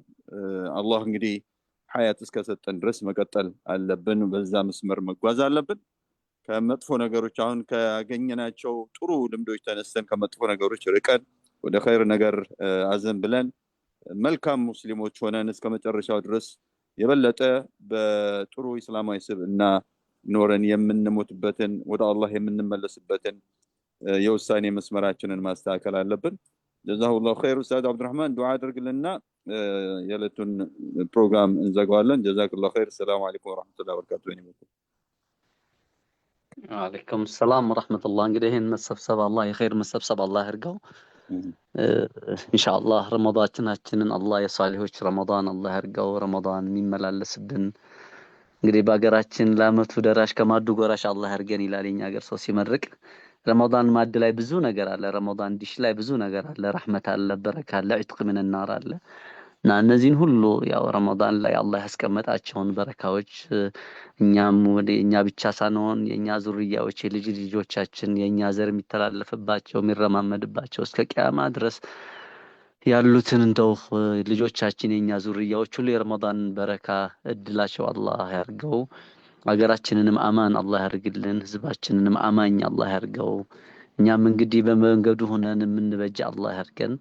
አላህ እንግዲህ ሐያት እስከሰጠን ድረስ መቀጠል አለብን። በዛ መስመር መጓዝ አለብን። ከመጥፎ ነገሮች አሁን ካገኘናቸው ጥሩ ልምዶች ተነስተን ከመጥፎ ነገሮች ርቀን ወደ ኸይር ነገር አዘን ብለን መልካም ሙስሊሞች ሆነን እስከመጨረሻው ድረስ የበለጠ በጥሩ እስላማዊ ስብዕና ኖረን የምንሞትበትን ወደ አላህ የምንመለስበትን የውሳኔ መስመራችንን ማስተካከል አለብን። ጀዛሁላሁ ኸይር። ኡስታዝ አብዱራህማን ዱዓ አድርግልና የዕለቱን ፕሮግራም እንዘጋዋለን። ጀዛከላሁ ኸይር። ሰላም አለይኩም ወራህመቱላሂ ወበረካቱሁ። ወአለይኩም ሰላም ወራህመቱላህ። እንግዲህ ይሄን መሰብሰብ አላህ የኸይር መሰብሰብ አላህ ያርገው። ኢንሻአላህ ረመዳናችንን አላህ የሷሊሆች ረመዳን አላህ ያርገው። ረመዳን የሚመላለስብን እንግዲህ በአገራችን ለአመቱ ደራሽ ከማዱ ጎራሽ አላህ ያርገን ይላል የኛ ሀገር ሰው ሲመርቅ። ረመዳን ማድ ላይ ብዙ ነገር አለ። ረመዳን ዲሽ ላይ ብዙ ነገር አለ። ረህመት አለ፣ በረካ አለ፣ ዒትቅ ምን النار አለ። እና እነዚህን ሁሉ ያው ረመዳን ላይ አላህ ያስቀመጣቸውን በረካዎች እኛም ወደ እኛ ብቻ ሳንሆን የኛ ዙርያዎች የልጅ ልጆቻችን የኛ ዘር የሚተላለፍባቸው የሚረማመድባቸው እስከ ቂያማ ድረስ ያሉትን እንደው ልጆቻችን የኛ ዙርያዎች ሁሉ የረመዳን በረካ እድላቸው አላህ ያርገው። ሀገራችንንም አማን አላህ ያርግልን። ህዝባችንንም አማኝ አላህ ያርገው። እኛም እንግዲህ በመንገዱ ሆነን የምንበጅ አላህ ያርገን።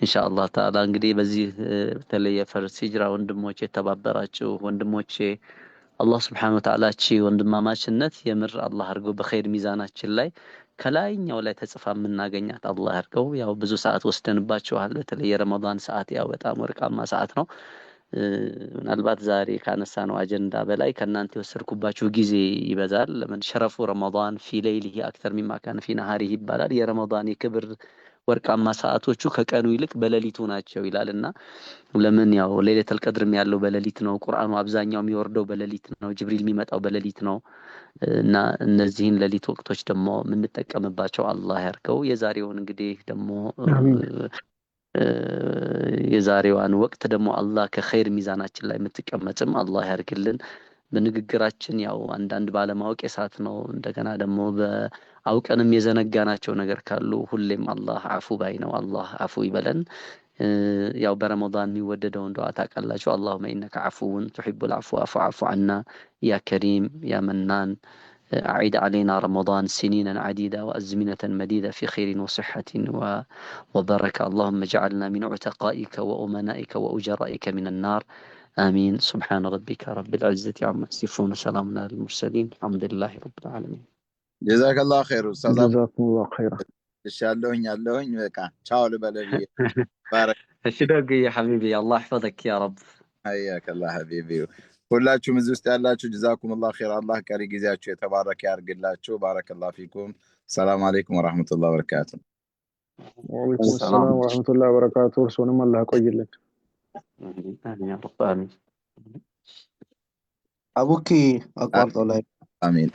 ኢንሻአላህ ተዓላ እንግዲህ በዚህ በተለይ የፈርስ ሂጅራ ወንድሞቼ የተባበራችሁ ወንድሞቼ አላህ Subhanahu Wa Ta'ala ወንድማማችነት የምር አላህ አርገው በኸይር ሚዛናችን ላይ ከላይኛው ላይ ተጽፋ የምናገኛት አላህ አርገው። ያው ብዙ ሰዓት ወስደንባችኋል። በተለይ የረመዳን ሰዓት ያው በጣም ወርቃማ ሰዓት ነው። ምናልባት ዛሬ ካነሳነው አጀንዳ በላይ ከናንተ የወሰድኩባችሁ ጊዜ ይበዛል። ለምን ሸረፉ ረመዳን ፊ ለይሊሂ አክተር ሚማ ካነ ፊ ነሃሪሂ ይባላል። የረመዳን የክብር ወርቃማ ሰዓቶቹ ከቀኑ ይልቅ በሌሊቱ ናቸው ይላልና ለምን ያው ሌሊተል ቀድርም ያለው በሌሊት ነው። ቁርአኑ አብዛኛው የሚወርደው በሌሊት ነው። ጅብሪል የሚመጣው በሌሊት ነው። እና እነዚህን ሌሊት ወቅቶች ደግሞ የምንጠቀምባቸው አላህ ያርገው። የዛሬውን እንግዲህ ደግሞ የዛሬዋን ወቅት ደግሞ አላህ ከኸይር ሚዛናችን ላይ የምትቀመጥም አላህ ያርግልን። በንግግራችን ያው አንዳንድ ባለማወቅ የሳት ነው። እንደገና ደግሞ በአውቀንም የዘነጋናቸው ነገር ካሉ ሁሌም አላህ አፉ ባይ ነው። አላህ አፉ ይበለን። ያው በረመዳን የሚወደደውን ዱዓ ታውቃላችሁ። አላሁመ ኢነከ አፉውን ቱሒቡል አፍወ ፈዕፉ ዐና ያ ከሪም ያ መናን أعيد علينا رمضان سنينا عديدة وأزمنة مديدة في خير وصحة وبركة. اللهم اجعلنا من عتقائك وأمنائك وأجرائك من النار. آمين. سبحان ربك رب العزة عما يصفون وسلام على المرسلين الحمد لله رب العالمين. جزاك الله خير أستاذ. جزاكم الله خيرا. ያለሁኝ በቃ ቻው ልበለኝ። ባረክ እሺ ደግ يا حبيبي الله يحفظك يا رب. حياك الله حبيبي. ሁላችሁም እዚህ ውስጥ ያላችሁ ጀዛኩም الله خير አላህ ቀሪ ጊዜያችሁ የተባረከ ያርግላችሁ። ባረከላሁ ፊኩም። ሰላም አለይኩም ወራህመቱላሂ ወበረካቱ። ወአለይኩም ሰላም ወራህመቱላሂ ወበረካቱ። እርሶንም አላህ ያቆይልን። አሚን ያ ረብ አሚን። አቡኪ አቋርጠው ላይ አሚን